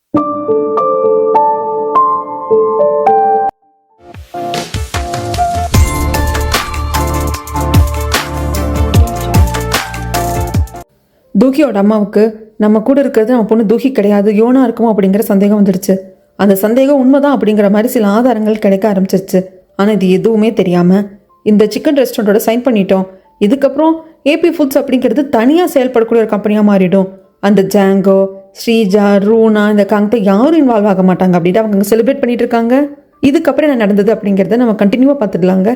தூகியோட அம்மாவுக்கு நம்ம கூட இருக்கிறது நம்ம பொண்ணு தூகி கிடையாது, யோனா இருக்குமோ அப்படிங்கிற சந்தேகம் வந்துடுச்சு. அந்த சந்தேகம் உண்மைதான் அப்படிங்கிற மாதிரி சில ஆதாரங்கள் கிடைக்க ஆரம்பிச்சிருச்சு. ஆனால் இது எதுவுமே தெரியாமல் இந்த சிக்கன் ரெஸ்டாரண்ட்டோட சைன் பண்ணிட்டோம். இதுக்கப்புறம் ஏபி ஃபுட்ஸ் அப்படிங்கிறது தனியாக செயல்படக்கூடிய ஒரு கம்பெனியாக மாறிடும். அந்த ஜாங்கோ, ஸ்ரீஜா, ரூனா, இந்த காங்கத்தை யாரும் இன்வால்வ் ஆக மாட்டாங்க அப்படின்ட்டு அவங்க செலிப்ரேட் பண்ணிட்டு இருக்காங்க. இதுக்கப்புறம் என்ன நடந்தது அப்படிங்கிறத நம்ம கண்டினியூவாக பார்த்துடலாங்க.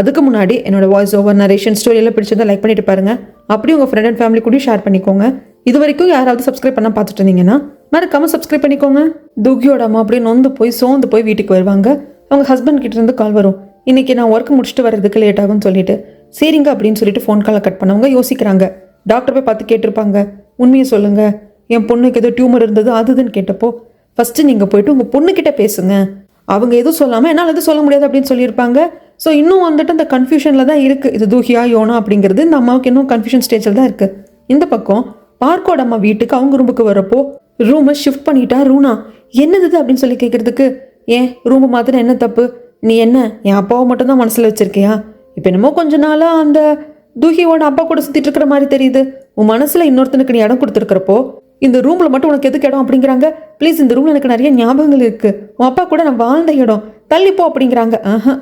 அதுக்கு முன்னாடி என்னோட வாய்ஸ் ஓவர் நரேஷன் ஸ்டோரி எல்லாம் பிடிச்சதை லைக் பண்ணிட்டு பாருங்க. அப்படி உங்கள் ஃப்ரெண்ட் அண்ட் ஃபேமிலி கூட ஷேர் பண்ணிக்கோங்க. இது வரைக்கும் யாராவது சப்ஸ்கிரைப் பண்ண பார்த்துட்டு இருந்தீங்கன்னா மறக்காம சப்ஸ்கிரைப் பண்ணிக்கோங்க. தூகியோட அம்மா அப்படியே நொந்து சோர்ந்து போய் வீட்டுக்கு வருவாங்க. அவங்க ஹஸ்பண்ட் கிட்ட இருந்து கால் வரும். இன்னைக்கு நான் ஒர்க் முடிச்சுட்டு வர்றதுக்கு லேட் ஆகும்னு சொல்லிட்டு சரிங்க அப்படின்னு சொல்லிட்டு ஃபோன் காலை கட் பண்ணவங்க யோசிக்கிறாங்க. டாக்டர் போய் பார்த்து கேட்டிருப்பாங்க, உண்மையை சொல்லுங்க, என் பொண்ணுக்கு ஏதோ டியூமர் இருந்தது அதுன்னு கேட்டப்போ ஃபர்ஸ்ட் நீங்கள் போயிட்டு உங்கள் பொண்ணுக்கிட்ட பேசுங்க, அவங்க எதுவும் சொல்லாமல் என்னால் எதுவும் சொல்ல முடியாது அப்படின்னு சொல்லியிருப்பாங்க. ஸோ இன்னும் வந்துட்டு அந்த கன்ஃபியூஷனில் தான் இருக்குது. இது தூகியா யோனா அப்படிங்கிறது இந்த அம்மாவுக்கு இன்னும் கன்ஃபியூஷன் ஸ்டேஜில் தான் இருக்குது. இந்த பக்கம் பார்க்கோட அம்மா வீட்டுக்கு அவங்க ரூமுக்கு வரப்போ ரூமை ஷிஃப்ட் பண்ணிட்டா ரூனா. என்னது அப்படின்னு சொல்லி கேட்குறதுக்கு, ஏன் ரூமை மாத்திரம் என்ன தப்பு, நீ என்ன என் அப்பாவை மட்டும்தான் மனசில் வச்சிருக்கியா, இப்போ என்னமோ கொஞ்ச நாளாக அந்த தூகியோட அப்பா கூட சுற்றிட்டு இருக்கிற மாதிரி தெரியுது, உன் மனசில் இன்னொருத்தனுக்கு நீ இடம் கொடுத்துருக்கிறப்போ இந்த ரூமில் மட்டும் உனக்கு எதுக்கு இடம் அப்படிங்கிறாங்க. ப்ளீஸ், இந்த ரூமில் எனக்கு நிறைய ஞாபகங்கள் இருக்குது, உன் அப்பா கூட நான் வாழ்ந்த இடம், தள்ளிப்போ அப்படிங்கிறாங்க.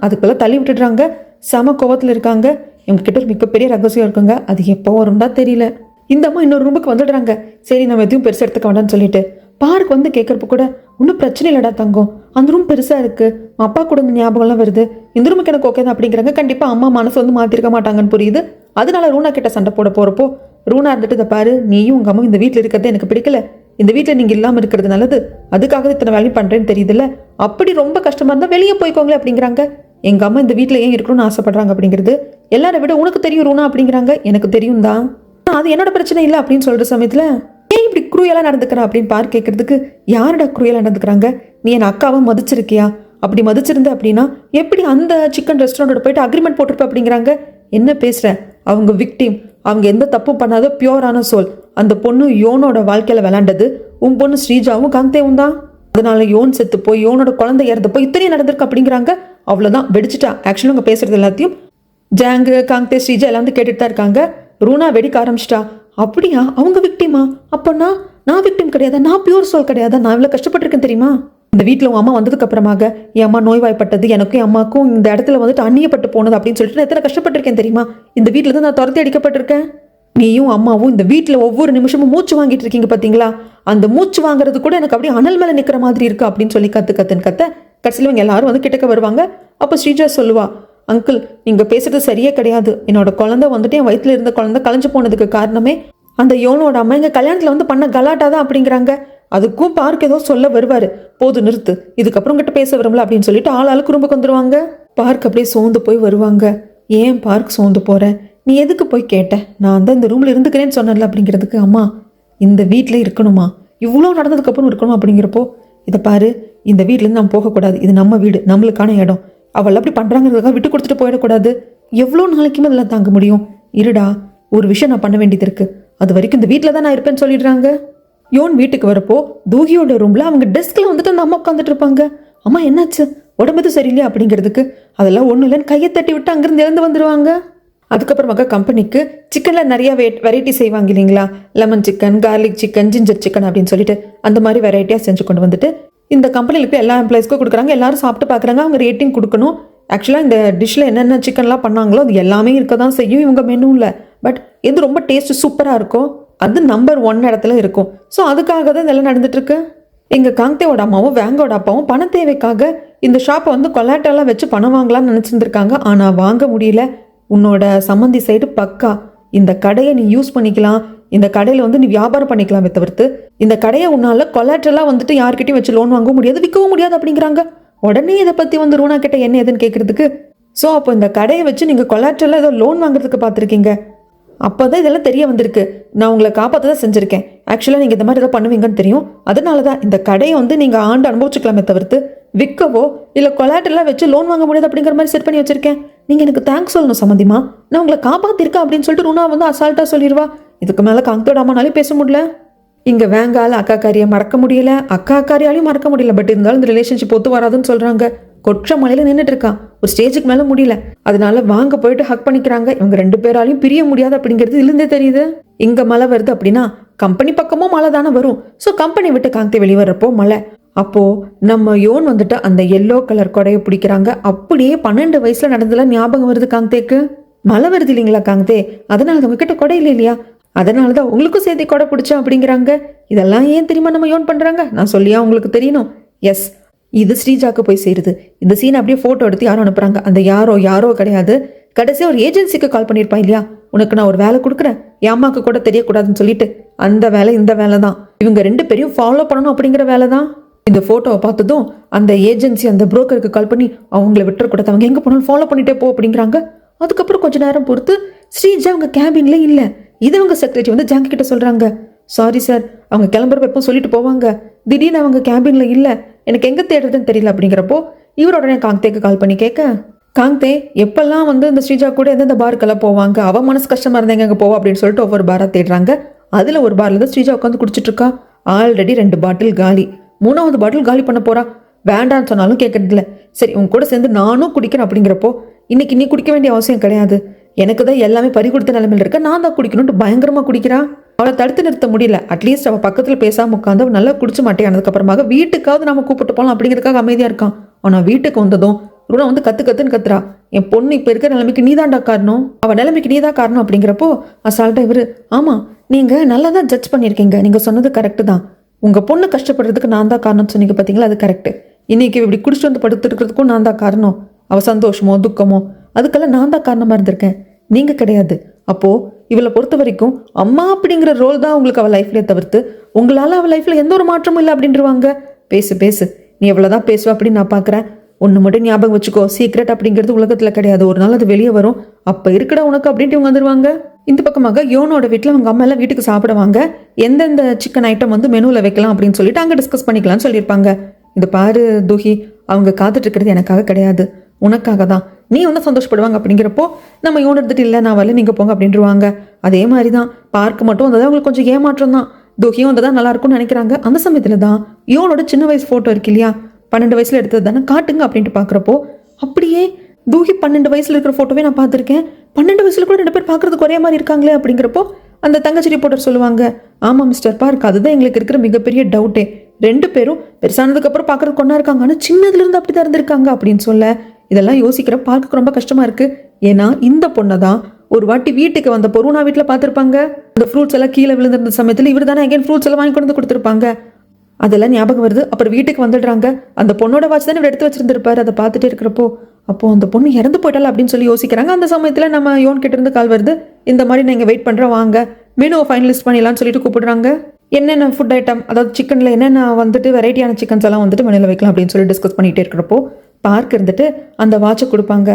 அதுக்குள்ள தள்ளி விட்டுடுறாங்க. செம கோவத்தில் இருக்காங்க. இவங்ககிட்ட ஒரு மிகப்பெரிய ரகசியம் இருக்குங்க, அது எப்போ வரும்னா தெரியல. இந்த அம்மா இன்னொரு ரூமுக்கு வந்துடுறாங்க. சரி, நம்ம எதுவும் பெருசாக எடுத்துக்க வேண்டாம்னு சொல்லிட்டு பார்க் வந்து கேட்கறப்ப கூட ஒன்றும் பிரச்சனை இல்லடா தங்கம், அந்த ரூம் பெருசாக இருக்குது, அப்பா கூட இந்த ஞாபகம்லாம் வருது, இந்த ரூமுக்கு எனக்கு ஓகே தான் அப்படிங்கிறாங்க. கண்டிப்பாக அம்மா மனசு வந்து மாற்றிருக்க மாட்டாங்கன்னு புரியுது. அதனால ரூனா கிட்ட சண்டை போட போகிறப்போ ரூனா இருந்துட்டு, இதை பாரு, நீயும் உங்கள் அம்மா இந்த வீட்டில் இருக்கிறதே எனக்கு பிடிக்கல, இந்த வீட்டில் நீங்கள் இல்லாமல் இருக்கிறது நல்லது, அதுக்காக இத்தனை வேலையும் பண்ணுறேன்னு தெரியுதுல்ல, அப்படி ரொம்ப கஷ்டமாக இருந்தால் வெளியே போய்க்கோங்களே அப்படிங்கிறாங்க. எங்கள் அம்மா இந்த வீட்டில் ஏன் இருக்கணும்னு ஆசைப்படுறாங்க அப்படிங்கிறது எல்லாரை விட உனக்கு தெரியும் ரூனா அப்படிங்கிறாங்க. எனக்கு தெரியும் தான், அது என்னோட பிரச்சனை இல்லை அப்படின்னு சொல்கிற சமயத்தில் ஏன் இப்படி குரூயலாக நடந்துக்கிறா அப்படின்னு பார்க்க கேட்கறதுக்கு, யாரோட குரூயலாக நடந்துக்கிறாங்க, நீ என் அக்காவை மதிச்சிருக்கியா, அப்படி மதிச்சிருந்த அப்படின்னா எப்படி அந்த சிக்கன் ரெஸ்டாரண்ட்டோட போயிட்டு அக்ரிமெண்ட் போட்டிருப்ப அப்படிங்கிறாங்க. என்ன பேசுகிற, அவங்க விக்டிம், அவங்க எந்த தப்பும் பண்ணாத பியோரான சோல். அந்த பொண்ணு யோனோட வாழ்க்கையில் விளாண்டது உன் பொண்ணு ஸ்ரீஜாவும் காந்தேவும் தான். அதனால யோன் செத்து போய் யோனோட குழந்தை இறந்து போய் இத்தனையும் நடந்திருக்கு அப்படிங்கிறாங்க. அவ்வளோதான், வெடிச்சிட்டா. ஆக்சுவலி அவங்க பேசுறது எல்லாத்தையும் ஜாங்கு, காந்தே, ஸ்ரீஜா எல்லாம் வந்து கேட்டுட்டு தான் இருக்காங்க. ரூனா வெடிக்க ஆரம்பிச்சிட்டா. அப்படியா, அவங்க விக்டிமா, அப்போனா நான் விக்டிம் கிடையாதா, நான் பியூர் சோல் கிடையாதா, நான் இவ்வளோ கஷ்டப்பட்டிருக்கேன் தெரியுமா, இந்த வீட்டில் உன் அம்மா வந்ததுக்கு அப்புறமாக என் அம்மா நோய்வாய்ப்பட்டது, எனக்கும் என் அம்மாக்கும் இந்த இடத்துல வந்துட்டு அந்நியப்பட்டு போனது அப்படின்னு சொல்லிட்டு நான் எத்தனை கஷ்டப்பட்டிருக்கேன் தெரியுமா, இந்த வீட்டில் தான் நான் துரத்தி அடிக்கப்பட்டிருக்கேன், நீயும் அம்மாவும் இந்த வீட்டில் ஒவ்வொரு நிமிஷமும் மூச்சு வாங்கிட்டு இருக்கீங்க பார்த்தீங்களா, அந்த மூச்சு வாங்குறது கூட எனக்கு அப்படியே அனல் மேலே நிற்கிற மாதிரி இருக்கு அப்படின்னு சொல்லி கத்துன்னு கடைசியில் இவங்க எல்லாரும் வந்து கிட்டக்க வருவாங்க. அப்போ ஸ்ரீஜா சொல்லுவா, அங்கிள், நீங்கள் பேசுறது சரியே கிடையாது, என்னோட குழந்தை வந்துட்டு என் வயிற்றுல இருந்த குழந்தை கலைஞ்சு போனதுக்கு காரணமே அந்த யோனோட அம்மா எங்கள் கல்யாணத்தில் வந்து பண்ண கலாட்டா தான் அப்படிங்கிறாங்க. அதுக்கும் பார்க் ஏதோ சொல்ல வருவார், போது நிறுத்து, இதுக்கப்புறம் கிட்ட பேச வரும்ல அப்படின்னு சொல்லிட்டு ஆளாளுக்கு ரூமுக்கு வந்துடுவாங்க. பார்க் அப்படியே சோர்ந்து போய் வருவாங்க. ஏன் பார்க் சோர்ந்து போகிற, நீ எதுக்கு போய் கேட்ட, நான் தான் இந்த ரூமில் இருந்துக்கிறேன்னு சொன்னல அப்படிங்கிறதுக்கு, அம்மா இந்த வீட்டில் இருக்கணுமா, இவ்வளோ நடந்ததுக்கப்புறம் இருக்கணும் அப்படிங்கிறப்போ, இதை பாரு, இந்த வீட்டிலேருந்து நான் போகக்கூடாது, இது நம்ம வீடு, நம்மளுக்கான இடம், அவள் அப்படி பண்ணுறாங்கிறதுக்காக விட்டு கொடுத்துட்டு போயிடக்கூடாது, எவ்வளோ நாளைக்குமே அதில் தாங்க முடியும், இருடா, ஒரு விஷயம் நான் பண்ண வேண்டியது இருக்குது, அது வரைக்கும் இந்த வீட்டில் தான் நான் இருப்பேன்னு சொல்லிடுறாங்க. யோன் வீட்டுக்கு வரப்போ தூகியோட ரூமில் அவங்க டெஸ்கில் வந்துட்டு அந்த அம்மா உட்காந்துட்டு இருப்பாங்க. அம்மா என்னாச்சு, உடம்பு சரியில்லையா அப்படிங்கிறதுக்கு, அதெல்லாம் ஒன்றும் இல்லைன்னு கையை தட்டி விட்டு அங்கேருந்து இறந்து வந்துடுவாங்க. அதுக்கப்புறமாக கம்பெனிக்கு சிக்கனில் நிறைய வெரைட்டி செய்வாங்க இல்லைங்களா, lemon chicken, garlic chicken, ginger chicken அப்படின்னு சொல்லிட்டு அந்த மாதிரி வெரைட்டியாக செஞ்சு கொண்டு வந்துட்டு இந்த கம்பெனியில் எல்லா எம்ப்ளாயிஸ்க்கும் கொடுக்குறாங்க. எல்லாரும் சாப்பிட்டு பார்க்குறாங்க, அவங்க ரேட்டிங் கொடுக்கணும். ஆக்சுவலாக இந்த டிஷ்ஷில் என்னென்ன சிக்கன்லாம் பண்ணாங்களோ அது எல்லாமே இருக்க தான் செய்யும் இவங்க மெனுவில். பட் எது ரொம்ப டேஸ்ட் சூப்பராக இருக்கும் அது நம்பர் 1 இடத்துல இருக்கும். ஸோ அதுக்காக தான் இதெல்லாம் நடந்துட்டுருக்கு. எங்கள் காந்தேவோட அம்மாவும் வேங்கோட அப்பாவும் பண தேவைக்காக இந்த ஷாப்பை வந்து கொலாட்டெல்லாம் வச்சு பணம் வாங்கலாம்னு நினச்சிருந்துருக்காங்க. ஆனால் வாங்க முடியல. உன்னோட சம்மந்தி சைடு பக்கா, இந்த கடையை நீ யூஸ் பண்ணிக்கலாம், இந்த கடையில் வந்து நீ வியாபாரம் பண்ணிக்கலாமே தவிர்த்து இந்த கடையை உன்னால் கொலாட்டெல்லாம் வந்துட்டு யார்கிட்டையும் வச்சு லோன் வாங்கவும் முடியாது, விற்கவும் முடியாது அப்படிங்கிறாங்க. உடனே இதை பற்றி வந்து ரூனா கிட்ட என்ன ஏதுன்னு கேட்குறதுக்கு, ஸோ அப்போ இந்த கடையை வச்சு நீங்கள் கொலாட்டெல்லாம் ஏதோ லோன் வாங்குறதுக்கு பார்த்துருக்கீங்க, அப்போ தான் இதெல்லாம் தெரிய வந்திருக்கு, நான் உங்களை காப்பாற்ற தான் செஞ்சுருக்கேன், ஆக்சுவலாக நீங்கள் இந்த மாதிரி ஏதோ பண்ணுவீங்கன்னு தெரியும், அதனால தான் இந்த கடையை வந்து நீங்கள் ஆண்டு அனுபவிச்சுக்கலாமே தவிர்த்து விற்கவோ இல்லை கொலாட்டெல்லாம் வச்சு லோன் வாங்க முடியாது அப்படிங்கிற மாதிரி செட் பண்ணி வச்சுருக்கேன், நீங்கள் எனக்கு தேங்க்ஸ் சொல்லணும் சம்மந்திமா, நான் உங்களை காப்பாற்றிருக்கேன் அப்படின்னு சொல்லிட்டு ரூனா வந்து அசால்ட்டாக சொல்லிடுவா. இதுக்கு மேலே காங்கத்தோட அம்மானாலே பேச முடியல. இங்க வேங்கால அக்கா காரியை மறக்க முடியல, அக்கா காரியாலையும் மறக்க முடியல. பட் இருந்தாலும் இந்த ரிலேஷன்ஷிப் ஒத்து வராதுன்னு சொல்றாங்க. கொற்ற மலையில நின்றுட்டு இருக்கான், ஒரு ஸ்டேஜுக்கு மேல முடியல. அதனால வாங்க போயிட்டு ஹக் பண்ணிக்கிறாங்க. இவங்க 2 பேராலையும் பிரிய முடியாது அப்படிங்கிறது இதுலேருந்தே தெரியுது. இங்க மழை வருது அப்படின்னா கம்பெனி பக்கமும் மழை தானே வரும். ஸோ கம்பெனி விட்டு காங்கத்தை வெளியே வர்றப்போ மழை. அப்போ நம்ம யோன் வந்துட்டு அந்த எல்லோ கலர் கொடையை பிடிக்கிறாங்க. அப்படியே 12 வயசுல நடந்ததுலாம் ஞாபகம் வருது காங்கத்தேக்கு. மழை வருது இல்லைங்களா காங்கத்தே, அதனால அவங்க கிட்ட கொடை இல்லை இல்லையா, அதனாலதான் உங்களுக்கும் சேர்த்து கொடை பிடிச்சா அப்படிங்கிறாங்க. இதெல்லாம் ஏன் தெரியுமா நம்ம யோன் பண்றாங்க, நான் சொல்லியா உங்களுக்கு தெரியணும். எஸ், இது ஸ்ரீஜாக்கு போய் சேருது. இந்த சீன் அப்படியே போட்டோ எடுத்து யாரும் அனுப்புறாங்க. அந்த யாரோ கிடையாது, கடைசியாக ஒரு ஏஜென்சிக்கு கால் பண்ணியிருப்பான் இல்லையா, உனக்கு நான் ஒரு வேலை கொடுக்குறேன், என் அம்மாவுக்கு கூட தெரியக்கூடாதுன்னு சொல்லிட்டு, அந்த வேலை இந்த வேலை தான். இவங்க 2 பேரையும் ஃபாலோ பண்ணணும் அப்படிங்கிற வேலை தான். இந்த போட்டோவை பார்த்ததும் அந்த ஏஜென்சி அந்த புரோக்கருக்கு கால் பண்ணி அவங்கள விட்டுறக்கூடாது, அவங்க எங்கே போனாலும் ஃபாலோ பண்ணிட்டே போ அப்படிங்கிறாங்க. அதுக்கப்புறம் கொஞ்ச நேரம் பொறுத்து ஸ்ரீஜா அவங்க கேபின்ல இல்லை. இது அவங்க செக்ரட்டரி வந்து ஜாங்கி கிட்ட சொல்றாங்க, சாரி சார், அவங்க கிளம்புறப்ப எப்போ சொல்லிட்டு போவாங்க, திடீர்னு அவங்க கேபின்ல இல்லை, எனக்கு எங்கே தேடுறதுன்னு தெரியல அப்படிங்கிறப்போ இவர் உடனே காங்தேக்கு கால் பண்ணி கேட்க, காங்தே எப்பெல்லாம் வந்து இந்த ஸ்ரீஜா கூட எந்தெந்த பாருக்கெல்லாம் போவாங்க, அவ மனசு கஷ்டமா இருந்தா எங்க போவா அப்படின்னு சொல்லிட்டு ஒவ்வொரு பாரா தேடுறாங்க. அதுல ஒரு பார்ல தான் ஸ்ரீஜா உட்காந்து குடிச்சிட்டு இருக்கா. ஆல்ரெடி 2 பாட்டில் காலி, 3வது பாட்டில் காலி பண்ண போறா. வேண்டான்னு சொன்னாலும் கேட்கறது இல்லை. சரி உங்க கூட சேர்ந்து நானும் குடிக்கிறேன் அப்படிங்கிறப்போ, இன்னைக்கு நீ குடிக்க வேண்டிய அவசியம் கிடையாது, எனக்கு தான் எல்லாமே பறி கொடுத்த நிலைமையில இருக்க, நான் தான் குடிக்கணும்னு பயங்கரமா குடிக்கிறா. அவளை தடுத்து நிறுத்த முடியல. அட்லீஸ்ட் அவள் பக்கத்தில் பேசாம உட்காந்து அவள் நல்லா குடிச்சு மாட்டேன் அப்புறமாக வீட்டுக்காவது நம்ம கூப்பிட்டு போகலாம் அப்படிங்கிறதுக்காக அமைதியாக இருக்கான். ஆனால் வீட்டுக்கு வந்ததும் ரூனா வந்து கத்துன்னு கத்துறா, என் பொண்ணு இப்போ இருக்கிற நிலைமைக்கு நீதான்டா காரணம், அவள் நிலைமைக்கு நீதான் காரணம் அப்படிங்கிறப்போ அசால்ட்டா இவரு, ஆமாம் நீங்கள் நல்லா தான் ஜட்ஜ் பண்ணியிருக்கீங்க, நீங்கள் சொன்னது கரெக்டு தான், உங்கள் பொண்ணு கஷ்டப்படுறதுக்கு நான் தான் காரணம் சொன்னீங்க பார்த்தீங்களா, அது கரெக்டு. இன்னைக்கு இப்படி குடிச்சிட்டு வந்து படுத்துட்டு இருக்கிறதுக்கும் நான் தான் காரணம், அவள் சந்தோஷமோ துக்கமோ அதுக்கெல்லாம் நான் தான் காரணமாக இருந்திருக்கேன், நீங்கள் கிடையாது. அப்போது இவளை பொறுத்த வரைக்கும் அம்மா அப்படிங்கிற ரோல் தான் உங்களுக்கு அவள் லைஃப்லேயே தவிர்த்து உங்களால் அவள் லைஃப்பில் எந்த ஒரு மாற்றமும் இல்லை அப்படின்றவாங்க. பேசு நீ எவ்வளோதான் பேசுவ அப்படின்னு நான் பார்க்குறேன். ஒன்று மட்டும் ஞாபகம் வச்சுக்கோ, சீக்ரெட் அப்படிங்கிறது உலகத்தில் கிடையாது, ஒரு நாள் அது வெளியே வரும், அப்போ இருக்கடா உனக்கு அப்படின்ட்டு இவங்க வந்துடுவாங்க. இந்த பக்கமாக யோனோட வீட்டில் அவங்க அம்மா எல்லாம் வீட்டுக்கு சாப்பிடுவாங்க. எந்தெந்த சிக்கன் ஐட்டம் வந்து மெனுவில் வைக்கலாம் அப்படின்னு சொல்லிட்டு அங்கே டிஸ்கஸ் பண்ணிக்கலாம்னு சொல்லியிருப்பாங்க. இந்த பாரு துஹி, அவங்க காத்துட்டு இருக்கிறது எனக்காக கிடையாது, உனக்காக தான், நீ வந்து சந்தோஷப்படுவாங்க அப்படிங்கிறப்போ நம்ம யோன் எடுத்துட்டு இல்லை நான் வரல நீங்கள் போங்க அப்படின்ட்டுருவாங்க. அதே மாதிரி தான் பார்க்க மட்டும் வந்தது அவங்களுக்கு கொஞ்சம் ஏமாற்றம் தான். துஹியும் வந்ததான் நல்லா இருக்கும்னு நினைக்கிறாங்க. அந்த சமயத்தில் தான் யோனோட சின்ன வயசு ஃபோட்டோ இருக்கு இல்லையா, 12 வயசுல எடுத்தது தானே, காட்டுங்க அப்படின்ட்டு பார்க்குறப்போ அப்படியே துஹி 12 வயசுல இருக்கிற ஃபோட்டோவே நான் பார்த்துருக்கேன். 12 வயசுல கூட 2 பேர் பார்க்கறதுக்கு ஒரே மாதிரி இருக்காங்களே அப்படிங்கிறப்போ அந்த தங்கச்சி ரிப்போர்ட்டர் சொல்லுவாங்க, ஆமாம் மிஸ்டர் பார்க், அதுதான் எங்களுக்கு இருக்கிற மிகப்பெரிய டவுட்டே, 2 பேரும் பெருசானதுக்கு அப்புறம் பார்க்கறதுக்கு ஒன்றா இருக்காங்க, ஆனால் சின்னதுல இருந்து அப்படி தான் இருந்திருக்காங்க அப்படின்னு சொல்ல இதெல்லாம் யோசிக்கிற பார்க்க ரொம்ப கஷ்டமா இருக்கு. ஏன்னா இந்த பொண்ணை தான் ஒரு வாட்டி வீட்டுக்கு வந்த பொருணா வீட்டில் பார்த்துருப்பாங்க. அந்த ஃப்ரூட்ஸ் எல்லாம் கீழே விழுந்திருந்த சமயத்தில் இவர் தானே அகைன் ஃப்ரூட்ஸ் எல்லாம் வாங்கி கொண்டு வந்து கொடுத்துருப்பாங்க. அதெல்லாம் ஞாபகம் வருது. அப்புறம் வீட்டுக்கு வந்துடுறாங்க. அந்த பொண்ணோட வாட்ச் தானே இவர் எடுத்து வச்சிருந்திருப்பாரு. அதை பார்த்துட்டே இருக்கிறப்போ அப்போ அந்த பொண்ணு இறந்து போயிட்டால அப்படின்னு சொல்லி யோசிக்கிறாங்க. அந்த சமயத்தில் நம்ம யோன் கிட்ட இருந்து கால் வருது, இந்த மாதிரி நான் இங்கே வெயிட் பண்ணுறேன், வாங்க மெனுவை ஃபைனலிஸ்ட் பண்ணிடலாம்னு சொல்லிட்டு கூப்பிடுறாங்க. என்னென்ன ஃபுட் ஐட்டம், அதாவது சிக்கனில் என்னென்ன வந்துட்டு வெரைட்டியான சிக்கன்ஸ் எல்லாம் வந்துட்டு மெனுவில் வைக்கலாம் அப்படின்னு சொல்லி டிஸ்கஸ் பண்ணிகிட்டே இருக்கிறப்போ பார்க் இருந்துட்டு அந்த வாட்சை கொடுப்பாங்க.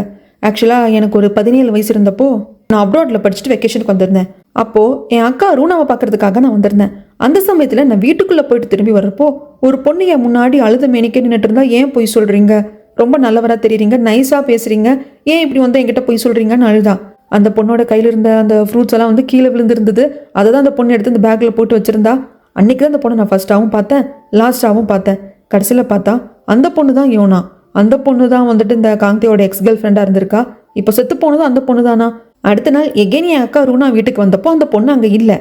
ஆக்சுவலாக எனக்கு ஒரு 17 வயசு இருந்தப்போ நான் அப்ராடில் படிச்சுட்டு வெக்கேஷனுக்கு வந்திருந்தேன். அப்போது என் அக்கா ரூனாவை பார்க்கறதுக்காக நான் வந்திருந்தேன். அந்த சமயத்தில் நான் வீட்டுக்குள்ளே போயிட்டு திரும்பி வர்றப்போ ஒரு பொண்ணு என் முன்னாடி அழுத மேனிக்கே நின்றுட்டு இருந்தா, ஏன் போய் சொல்கிறீங்க, ரொம்ப நல்லவராக தெரியுறீங்க, நைஸாக பேசுகிறீங்க, ஏன் இப்படி வந்து என்கிட்ட போய் சொல்கிறீங்கன்னு அழுதா. அந்த பொண்ணோட கையில் இருந்த அந்த ஃப்ரூட்ஸ் எல்லாம் வந்து கீழே விழுந்துருந்தது. அதை தான் அந்த பொண்ணு எடுத்து அந்த பேக்கில் போட்டு வச்சுருந்தா. அன்றைக்கி தான் அந்த பொண்ணை நான் ஃபர்ஸ்ட்டாகவும் பார்த்தேன், லாஸ்ட்டாகவும் பார்த்தேன். கடைசியில் பார்த்தா அந்த பொண்ணு தான் யோனா. அந்த பொண்ணு தான் வந்துட்டு இந்த காங்தியோட எக்ஸ் கேர்ள் ஃப்ரெண்டாக இருந்திருக்கா. இப்போ செத்து போனதும் அந்த பொண்ணு தானா. அடுத்த நாள் எகெயின் என் அக்கா ரூனா வீட்டுக்கு வந்தப்போ அந்த பொண்ணு அங்கே இல்லை.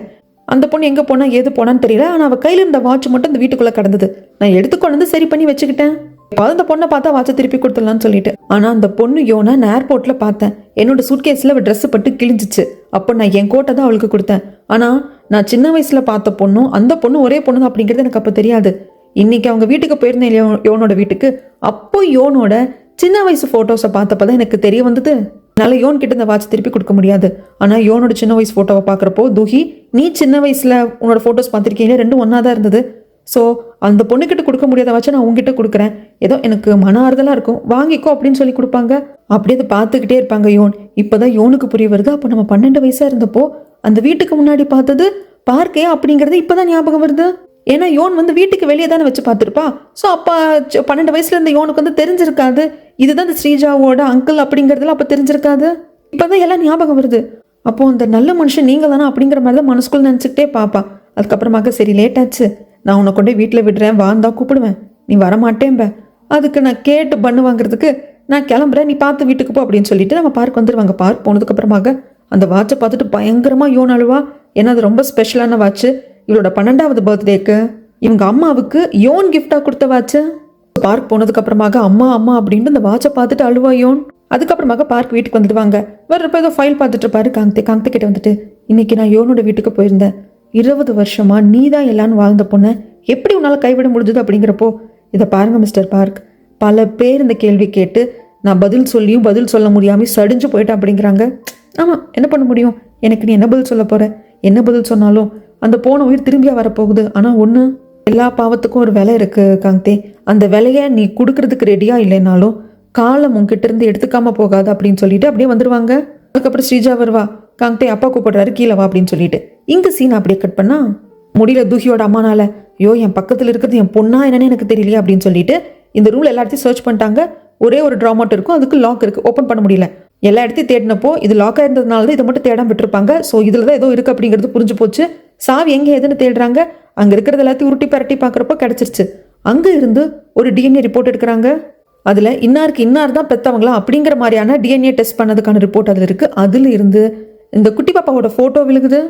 அந்த பொண்ணு எங்கே போனா ஏது போனான்னு தெரியல. ஆனால் அவள் கையில் இருந்த வாட்ச் மட்டும் இந்த வீட்டுக்குள்ளே கிடந்தது. நான் எடுத்துக்கொண்டு வந்து சரி பண்ணி வச்சுக்கிட்டேன். இப்போ அந்த பொண்ணை பார்த்தா வாட்சை திருப்பி கொடுத்துடலான்னு சொல்லிட்டு. ஆனால் அந்த பொண்ணு யோனா நான் ஏர்போர்ட்டில் பார்த்தேன். என்னோட சூட்கேஸில் அவள் ட்ரெஸ்ஸு பட்டு கிழிஞ்சிச்சு. அப்போ நான் என் கோட்டை தான் அவளுக்கு கொடுத்தேன். ஆனால் நான் சின்ன வயசில் பார்த்த பொண்ணும் அந்த பொண்ணு ஒரே பொண்ணு தான் அப்படிங்கிறது எனக்கு அப்போ தெரியாது. இன்னைக்கு அவங்க வீட்டுக்கு போயிருந்தேன் யோனோட வீட்டுக்கு. அப்போ யோனோட சின்ன வயசு ஃபோட்டோஸை பார்த்தப்பதான் எனக்கு தெரிய வந்தது, அதனால யோன் கிட்ட இந்த வாட்ச் திருப்பி கொடுக்க முடியாது. ஆனால் யோனோட சின்ன வயசு ஃபோட்டோவை பார்க்குறப்போ, துஹி நீ சின்ன வயசில் உன்னோட ஃபோட்டோஸ் பார்த்துருக்கீங்க, 2 ஒன்றா தான் இருந்தது. ஸோ அந்த பொண்ணுக்கிட்ட கொடுக்க முடியாத வாட்சை நான் உங்ககிட்ட கொடுக்குறேன், ஏதோ எனக்கு மன ஆறுதலாக இருக்கும், வாங்கிக்கோ அப்படின்னு சொல்லி கொடுப்பாங்க. அப்படியே அதை பார்த்துக்கிட்டே இருப்பாங்க யோன். இப்போதான் யோனுக்கு புரிய வருது, அப்போ நம்ம 12 வயசாக இருந்தப்போ அந்த வீட்டுக்கு முன்னாடி பார்த்தது பார்க்கே அப்படிங்கிறது இப்போதான் ஞாபகம் வருது. ஏன்னா யோன் வந்து வீட்டுக்கு வெளியே தானே வச்சு பார்த்துருப்பா. ஸோ அப்போ 12 வயசுல இருந்த யோனுக்கு வந்து தெரிஞ்சிருக்காது இதுதான் இந்த ஸ்ரீஜாவோட அங்கிள் அப்படிங்கிறதுல அப்போ தெரிஞ்சிருக்காது. இப்போதான் எல்லாம் ஞாபகம் வருது. அப்போ அந்த நல்ல மனுஷன் நீங்கள் தானே அப்படிங்கிற மாதிரி தான் மனசுக்குள்ள நினச்சிக்கிட்டே பார்ப்பா. அதுக்கப்புறமாக சரி லேட் ஆச்சு, நான் உன்னை கொண்டு வீட்டில் விடுறேன் வான்னு தான் கூப்பிடுவேன், நீ வரமாட்டேன்ப. அதுக்கு நான் கேட்டு பண்ணு வாங்குறதுக்கு நான் கிளம்புறேன், நீ பார்த்து வீட்டுக்கு போ அப்படின்னு சொல்லிட்டு நம்ம பார்க் வந்துடுவாங்க. பார்க் போனதுக்கப்புறமாக அந்த வாட்சை பார்த்துட்டு பயங்கரமாக யோன் அழுவா. ஏன்னா அது ரொம்ப ஸ்பெஷலான வாட்ச்சு. இவளோட 12வது பர்த்டேக்கு இவங்க அம்மாவுக்கு யோன் கிஃப்டாக கொடுத்த வாட்ச்சு. பார்க் போனதுக்கப்புறமாக அம்மா அம்மா அப்படின்ட்டு அந்த வாட்சை பார்த்துட்டு அழுவா யோன். அதுக்கப்புறமாக பார்க் வீட்டுக்கு வந்துடுவாங்க. வர்றப்ப ஏதோ ஃபைல் பார்த்துட்டு இருப்பாரு காந்தி. காந்தி கிட்ட வந்துட்டு, இன்னைக்கு நான் யோனோட வீட்டுக்கு போயிருந்தேன். 20 வருஷமா நீ தான் எல்லான்னு வாழ்ந்த பொண்ணை எப்படி உன்னால் கைவிட முடிஞ்சது அப்படிங்கிறப்போ, இதை பாருங்க மிஸ்டர் பார்க், பல பேர் இந்த கேள்வி கேட்டு நான் பதில் சொல்லியும் பதில் சொல்ல முடியாமல் சடிஞ்சு போயிட்டேன் அப்படிங்கிறாங்க. ஆமாம், என்ன பண்ண முடியும், எனக்கு நீ என்ன பதில் சொல்ல போற? என்ன பதில் சொன்னாலும் அந்த போன உயிர் திரும்பியா வரப்போகுது. ஆனால் ஒன்று, எல்லா பாவத்துக்கும் ஒரு விலை இருக்கு காந்தே. அந்த விலையை நீ கொடுக்கறதுக்கு ரெடியா இல்லைனாலும் காலம் உங்ககிட்ட இருந்து எடுத்துக்காம போகாது அப்படின்னு சொல்லிட்டு அப்படியே வந்துடுவாங்க. அதுக்கப்புறம் ஸ்ரீஜா வருவா. காந்தே அப்பா கூப்பிடுறாரு, கீழே வா அப்படின்னு சொல்லிட்டு. இங்க சீன் அப்படியே கட் பண்ணா முடியல தூகியோட அம்மானால. ஐயோ, என் பக்கத்தில் இருக்கிறது என் பொண்ணா என்னன்னு எனக்கு தெரியலையே அப்படின்னு சொல்லிட்டு இந்த ரூம்ல எல்லா இடத்தையும் சர்ச் பண்ணிட்டாங்க. ஒரே ஒரு ட்ராமாட் இருக்கும், அதுக்கு லாக் இருக்கு, ஓப்பன் பண்ண முடியல. எல்லா இடத்தையும் தேடினப்போ இது லாக்காக இருந்ததுனால தான் இதை மட்டும் தேடாம விட்டுருப்பாங்க. ஸோ இதில் தான் ஏதோ இருக்குது அப்படிங்கிறது புரிஞ்சு போச்சு. சாவி எங்கே எதுன்னு தேடுறாங்க. அங்கே இருக்கிறது எல்லாத்தையும் உருட்டி பரட்டி பார்க்குறப்போ கிடச்சிருச்சு. அங்கே இருந்து ஒரு டிஎன்ஏ ரிப்போர்ட் எடுக்கிறாங்க. அதில் இன்னாருக்கு இன்னார் தான் பெற்றவங்களா அப்படிங்கிற மாதிரியான டிஎன்ஏ டெஸ்ட் பண்ணதுக்கான ரிப்போர்ட் அதில் இருக்குது. அதில் இருந்து இந்த குட்டி பாப்பாவோட ஃபோட்டோ விழுகுது.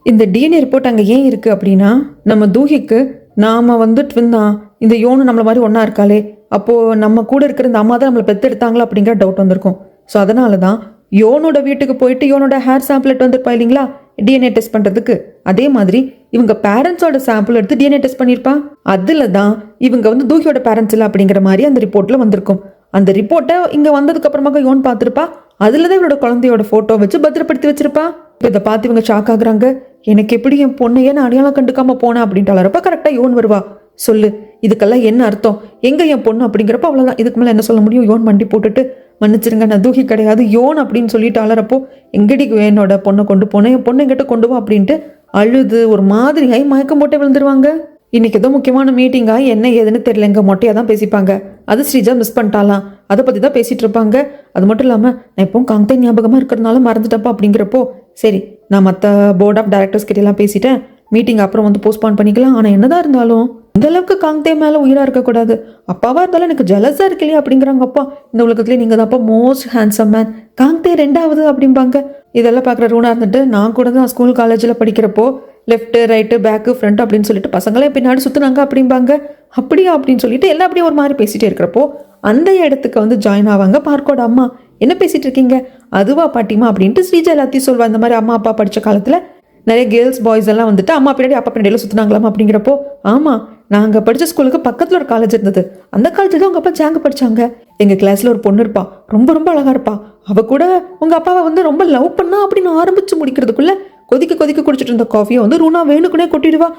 இந்த டிஎன்ஏ ரிப்போர்ட் அங்கே ஏன் இருக்குது அப்படின்னா, நம்ம தூகிக்கு நாம் வந்து ட்வின் தான், இந்த யோனு நம்மள மாதிரி ஒன்றா இருக்காளே, அப்போது நம்ம கூட இருக்கிற இந்த அம்மா தான் நம்மளை பெற்றெடுத்தாங்களா அப்படிங்கிற டவுட் வந்திருக்கும். ஸோ அதனால தான் யோனோட வீட்டுக்கு போயிட்டு யோனோட ஹேர் சாம்பிள் எடுத்து வந்திருப்பா இல்லைங்களா டிஎன்ஏ டெஸ்ட் பண்ணுறதுக்கு. அதே மாதிரி இவங்க பேரண்ட்ஸோட சாம்பிள் எடுத்து டிஎன்ஏ டெஸ்ட் பண்ணியிருப்பா. அதில் தான் இவங்க வந்து தூகியோட பேரண்ட்ஸ் இல்லை அப்படிங்கிற மாதிரி அந்த ரிப்போர்ட்டில் வந்திருக்கும். அந்த ரிப்போர்ட்டை இங்கே வந்ததுக்கு அப்புறமாக யோன் பார்த்துருப்பா. அதில் தான் இவளோட குழந்தையோட ஃபோட்டோ வச்சு பத்திரப்படுத்தி வச்சிருப்பா. இப்போ இதை பார்த்து இவங்க ஷாக் ஆகுறாங்க. எனக்கு எப்படி என் பொண்ணையே நான் அடையாளம் கண்டுக்காம போனேன் அப்படின்ட்டு அலறப்ப கரெக்டாக யோன் வருவா. சொல்லு, இதுக்கெல்லாம் என்ன அர்த்தம், எங்கே என் பொண்ணு அப்படிங்கிறப்ப அவ்வளோதான், இதுக்கு மேலே என்ன சொல்ல முடியும். யோன் மண்டி போட்டுட்டு, மன்னிச்சிருங்க நான் தூகி கிடையாது யோன் அப்படின்னு சொல்லிட்டு அலறப்போ, எங்கடி என்னோட பொண்ணை கொண்டு போனேன், என் பொண்ணை எங்கிட்ட கொண்டு வா அப்படின்ட்டு அழுது ஒரு மாதிரி மயக்கம் போட்டு விழுந்துருவாங்க. இன்னைக்கு ஏதோ முக்கியமான மீட்டிங்கா என்ன ஏதுன்னு தெரியலங்க, மொட்டையாக தான் பேசிப்பாங்க. அது ஸ்ரீஜா மிஸ் பண்ணிட்டாலாம், அதை பற்றி தான் பேசிகிட்டு இருப்பாங்க. அது மட்டும் இல்லாமல் நான் எப்பவும் காந்தே ஞாபகமாக இருக்கிறதுனால மறந்துட்டப்பா அப்படிங்கிறப்போ, சரி நான் மற்ற போர்ட் ஆஃப் டைரக்டர்ஸ் கிட்டலாம் பேசிட்டேன், மீட்டிங் அப்புறம் வந்து போஸ்ட்பான் பண்ணிக்கலாம். ஆனால் என்னதான் இருந்தாலும் இந்த அளவுக்கு காந்தே மேலே உயிராக இருக்கக்கூடாது. அப்பாவாக இருந்தாலும் எனக்கு ஜலஸாக இருக்கலையே அப்படிங்கிறாங்க. அப்பா, இந்த உலகத்துலேயே நீங்கள் தான்ப்பா மோஸ்ட் ஹேண்ட்ஸம் மேன், காந்தே 2வது அப்படிம்பாங்க. இதெல்லாம் பார்க்குற ரூனா இருந்துட்டு, நான் கூட தான் ஸ்கூல் காலேஜில் படிக்கிறப்போ லெஃப்ட்டு ரைட்டு பேக்கு ஃப்ரண்ட் அப்படின்னு சொல்லிட்டு பசங்களே பின்னாடி சுற்றுனாங்க அப்படிம்பாங்க. அப்படியா அப்படின்னு சொல்லிட்டு எல்லாம் அப்படியே ஒரு மாதிரி பேசிகிட்டே இருக்கிறப்போ அந்த இடத்துக்கு வந்து ஜாயின் ஆவாங்க பார்க்கோட அம்மா. என்ன பேசிகிட்டு இருக்கீங்க, அதுவா பாட்டிமா அப்படின்ட்டு ஸ்ரீஜா எல்லாத்தையும் சொல்வா. இந்த மாதிரி அம்மா அப்பா படித்த காலத்தில் நிறைய கேர்ள்ஸ் பாய்ஸ் எல்லாம் வந்துட்டு அம்மா பின்னாடி அப்பா பின்னாடியெல்லாம் சுற்றினாங்களாம் அப்படிங்கிறப்போ, ஆமாம் நாங்கள் படித்த ஸ்கூலுக்கு பக்கத்தில் ஒரு காலேஜ் இருந்தது, அந்த காலேஜில் தான் உங்கள் அப்பா ஜாங்க படித்தாங்க. எங்கள் கிளாஸில் ஒரு பொண்ணு இருப்பா, ரொம்ப ரொம்ப அழகாக இருப்பா, அவள் கூட உங்கள் அப்பாவை வந்து ரொம்ப லவ் பண்ணா அப்படின்னு ஆரம்பித்து முடிக்கிறதுக்குள்ளே கொதிக்க கொதிக்க குடிச்சிட்டு இருந்த காஃபியை வந்து ரூனா வேணுக்குனே கொட்டிடுவா.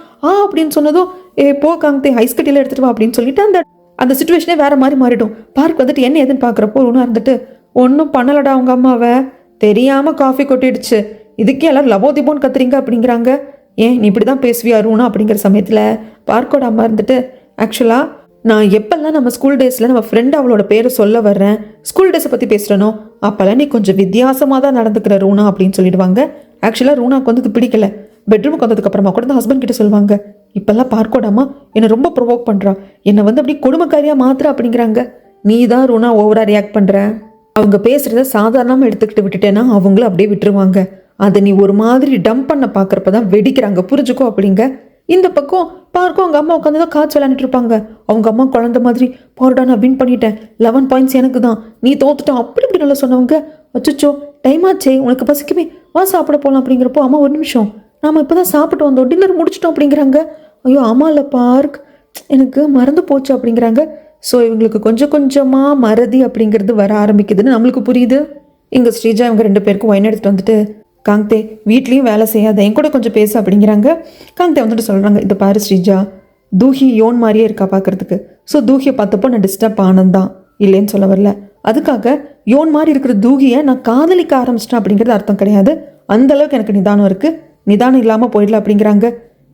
அப்படின்னு சொன்னதும், போ காந்தே ஐஸ் கட்டியில் எடுத்துட்டு வா அப்படின்னு சொல்லிட்டு அந்த சுச்சுவேஷனே வேற மாதிரி மாறிடும். பார்க் வந்துட்டு என்ன ஏதுன்னு பார்க்குறப்போ ரூனா இருந்துட்டு, ஒன்றும் பண்ணலடா உங்கள் அம்மாவை, தெரியாமல் காஃபி கொட்டிடுச்சு, இதுக்கே எல்லாரும் லவோதிபோன்னு கத்துறீங்க அப்படிங்கிறாங்க. ஏன் நீ இப்படி தான் பேசுவியா ரூனா அப்படிங்கிற சமயத்தில் பார்க்கோட அம்மா இருந்துட்டு, ஆக்சுவலாக நான் எப்பெல்லாம் நம்ம ஸ்கூல் டேஸில் நம்ம ஃப்ரெண்டு அவளோட பேரை சொல்ல வர்றேன், ஸ்கூல் டேஸை பற்றி பேசுகிறனோ அப்போல்லாம் நீ கொஞ்சம் வித்தியாசமாக தான் நடந்துக்கிற ரூனா அப்படின்னு சொல்லிடுவாங்க. ஆக்சுவலாக ரூனாக்கு வந்து இது பிடிக்கல. பெட்ரூமுக்கு வந்ததுக்கப்புறமா கூட தான் ஹஸ்பண்ட் கிட்ட சொல்லுவாங்க, இப்போல்லாம் பார்க்கோடாமா என்னை ரொம்ப ப்ரொவோக் பண்ணுறான், என்னை வந்து அப்படி கொடுமைக்காரியாக மாத்திர அப்படிங்கிறாங்க. நீ தான் ரூனா ஓவராக ரியாக்ட் பண்ணுற, அவங்க பேசுகிறத சாதாரணமாக எடுத்துக்கிட்டு விட்டுட்டேன்னா அவங்கள அப்படியே விட்டுருவாங்க, அதை நீ ஒரு மாதிரி டம்ப் பண்ண பார்க்குறப்ப தான் வெடிக்கிறாங்க, புரிஞ்சுக்கோ அப்படிங்க. இந்த பக்கம் பார்க்கும் அவங்க அம்மா உட்காந்து தான் காய்ச்சி விளையாண்டுட்டு இருப்பாங்க. அவங்க அம்மா குழந்த மாதிரி, பாருடா நான் வின் பண்ணிட்டேன், 11 பாயிண்ட்ஸ் எனக்கு தான், நீ தோத்துட்டான் அப்படி இப்படி நல்லா சொன்னவங்க. அச்சுச்சோ டைம் ஆச்சே, உனக்கு பசிக்குமே, வா சாப்பிட போகலாம் அப்படிங்கிறப்போ, அம்மா ஒரு நிமிஷம் நாம் இப்போ தான் சாப்பிட்டு வந்தோம், டின்னர் முடிச்சிட்டோம் அப்படிங்கிறாங்க. ஐயோ ஆமாம் இல்லை பார்க், எனக்கு மறந்து போச்சு அப்படிங்கிறாங்க. ஸோ இவங்களுக்கு கொஞ்சம் கொஞ்சமாக மறதி அப்படிங்கிறது வர ஆரம்பிக்குதுன்னு நம்மளுக்கு புரியுது. இங்கே ஸ்ரீஜா இவங்க 2 பேருக்கும் ஒயின் எடுத்துகிட்டு வந்துட்டு, காந்தே வீட்லேயும் வேலை செய்யாத, என் கூட கொஞ்சம் பேசு அப்படிங்கிறாங்க. காந்தே வந்துட்டு சொல்கிறாங்க, இந்த பாரு ஸ்ரீஜா, தூஹி யோன் மாதிரியே இருக்கா பார்க்குறதுக்கு, ஸோ தூஹியை பார்த்தப்போ நான் டிஸ்டர்ப் ஆனந்தான், இல்லைன்னு சொல்ல வரல. அதுக்காக யோன் மாதிரி இருக்கிற தூகியை நான் காதலிக்க ஆரம்பிச்சிட்டேன் அப்படிங்கிறது அர்த்தம் கிடையாது. அந்தளவுக்கு எனக்கு நிதானம் இருக்குது, நிதானம் இல்லாமல் போயிடல அப்படிங்கிறாங்க.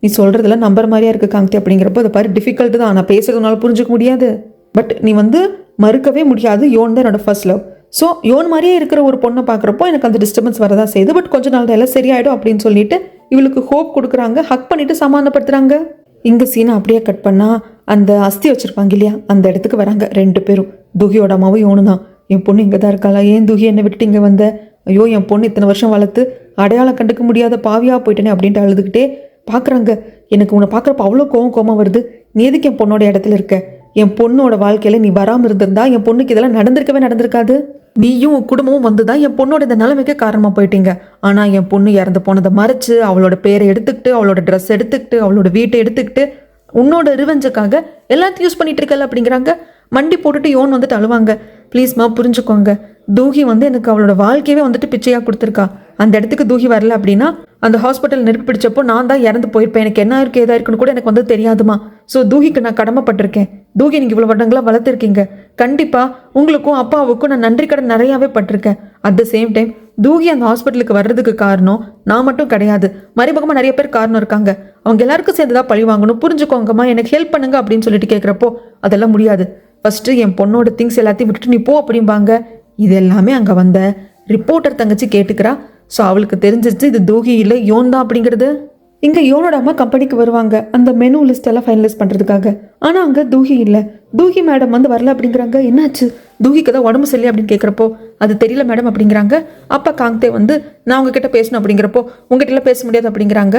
நீ சொல்கிறதுல நம்பர் மாதிரியா இருக்குது காந்தி அப்படிங்கிறப்போ, அதை பாரு டிஃபிகல்ட்டு தான், நான் பேசுகிறதுனால புரிஞ்சுக்க முடியாது, பட் நீ வந்து மறுக்கவே முடியாது, யோன் தான் என்னோட ஃபர்ஸ்ட் லவ். ஸோ யோன் மாதிரியே இருக்கிற ஒரு பொண்ணை பார்க்குறப்போ எனக்கு அந்த டிஸ்டர்பன்ஸ் வரதான் செய்யுது, பட் கொஞ்ச நாள் தான் எல்லாம் சரியாயிடும் அப்படின்னு சொல்லிட்டு இவளுக்கு ஹோப் கொடுக்குறாங்க, ஹக் பண்ணிட்டு சமாதானப்படுத்துறாங்க. இங்க சீனை அப்படியே கட் பண்ணா அந்த அஸ்தி வச்சிருப்பாங்க இல்லையா, அந்த இடத்துக்கு வராங்க 2 பேரும். தூகியோட அம்மாவும் இவனு தான். என் பொண்ணு இங்கே தான் இருக்காளா, ஏன் தூகி என்னை விட்டுட்டு இங்கே வந்த, ஐயோ என் பொண்ணு இத்தனை வருஷம் வளர்த்து அடையாளம் கண்டுக்க முடியாத பாவியாக போயிட்டேனே அப்படின்ட்டு அழுதுகிட்டே பார்க்குறாங்க. எனக்கு உன்னை பார்க்குறப்ப அவ்வளோ கோவம் வருது. நீ எதுக்கு என் பொண்ணோட இடத்துல இருக்க? என் பொண்ணோட வாழ்க்கையில் நீ வராமல் இருந்திருந்தா என் பொண்ணுக்கு இதெல்லாம் நடந்திருக்காது. நீயும் உன் குடும்பமும் வந்து தான் என் பொண்ணோட இந்த நிலைமைக்கு காரணமாக போயிட்டீங்க. ஆனால் என் பொண்ணு இறந்து போனதை மறைச்சு அவளோட பேரை எடுத்துக்கிட்டு, அவளோட ட்ரெஸ் எடுத்துக்கிட்டு, அவளோட வீட்டை எடுத்துக்கிட்டு, உன்னோட ரிவெஞ்சுக்காக எல்லாத்தையும் யூஸ் பண்ணிட்டு இருக்கல அப்படிங்கிறாங்க. மண்டி போட்டுட்டு யோன் வந்துட்டு அழுவாங்க. ப்ளீஸ்மா புரிஞ்சுக்கோங்க, தூகி எனக்கு அவளோட வாழ்க்கையவே வந்துட்டு பிச்சையாக கொடுத்துருக்கா. அந்த இடத்துக்கு தூகி வரல அப்படின்னா அந்த ஹாஸ்பிட்டல் நெருப்பு பிடிச்சப்போ நான் தான் இறந்து போயிருப்பேன். எனக்கு என்ன இருக்கு ஏதா இருக்குன்னு கூட எனக்கு தெரியாதுமா. ஸோ தூகிக்கு நான் கடமைப்பட்டிருக்கேன். தூகி நீங்கள் இவ்வளோ வருடங்களாக வளர்த்துருக்கீங்க. கண்டிப்பாக உங்களுக்கும் அப்பாவுக்கும் நான் நன்றி கடன் நிறையாவே பட்டிருக்கேன். அட் த சேம் டைம் தூகி அந்த ஹாஸ்பிட்டலுக்கு வர்றதுக்கு காரணம் நான் மட்டும் கிடையாது, மறைமுகமாக நிறைய பேர் காரணம் இருக்காங்க. அவங்க எல்லாருக்கும் சேர்ந்து தான் பழி வாங்கணும். புரிஞ்சுக்கோங்கம்மா, எனக்கு ஹெல்ப் பண்ணுங்க அப்படின்னு சொல்லிட்டு கேட்குறப்போ அதெல்லாம் முடியாது. ஃபஸ்ட்டு என் பொண்ணோட திங்ஸ் எல்லாத்தையும் விட்டுட்டு நீ போ அப்படிம்பாங்க. இது எல்லாமே அங்கே வந்த ரிப்போர்ட்டர் தங்கச்சி கேட்டுக்கிறா. ஸோ அவளுக்கு தெரிஞ்சிச்சு இது தூகி இல்லை யோன் தான் அப்படிங்கிறது. இங்கே யோனோட அம்மா கம்பெனிக்கு வருவாங்க அந்த மெனு லிஸ்ட் எல்லாம் ஃபைனலைஸ் பண்ணுறதுக்காக. ஆனால் அங்கே தூகி இல்லை. தூகி மேடம் வரல அப்படிங்கிறாங்க. என்னாச்சு, தூகிக்கு தான் உடம்பு சரியில்லை அப்படின்னு கேட்குறப்போ அது தெரியல மேடம் அப்படிங்கிறாங்க. அப்பா காங்தே நான் உங்ககிட்ட பேசணும் அப்படிங்கிறப்போ உங்ககிட்ட பேச முடியாது அப்படிங்கிறாங்க.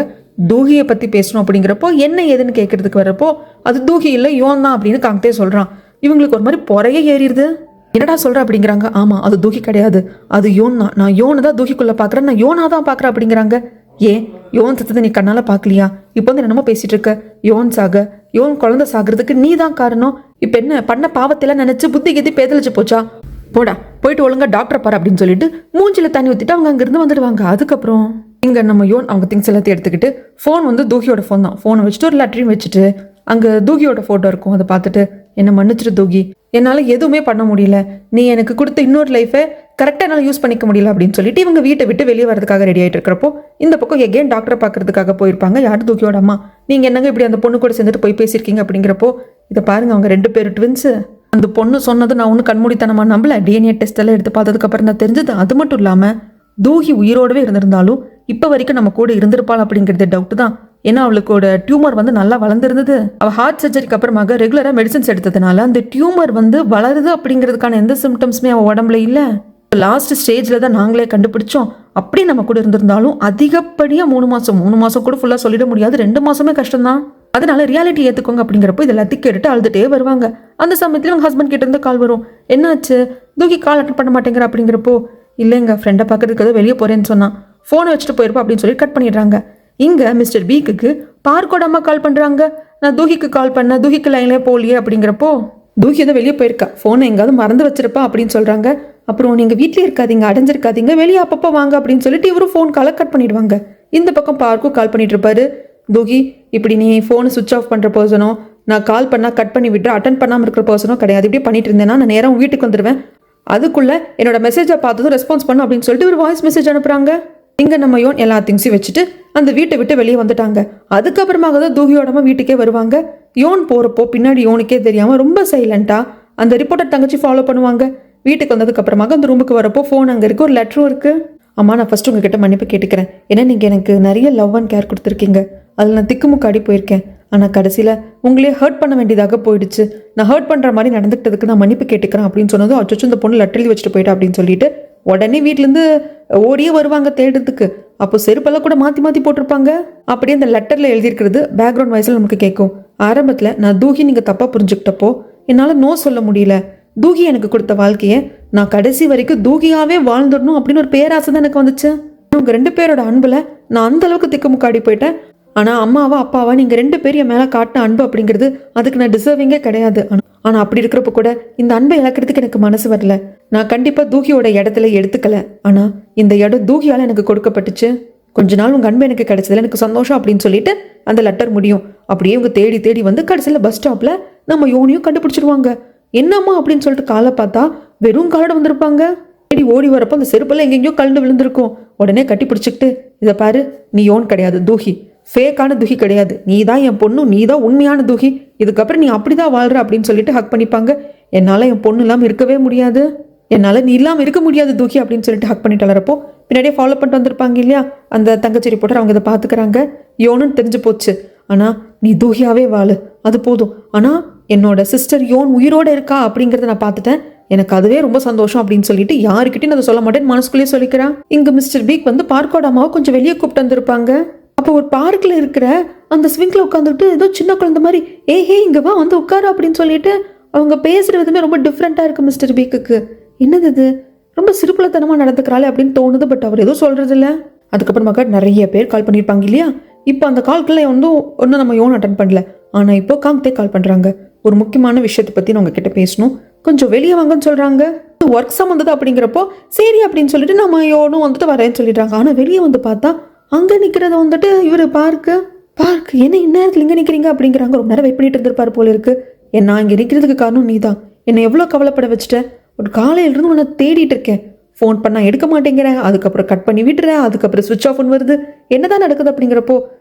தூகியை பற்றி பேசணும் அப்படிங்கிறப்போ என்ன ஏதுன்னு கேட்கறதுக்கு வரப்போ அது தூகி இல்லை யோன் தான் அப்படின்னு காங்தே சொல்கிறான். இவங்களுக்கு ஒரு மாதிரி பொறையே ஏறிடுது. என்னடா சொல்கிற அப்படிங்கிறாங்க. ஆமாம், அது தூகி கிடையாது, அது யோன் தான். நான் யோனை தான் தூகிக்குள்ளே பார்க்குறேன், நான் யோனா தான் பார்க்குறேன் அப்படிங்கிறாங்க. ஏன் யோன் சத்தத்தை நீ கண்ணால் பார்க்கலையா? இப்போ என்னமோ பேசிகிட்டு இருக்க. யோன் குழந்தை சாகிறதுக்கு நீ தான் காரணம். இப்போ என்ன பண்ண பாவத்தெல்லாம் நினச்சி புத்தி கீத்தி பேதலிச்சு போச்சா? போடா போயிட்டு ஒழுங்கா டாக்டரை பாரு அப்படின்னு சொல்லிட்டு மூஞ்சில தண்ணி ஊற்றிட்டு அவங்க அங்கேருந்து வந்துடுவாங்க. அதுக்கப்புறம் இங்கே யோன் அவங்க திங்ஸ் எல்லாத்தையும் எடுத்துக்கிட்டு ஃபோன் தூகியோட ஃபோன் தான். ஃபோனை வச்சுட்டு ஒரு லெட்டரையும் வச்சுட்டு அங்கே தூகியோட ஃபோட்டோ இருக்கும். அதை பார்த்துட்டு என்னை மன்னிச்சிட்டு தூகி, என்னால் எதுவுமே பண்ண முடியல, நீ எனக்கு கொடுத்த இன்னொரு லைஃபை கரெக்டாக என்னால் யூஸ் பண்ணிக்க முடியல அப்படின்னு சொல்லிட்டு இவங்க வீட்டை விட்டு வெளியே வரதுக்காக ரெடி ஆகிட்டு இருக்கிறப்போ இந்த பக்கம் எகெயின் டாக்டரை பார்க்கறதுக்காக போயிருப்பாங்க. யார் தூக்கியோட அம்மா. நீங்கள் என்னங்க இப்படி அந்த பொண்ணு கூட சேர்ந்துட்டு போய் பேசியிருக்கீங்க அப்படிங்கிறப்போ இதை பாருங்க, அவங்க 2 பேர் ட்வின்ஸு. அந்த பொண்ணு சொன்னது நான் ஒன்றும் கண்மூடித்தனமா நம்பல. டிஎன்ஏ டெஸ்ட் எல்லாம் எடுத்து பார்த்ததுக்கப்புறம் தான் தெரிஞ்சது. அது மட்டும் இல்லாமல் தூகி உயிரோடவே இருந்திருந்தாலும் இப்போ வரைக்கும் நம்ம கூட இருந்திருப்பாள் அப்படிங்கிறது டவுட் தான். ஏன்னா அவளுக்கோட டியூமர் நல்லா வளர்ந்துருந்தது. அவள் ஹார்ட் சர்ஜரிக்கு அப்புறமாக ரெகுலராக மெடிசன்ஸ் எடுத்ததுனால அந்த டியூமர் வளருது அப்படிங்கிறதுக்கான எந்த சிம்டம்ஸுமே அவள் உடம்புல இல்லை. லாஸ்ட் ஸ்டேஜில் தான் நாங்களே கண்டுபிடிச்சோம். அப்படி நம்ம கூட இருந்திருந்தாலும் அதிகப்படியாக 3 மாதம் கூட ஃபுல்லாக சொல்லிட முடியாது, 2 மாதமே கஷ்டம்தான். அதனால ரியாலிட்டி ஏற்றுக்கோங்க அப்படிங்கிறப்போ இது எல்லாத்தையும் கேட்டுட்டு அழுதுகிட்டே வருவாங்க. அந்த சமயத்தில் அவங்க ஹஸ்பண்ட் கிட்ட இருந்து கால் வரும். என்னாச்சு, தூக்கி கால் அட்டன் பண்ண மாட்டேங்கிற அப்படிங்கிறப்போ இல்லைங்க, ஃப்ரெண்டை பார்க்கறதுக்கு ஏதோ வெளியே போகிறேன்னு சொன்னான், ஃபோனை வச்சுட்டு போயிருப்பா அப்படின்னு சொல்லி கட் பண்ணிடுறாங்க. இங்கே மிஸ்டர் பீக்கு பார்க்கோட அம்மா கால் பண்ணுறாங்க. நான் தூகிக்கு கால் பண்ணேன், தூகிக்கு லைன்லேயே போகலையே அப்படிங்கிறப்போ தூகி ஏதோ வெளியே போயிருக்கா, ஃபோனை எங்காவது மறந்து வச்சிருப்பா அப்படின்னு சொல்கிறாங்க. அப்புறம் நீங்கள் வீட்டிலே இருக்காதீங்க, அடைஞ்சிருக்காதீங்க, வெளியே அப்பப்போ வாங்க அப்படின்னு சொல்லிட்டு இவரும் ஃபோன் காலை கட் பண்ணிடுவாங்க. இந்த பக்கம் பார்க்கும் கால் பண்ணிட்டு இருப்பாரு. தூகி, இப்படி நீ ஃபோனை சுவிச் ஆஃப் பண்ணுற பர்சனோ, நான் கால் பண்ணால் கட் பண்ணி விட்டு அட்டன் பண்ணாமல் இருக்கிற பர்சனோ கிடையாது. இப்படியே பண்ணிட்டு இருந்தேன்னா நான் நேரம் வீட்டுக்கு வந்துடுவேன். அதுக்குள்ளே என்னோட மெசேஜை பார்த்ததும் ரெஸ்பான்ஸ் பண்ணும் அப்படின்னு சொல்லிட்டு ஒரு வாய்ஸ் மெசேஜ் அனுப்புகிறாங்க. இங்கே யோன் எல்லா திங்ஸையும் வச்சுட்டு அந்த வீட்டை விட்டு வெளியே வந்துட்டாங்க. அதுக்கப்புறமாக தான் தூகியோடமா வீட்டுக்கே வருவாங்க. யோன் போகிறப்போ பின்னாடி யோனுக்கே தெரியாமல் ரொம்ப சைலண்ட்டாக அந்த ரிப்போர்ட்டர் தங்கச்சி ஃபாலோ பண்ணுவாங்க. வீட்டுக்கு வந்ததுக்கப்புறமாக அந்த ரூமுக்கு வரப்போ ஃபோன் அங்கே இருக்குது, ஒரு லெட்டரும் இருக்குது. அம்மா, நான் ஃபஸ்ட்டு உங்ககிட்ட மன்னிப்பு கேட்டுக்கிறேன். ஏன்னா நீங்கள் எனக்கு நிறைய லவ் அண்ட் கேர் கொடுத்துருக்கீங்க, அதில் நான் திக்குமுக்காடி போயிருக்கேன். ஆனால் கடைசியில் உங்களே ஹர்ட் பண்ண வேண்டியதாக போயிடுச்சு. நான் ஹர்ட் பண்ணுற மாதிரி நடந்துக்கிட்டதுக்கு நான் மன்னிப்பு கேட்டுக்கிறேன் அப்படின்னு சொன்னதும் அச்சோ இந்த பொண்ணு லெட்டர் எழுதி வச்சுட்டு போயிட்டா அப்படின்னு சொல்லிட்டு உடனே வீட்டிலேருந்து ஓடியே வருவாங்க தேடுறதுக்கு. அப்போ செருப்பெல்லாம் கூட மாற்றி மாற்றி போட்டிருப்பாங்க. அப்படியே அந்த லெட்டரில் எழுதியிருக்கிறது பேக்ரவுண்ட் வாய்ஸில் நமக்கு கேட்கும். ஆரம்பத்தில் நான் தூகி நீங்கள் தப்பாக புரிஞ்சுக்கிட்டப்போ என்னால் நோ சொல்ல முடியல. தூகி எனக்கு கொடுத்த வாழ்க்கையை நான் கடைசி வரைக்கும் தூகியாகவே வாழ்ந்துடணும் அப்படின்னு ஒரு பேராசை தான் எனக்கு வந்துச்சு. உங்கள் 2 பேரோட அன்பில் நான் அந்த அளவுக்கு திக்குமுக்காடி போயிட்டேன். ஆனால் அம்மாவா அப்பாவா நீங்கள் 2 பேர் என் மேலே காட்டின அன்பு அப்படிங்கிறது அதுக்கு நான் டிசர்விங்கே கிடையாது. ஆனால் அப்படி இருக்கிறப்ப கூட இந்த அன்பை இழக்கிறதுக்கு எனக்கு மனசு வரல. நான் கண்டிப்பாக தூகியோட இடத்துல எடுத்துக்கல. ஆனால் இந்த இடம் தூகியால் எனக்கு கொடுக்கப்பட்டுச்சு. கொஞ்ச நாள் உங்கள் அன்பு எனக்கு கிடைச்சதுல எனக்கு சந்தோஷம் அப்படின்னு சொல்லிட்டு அந்த லெட்டர் முடியும். அப்படியே இவங்க தேடி தேடி வந்து கடைசியில் பஸ் ஸ்டாப்பில் நம்ம யோனியும் கண்டுபிடிச்சிருவாங்க. என்னம்மா அப்படின்னு சொல்லிட்டு காலை பார்த்தா வெறும் காலோட வந்திருப்பாங்க. தேடி ஓடி வரப்போ அந்த செருப்பெல்லாம் எங்கெங்கயோ கலந்து விழுந்திருக்கும். உடனே கட்டி பிடிச்சிக்கிட்டு, இதை பாரு, நீ யோன் கிடையாது, தூகி, ஃபேக்கான தூகி கிடையாது, நீ தான் என் பொண்ணு, நீ தான் உண்மையான தூகி, இதுக்கப்புறம் நீ அப்படிதான் வாழ்ற அப்படின்னு சொல்லிட்டு ஹக் பண்ணிப்பாங்க. என்னால் என் பொண்ணு இல்லாமல் இருக்கவே முடியாது. என்னால் நீ இல்லாமல் இருக்க முடியாது தூக்கி அப்படின்னு சொல்லிட்டு ஹக் பண்ணிட்டு வளரப்போ பின்னாடியே ஃபாலோ பண்ணிட்டு வந்திருப்பாங்க இல்லையா அந்த தங்கச்சி ரிப்போர்ட்டர், அவங்க இதை பார்த்துக்கிறாங்க. யோனுன்னு தெரிஞ்சு போச்சு. ஆனால் நீ தூகியாவே வாழு, அது போதும். ஆனால் என்னோட சிஸ்டர் யோன் உயிரோடு இருக்கா அப்படிங்கிறத நான் பார்த்துட்டேன், எனக்கு அதுவே ரொம்ப சந்தோஷம் அப்படின்னு சொல்லிட்டு யாருக்கிட்டையும் அதை சொல்ல மாட்டேன்னு மனசுக்குள்ளேயே சொல்லிக்கிறான். இங்கே மிஸ்டர் பீக் வந்து பார்க்கோட அம்மாவை கொஞ்சம் வெளியே கூப்பிட்டு வந்திருப்பாங்க. அப்போ ஒரு பார்க்கில் இருக்கிற அந்த ஸ்விங்கில் உட்காந்துட்டு ஏதோ சின்ன குழந்தை மாதிரி ஏஹே இங்கே வா வந்து உட்காரு அப்படின்னு சொல்லிட்டு அவங்க பேசுகிற விதமே ரொம்ப டிஃப்ரெண்ட்டாக இருக்குது மிஸ்டர் பீக்குக்கு. என்னது இது, ரொம்ப சிறுப்புலத்தனமாக நடந்துக்கிறாளே அப்படின்னு தோணுது. பட் அவர் எதுவும் சொல்கிறது இல்லை. அதுக்கப்புறமாக்கா நிறைய பேர் கால் பண்ணியிருப்பாங்க இல்லையா. இப்போ அந்த கால்குள்ளே ஒன்றும் நம்ம யோன் அட்டன் பண்ணல. ஆனால் இப்போ காங்தே கால் பண்ணுறாங்க. ஒரு முக்கியமான விஷயத்தை பற்றி நான் உங்ககிட்ட பேசணும், கொஞ்சம் வெளியே வாங்கன்னு சொல்கிறாங்க. ஒர்க் சம்மந்தது அப்படிங்கிறப்போ சரி அப்படின்னு சொல்லிட்டு நம்ம யோனும் வந்துட்டு வரேன்னு சொல்லிடுறாங்க. ஆனால் வெளியே வந்து பார்த்தா அங்கே நிற்கிறத வந்துட்டு இவர் பார்க்கு என்ன இந்நேரத்தில் இங்கே நிற்கிறீங்க அப்படிங்கிறாங்க. ரொம்ப நேரம் வெயிட் பண்ணிட்டு இருந்திருப்பார் போல இருக்கு. நான் இங்கே நிற்கிறதுக்கு காரணம் நீ தான். என்னை எவ்வளோ கவலைப்பட வச்சுட்ட. ஒரு காலையிலிருந்து உன்னை தேடிட்டு இருக்கேன், ஃபோன் பண்ணால் எடுக்க மாட்டேங்கிறேன், அதுக்கப்புறம் கட் பண்ணி விட்டுறேன், அதுக்கப்புறம் ஸ்விட்ச் ஆஃப்னு வருது, என்னதான் நடக்குது அப்படிங்கிறப்போ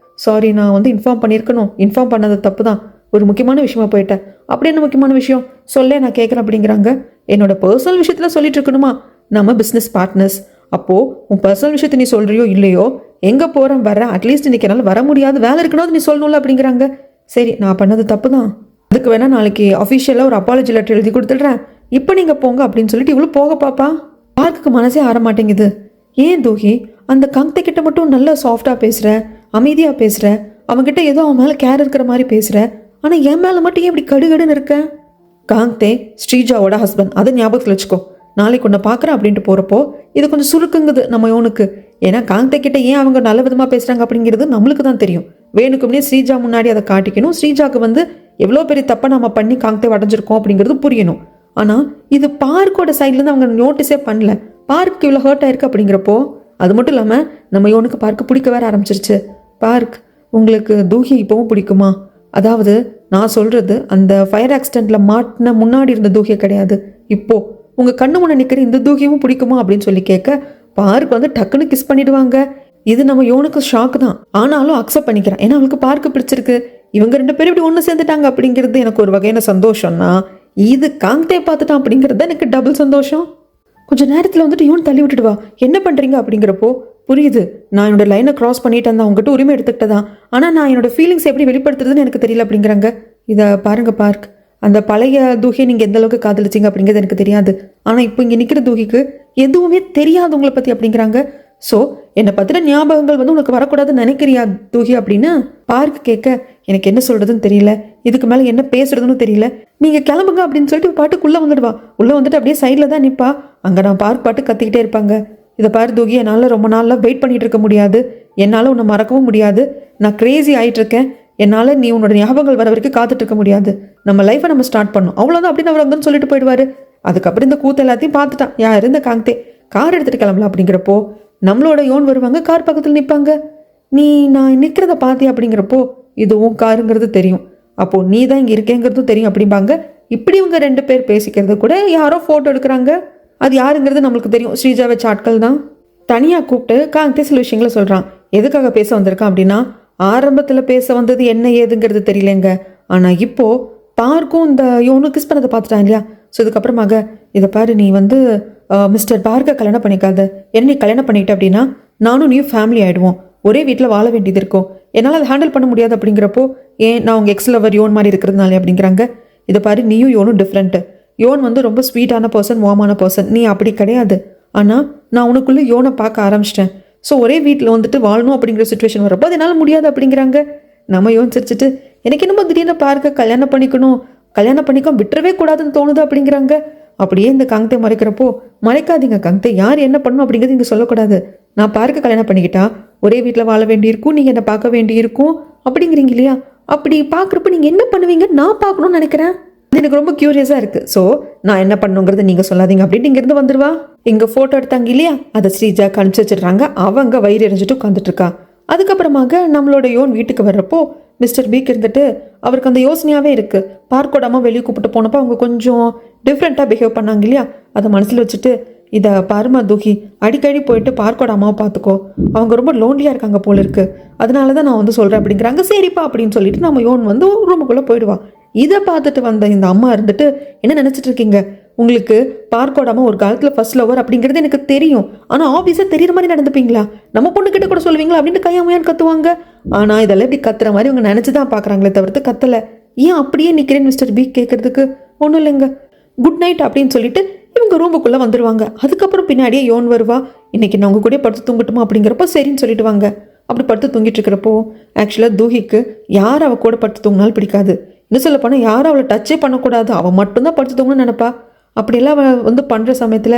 சாரி நான் வந்து இன்ஃபார்ம் பண்ணியிருக்கணும், இன்ஃபார்ம் பண்ணது தப்பு தான், ஒரு முக்கியமான விஷயமா போயிட்டேன். அப்படி என்ன முக்கியமான விஷயம் சொல்ல நான் கேட்குறேன் அப்படிங்கிறாங்க. என்னோட பர்சனல் விஷயத்தில் சொல்லிட்டு இருக்கணுமா, நம்ம பிஸ்னஸ் பார்ட்னர்ஸ். அப்போது உன் பர்சனல் விஷயத்தை நீ சொல்கிறியோ இல்லையோ, எங்கே போகிறேன் வரேன், அட்லீஸ்ட் இன்னைக்கு என்னால் வர முடியாது, வேலை இருக்கணும் நீ சொல்லணும்ல அப்படிங்கிறாங்க. சரி நான் பண்ணது தப்பு தான், அதுக்கு வேணால் நாளைக்கு அஃபிஷியலாக ஒரு அப்பாலஜி லெட்டர் எழுதி கொடுத்துட்றேன், இப்போ நீங்கள் போங்க அப்படின்னு சொல்லிட்டு இவ்வளோ போக பாப்பா. பார்க்குக்கு மனசே ஆற மாட்டேங்குது. ஏன் தூகி அந்த காங்தே கிட்ட மட்டும் நல்லா சாஃப்டாக பேசுகிற, அமைதியாக பேசுகிற, அவங்ககிட்ட ஏதோ அவன் மேலே கேர் இருக்கிற மாதிரி பேசுகிற, ஆனால் என் மேலே மட்டும் ஏன் இப்படி கடுகடுன்னு இருக்க? காங்தே ஸ்ரீஜாவோட ஹஸ்பண்ட், அதை ஞாபகத்தில் வச்சுக்கோ. நாளைக்கு ஒன்று பார்க்குறேன் அப்படின்ட்டு போகிறப்போ இது கொஞ்சம் சுருக்குங்குது நம்ம யோனுக்கு. ஏன்னா காங்தே கிட்ட ஏன் அவங்க நல்ல விதமாக பேசுகிறாங்க அப்படிங்கிறது நம்மளுக்கு தான் தெரியும். வேணுக்கும்னே ஸ்ரீஜா முன்னாடி அதை காட்டிக்கணும். ஸ்ரீஜாவுக்கு வந்து எவ்வளோ பெரிய தப்பை நம்ம பண்ணி காங்தே அடைஞ்சிருக்கோம் அப்படிங்கிறது புரியணும். ஆனால் இது பார்க்கோட சைட்லேருந்து அவங்க நோட்டீஸே பண்ணல. பார்க்கு இவ்வளோ ஹர்ட் ஆயிருக்கு அப்படிங்கிறப்போ அது மட்டும் இல்லாமல் நம்ம யோனுக்கு பார்க்க பிடிக்க வேற ஆரம்பிச்சிருச்சு. பார்க் உங்களுக்கு தூகி இப்போவும் பிடிக்குமா? அதாவது நான் சொல்கிறது அந்த ஃபயர் ஆக்சிடெண்ட்டில் மாட்டின முன்னாடி இருந்த தூகியை கிடையாது, இப்போது உங்கள் கண்ணு முன்னே நிற்கிற இந்த தூகியும் பிடிக்குமா அப்படின்னு சொல்லி கேட்க பார்க் வந்து டக்குன்னு கிஸ் பண்ணிடுவாங்க. இது நம்ம யோனுக்கு ஷாக் தான், ஆனாலும் அக்செப்ட் பண்ணிக்கிறேன். ஏன்னா அவளுக்கு பார்க்க பிடிச்சிருக்கு. இவங்க 2 பேரும் இப்படி ஒன்று சேர்ந்துட்டாங்க அப்படிங்கிறது எனக்கு ஒரு வகையான சந்தோஷம்னா, இது காங்தே பார்த்துட்டான் அப்படிங்கிறது எனக்கு டபுள் சந்தோஷம். கொஞ்சம் நேரத்தில் வந்துட்டு யோன் தள்ளி விட்டுடுவா, என்ன பண்ணுறீங்க அப்படிங்கிறப்போ புரியுது நான் என்னோட லைனை கிராஸ் பண்ணிட்டேன் தான், அவங்ககிட்ட உரிமை எடுத்துக்கிட்டதான், ஆனால் நான் என்னோட ஃபீலிங்ஸ் எப்படி வெளிப்படுத்துறதுன்னு எனக்கு தெரியல அப்படிங்கிறாங்க. இதை பாருங்க பார்க், அந்த பழைய தூகியை நீங்கள் எந்த அளவுக்கு காதலிச்சிங்க அப்படிங்கிறது எனக்கு தெரியாது, ஆனால் இப்போ இங்கே நிற்கிற தூகிக்கு எதுவுமே தெரியாது உங்களை பற்றி அப்படிங்கிறாங்க. ஸோ என்னை பற்றின ஞாபகங்கள் வந்து உனக்கு வரக்கூடாதுன்னு நினைக்கிறியா தூகி அப்படின்னு பார்க் கேட்க எனக்கு என்ன சொல்கிறதுன்னு தெரியல, இதுக்கு மேலே என்ன பேசுறதுன்னு தெரியல, நீங்கள் கிளம்புங்க அப்படின்னு சொல்லிட்டு பாட்டுக்குள்ளே வந்துடுவா. உள்ளே வந்துட்டு அப்படியே சைடில் தான் நிற்பா. அங்கே நான் பார்க் பாட்டு கத்திக்கிட்டே இருப்பாங்க. இதை பாரு தூகி, என்னால் ரொம்ப நாளில் வெயிட் பண்ணிகிட்டு இருக்க முடியாது, என்னால் உன்னை மறக்கவும் முடியாது, நான் க்ரேஸி ஆகிட்டுருக்கேன், என்னால் நீ உன்னோட ஞாபகங்கள் வர வரைக்கும் காத்துட்டு இருக்க முடியாது, நம்ம லைஃப்பை நம்ம ஸ்டார்ட் பண்ணோம் அவ்வளோதான் அப்படின்னு அவர் வந்து சொல்லிட்டு போயிடுவார். அதுக்கப்புறம் இந்த கூத்து எல்லாத்தையும் பார்த்துட்டான் யார், இந்த காங்தே. கார் எடுத்துகிட்டு கிளம்பலாம் அப்படிங்கிறப்போ நம்மளோட யோன் வருவாங்க, கார் பக்கத்தில் நிற்பாங்க. நீ நான் நிற்கிறத பார்த்தியா அப்படிங்கிறப்போ இதுவும் காருங்கிறது தெரியும், அப்போது நீ தான் இங்கே இருக்கேங்கிறதும் தெரியும் அப்படிம்பாங்க. இப்படி இவங்க 2 பேர் பேசிக்கிறது கூட யாரோ ஃபோட்டோ எடுக்கிறாங்க, அது யாருங்கிறது நம்மளுக்கு தெரியும், ஸ்ரீஜா வச்ச ஆட்கள் தான். தனியாக கூப்பிட்டு காங்தே சில விஷயங்களை சொல்கிறான். எதுக்காக பேச வந்திருக்கான் அப்படின்னா, ஆரம்பத்தில் பேச வந்தது என்ன ஏதுங்கிறது தெரியலங்க, ஆனால் இப்போது பார்க்கும் இந்த யோனு கிஸ் பண்ணதை பார்த்துட்டான் இல்லையா. ஸோ இதுக்கப்புறமாக இதை பாரு, நீ வந்து மிஸ்டர் பார்க்க கல்யாணம் பண்ணிக்காத, என்ன நீ கல்யாணம் பண்ணிக்கிட்ட அப்படின்னா நானும் நீயும் ஃபேமிலி ஆகிடுவோம், ஒரே வீட்டில் வாழ வேண்டியது இருக்கும், என்னால் அதை ஹேண்டில் பண்ண முடியாது அப்படிங்கிறப்போ ஏன் நான் உங்கள் எக்ஸ்லவர் யோன் மாதிரி இருக்கிறதுனாலே அப்படிங்கிறாங்க. இதை பாரு, நீயும் யோனும் டிஃப்ரெண்ட்டு. யோன் வந்து ரொம்ப ஸ்வீட்டான பர்சன், வார்மான பர்சன், நீ அப்படி கிடையாது. ஆனால் நான் உனக்குள்ளே யோனை பார்க்க ஆரம்பிச்சிட்டேன். ஸோ ஒரே வீட்டில் வந்துட்டு வாழணும் அப்படிங்கிற சுச்சுவேஷன் வரப்போ அது என்னால் முடியாது அப்படிங்கிறாங்க. நம்ம யோன் சிரிச்சிட்டு எனக்கு என்னமோ திடீர்னு பார்க்க கல்யாணம் பண்ணிக்க விட்டுறவே கூடாதுன்னு தோணுது அப்படிங்கிறாங்க. அப்படியே இந்த காங்தே மறைக்கிறப்போ மறைக்காதீங்க காங்தே, யார் என்ன பண்ணணும் அப்படிங்கிறது இங்கே சொல்லக்கூடாது. நான் பார்க்க கல்யாணம் பண்ணிக்கிட்டா ஒரே வீட்டில் வாழ வேண்டியிருக்கும், நீங்கள் என்னை பார்க்க வேண்டியிருக்கும் அப்படிங்கிறீங்க இல்லையா. அப்படி பார்க்குறப்ப நீங்கள் என்ன பண்ணுவீங்க நான் பார்க்கணும்னு நினைக்கிறேன். அது எனக்கு ரொம்ப க்யூரியஸாக இருக்குது. ஸோ நான் என்ன பண்ணுங்கிறத நீங்கள் சொல்லாதீங்க அப்படின்ட்டு இங்கேருந்து வந்துடுவா. இங்கே ஃபோட்டோ எடுத்தாங்க இல்லையா, அதை ஸ்ரீஜா கணிச்சு வச்சிடுறாங்க. அவங்க வயிறு எறிஞ்சிட்டு உட்காந்துட்டு இருக்கா. அதுக்கப்புறமாக நம்மளோட யோன் வீட்டுக்கு வர்றப்போ மிஸ்டர் பீக் இருந்துட்டு அவருக்கு அந்த யோசனையாகவே இருக்குது. பார்க்கோடாமல் வெளியே கூப்பிட்டு போனப்போ அவங்க கொஞ்சம் டிஃப்ரெண்ட்டாக பிஹேவ் பண்ணாங்க இல்லையா, அதை மனசில் வச்சுட்டு இதை பாருமா தூக்கி, அடிக்கடி போயிட்டு பார்க்கோட அம்மாவை பார்த்துக்கோ, அவங்க ரொம்ப லோன்லியாக இருக்காங்க போல இருக்கு, அதனால தான் நான் வந்து சொல்கிறேன் அப்படிங்கிறாங்க. சரிப்பா அப்படின்னு சொல்லிட்டு நம்ம யோன் வந்து ரூமுக்குள்ளே போயிடுவா. இதை பார்த்துட்டு வந்த இந்த அம்மா இருந்துட்டு என்ன நினச்சிட்டு இருக்கீங்க, உங்களுக்கு பார்க்கோடாம ஒரு காலத்துல ஃபர்ஸ்ட் லவர் அப்படிங்கிறது எனக்கு தெரியும். ஆனா ஆபீஸா தெரியற மாதிரி நடந்துப்பீங்களா? நம்ம பொண்ணு கிட்ட கூட சொல்லுவீங்களா அப்படின்னு கையாமையான்னு கத்துவாங்க. ஆனா இதெல்லாம் இப்படி கத்துற மாதிரி இவங்க நினைச்சுதான் பாக்குறாங்களே தவிர்த்து கத்தல. ஏன் அப்படியே நிக்கிறேன் மிஸ்டர் பி கேட்கறதுக்கு ஒன்றும் இல்லைங்க. குட் நைட் அப்படின்னு சொல்லிட்டு இவங்க ரூமுக்குள்ள வந்துருவாங்க. அதுக்கப்புறம் பின்னாடியே யோன் வருவா. இன்னைக்கு நான் உங்க கூட படுத்து தூங்கட்டுமா அப்படிங்கிறப்போ சரின்னு சொல்லிட்டு வாங்க. அப்படி படுத்து தூங்கிட்டு இருக்கிறப்போ ஆக்சுவலாக தூஹிக்கு யார் அவள் கூட படுத்து தூங்கினாலும் பிடிக்காது. இன்னும் சொல்ல போனால் யாரும் அவளை டச்சே பண்ணக்கூடாது, அவள் மட்டும்தான் படுத்து தூங்கணும்னு நினைப்பா. அப்படியெல்லாம் அவள் வந்து பண்ணுற சமயத்தில்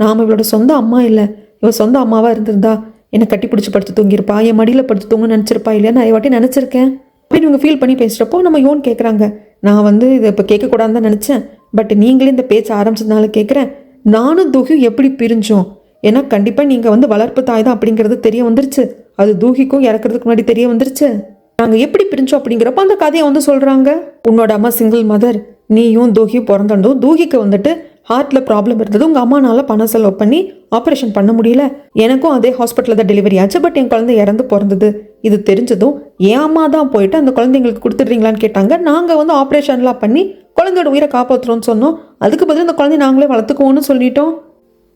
நாம் இவளோட சொந்த அம்மா இல்லை, இவள் சொந்த அம்மாவாக இருந்திருந்தா என்னை கட்டி பிடிச்சி படுத்து தூங்கியிருப்பா, என் மடியில் படுத்து தூங்கணும்னு நினச்சிருப்பா இல்லையா, நிறைய வாட்டி நினச்சிருக்கேன் அப்படின்னு இவங்க ஃபீல் பண்ணி பேசுகிறப்போ நம்ம யோன் கேட்குறாங்க. நான் வந்து இதை இப்போ கேட்கக்கூடாதுன்னு தான் நினச்சேன், பட் நீங்களே இந்த பேச்சை ஆரம்பிச்சதுனால கேட்குறேன். நானும் தூகியும் எப்படி பிரிஞ்சோம்? ஏன்னா கண்டிப்பாக நீங்கள் வந்து வளர்ப்பு தாய் தான் அப்படிங்கிறது தெரிய வந்துருச்சு. அது தூகிக்கும் இறக்குறதுக்கு முன்னாடி தெரிய வந்துருச்சு. நாங்கள் எப்படி பிரிஞ்சோம் அப்படிங்கிறப்ப அந்த கதையை வந்து சொல்கிறாங்க. உன்னோட அம்மா சிங்கிள் மதர், நீயும் தூகியும் பிறந்ததும் தூகிக்கு வந்துட்டு ஹார்ட்டில் ப்ராப்ளம் இருந்தது. உங்கள் அம்மானால பணம் செலவு பண்ணி ஆப்ரேஷன் பண்ண முடியல. எனக்கும் அதே ஹாஸ்பிட்டலில் தான் டெலிவரி ஆச்சு, பட் என் குழந்தை இறந்து பிறந்தது. இது தெரிஞ்சதும் என் அம்மா தான் போயிட்டு அந்த குழந்தைங்களுக்கு கொடுத்துட்றீங்களான்னு கேட்டாங்க. நாங்கள் வந்து ஆப்ரேஷன்லாம் பண்ணி குழந்தையோட உயிரை காப்பாற்றுறோம்னு சொன்னோம். அதுக்கு பதில் அந்த குழந்தைய நாங்களே வளர்த்துக்குவோன்னு சொல்லிட்டோம்.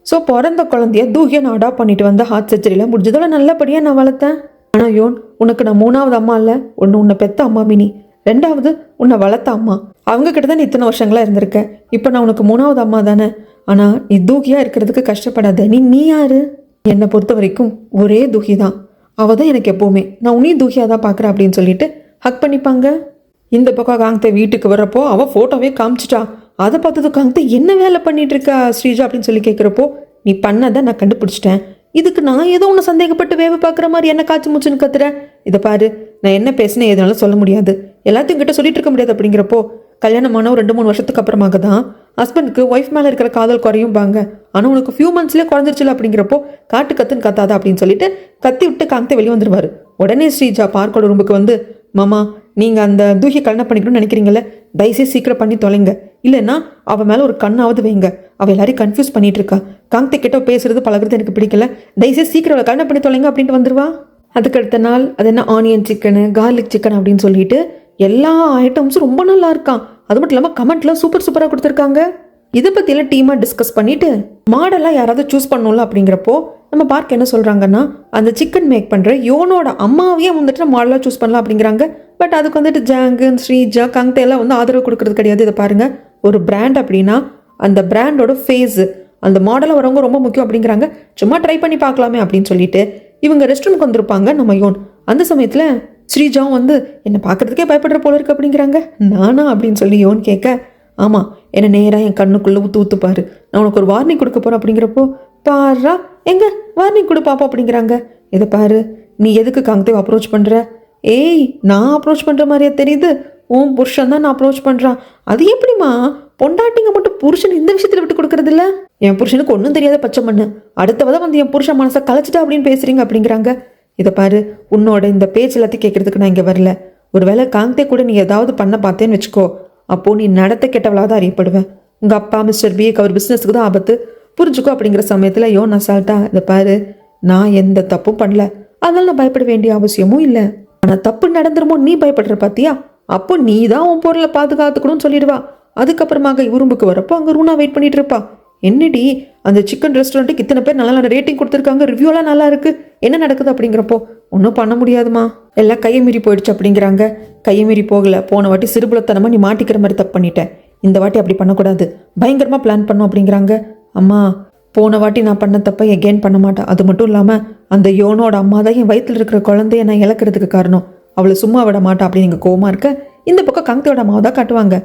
ஸோ பிறந்த குழந்தைய தூகியை நான் அடாப்ட் பண்ணிட்டு வந்த ஹார்ட் சர்ஜரியில் முடிஞ்சதோட நல்லபடியாக நான் வளர்த்தேன். ஆனால் யோன், உனக்கு நான் 3வது அம்மா இல்லை. ஒன்று உன்னை பெத்த அம்மா மினி, 2வது உன்னை வளர்த்த அம்மா. அவங்க கிட்ட தான் நீ இத்தனை வருஷங்களா இருந்திருக்கேன். இப்போ நான் உனக்கு 3வது அம்மா தானே. ஆனால் நீ தூகியாக இருக்கிறதுக்கு கஷ்டப்படாத. நீ யாரு? என்னை பொறுத்த வரைக்கும் ஒரே தூகி தான். அவள் தான் எனக்கு எப்போவுமே. நான் உன்னையும் தூகியாக தான் பார்க்குறேன் அப்படின்னு சொல்லிட்டு ஹக் பண்ணிப்பாங்க. இந்த பக்கம் காங்கத்தை வீட்டுக்கு வரப்போ அவள் ஃபோட்டோவே காமிச்சிட்டா. அதை பார்த்தது காங்கத்தை என்ன வேலை பண்ணிட்டு இருக்கா ஸ்ரீஜா அப்படின்னு சொல்லி கேட்குறப்போ, நீ பண்ணதை நான் கண்டுபிடிச்சிட்டேன். இதுக்கு நான் ஏதோ ஒன்று சந்தேகப்பட்டு வேவை பார்க்குற மாதிரி என்ன காய்ச்சி மூச்சுன்னு கத்துறேன். இதை பாரு, நான் என்ன பேசினேன் எதுனாலும் சொல்ல முடியாது, எல்லாத்தையும் கிட்ட சொல்லிட்டு இருக்க முடியாது அப்படிங்கிறப்போ, கல்யாணமான ஒரு 2-3 வருஷத்துக்கு அப்புறமாக தான் ஹஸ்பண்டுக்கு ஒய்ஃப் மேலே இருக்கிற காதல் குறையும் பாங்க. ஆனால் உனக்கு ஃபியூ மந்த்ஸ்லேயே குறைஞ்சிருச்சுல அப்படிங்கிறப்போ காட்டு கத்துன்னு கத்தாத அப்படின்னு சொல்லிட்டு கத்தி விட்டு காங்கத்தை வெளியே வந்துருவாரு. உடனே ஸ்ரீஜா பார்க்கோட ரூமுக்கு வந்து, மாமா நீங்கள் அந்த தூகியை கல்யாணம் பண்ணிக்கணும்னு நினைக்கிறீங்களே, தயவுசெய்து சீக்கிரம் பண்ணி தொலைங்க, இல்லைன்னா அவள் மேலே ஒரு கண்ணாவது வைங்க. அவள் எல்லாரையும் கன்ஃபியூஸ் பண்ணிட்டு இருக்கா. காங்கத்தை கிட்ட பேசுறது பழகிறது எனக்கு பிடிக்கல, தயவுசெய்து சீக்கிரம் அவளை கல்யாணம் பண்ணி தொலைங்க அப்படின்ட்டு வந்துருவா. அதுக்கடுத்த நாள் அது என்ன ஆனியன் சிக்கனு, கார்லிக் சிக்கன் அப்படின்னு சொல்லிட்டு எல்லா ஐட்டம்ஸும் ரொம்ப நல்லா இருக்கான். அது மட்டும் இல்லாமல் கமெண்ட்லாம் சூப்பராக கொடுத்துருக்காங்க. இதை பற்றியெல்லாம் டீமாக டிஸ்கஸ் பண்ணிட்டு மாடலாக யாராவது சூஸ் பண்ணணும்ல அப்படிங்கிறப்போ நம்ம பார்க்க என்ன சொல்கிறாங்கன்னா, அந்த சிக்கன் மேக் பண்ணுற யோனோட அம்மாவையே வந்துட்டு நம்ம மாடலாக சூஸ் பண்ணலாம் அப்படிங்கிறாங்க. பட் அதுக்கு வந்துட்டு ஜாங்கன், ஸ்ரீஜா, காங்கத்தை எல்லாம் வந்து ஆதரவு கொடுக்கறது கிடையாது. இதை பாருங்கள், ஒரு பிராண்ட் அப்படின்னா அந்த பிராண்டோட ஃபேஸு அந்த மாடலாக வரவங்க ரொம்ப முக்கியம் அப்படிங்கிறாங்க. சும்மா ட்ரை பண்ணி பார்க்கலாமே அப்படின்னு சொல்லிட்டு இவங்க ரெஸ்ட் ரூமுக்கு வந்திருப்பாங்க நம்ம யோன். அந்த சமயத்தில் ஸ்ரீஜாவும் வந்து என்னை பார்க்கறதுக்கே பயப்படுற போல இருக்கு அப்படிங்கிறாங்க. நானா அப்படின்னு சொல்லி யோன் கேட்க, ஆமாம், என்னை நேராக என் கண்ணுக்குள்ளே ஊற்று பாரு, நான் உனக்கு ஒரு வார்னிங் கொடுக்க போகிறேன் அப்படிங்கிறப்போ, பாரா எங்க வார்னிங் கொடு பாப்பா அப்படிங்கிறாங்க. இதை பாரு, நீ எதுக்கு காங்கத்தை அப்ரோச் பண்ணுற? ஏய், நான் அப்ரோச் பண்ணுற மாதிரியா தெரியுது, உன் புருஷன் தான் நான் அப்ரோச் பண்ணுறான். அது எப்படிமா பொண்டாட்டிங்க மட்டும் புருஷன் இந்த விஷயத்தில் விட்டு கொடுக்கறது இல்லை? என் புருஷனுக்கு ஒன்றும் தெரியாத பச்சை மண்ணு, அடுத்தவதை வந்து என் புருஷன் மனசை கலைச்சிட்டா அப்படின்னு பேசுறீங்க அப்படிங்கிறாங்க. இதை பாரு, உன்னோட இந்த பேச்சு எல்லாத்தையும் கேட்கறதுக்கு நான் இங்கே வரல. ஒருவேளை காங்கத்தை கூட நீ ஏதாவது பண்ண பார்த்தேன்னு வச்சுக்கோ, அப்போது நீ நடத்த கெட்டவளாக தான் அறியப்படுவேன். உங்கள் அப்பா மிஸ்டர் பிக்கு அவர் பிஸ்னஸுக்கு தான் ஆபத்து, புரிஞ்சுக்கோ அப்படிங்கிற சமயத்தில் யோன் அசால்ட்டா, இதை பாரு, நான் எந்த தப்பும் பண்ணல, அதனால நான் பயப்பட வேண்டிய அவசியமும் இல்லை. ஆனால் தப்பு நடந்துருமோ நீ பயப்படுற பார்த்தியா, அப்போ நீ தான் உன் பொருளை பாதுகாத்துக்கணும்னு சொல்லிடுவா. அதுக்கப்புறமாக இவரும்புக்கு வரப்போ அங்கே ரூனா வெயிட் பண்ணிட்டு இருப்பா. என்னடி அந்த சிக்கன் ரெஸ்டாரண்ட்டுக்கு இத்தனை பேர் நல்லா நல்ல ரேட்டிங் கொடுத்துருக்காங்க, ரிவ்யூலாம் நல்லா இருக்கு, என்ன நடக்குது அப்படிங்கிறப்போ, ஒன்றும் பண்ண முடியாதுமா, எல்லாம் கையை மீறி போயிடுச்சு அப்படிங்கிறாங்க. கையை மீறி போகல, போன வாட்டி சிறுபுலத்தனமாக நீ மாட்டிக்கிற மாதிரி தப்பு பண்ணிட்டேன், இந்த வாட்டி அப்படி பண்ணக்கூடாது, பயங்கரமாக பிளான் பண்ணோம் அப்படிங்கிறாங்க. அம்மா, போன வாட்டி நான் பண்ண தப்பை எகெயின் பண்ண மாட்டேன். அது மட்டும் இல்லாமல் அந்த யோனோட அம்மா தான் என் வயிற்றில் இருக்கிற குழந்தைய நான் இழக்கிறதுக்கு காரணம், அவளை சும்மா விட மாட்டேன் அப்படின்னு நீங்கள் கோவமாக இருக்க. இந்த பக்கம் காங்கத்தையோட அம்மாவை தான் காட்டுவாங்க.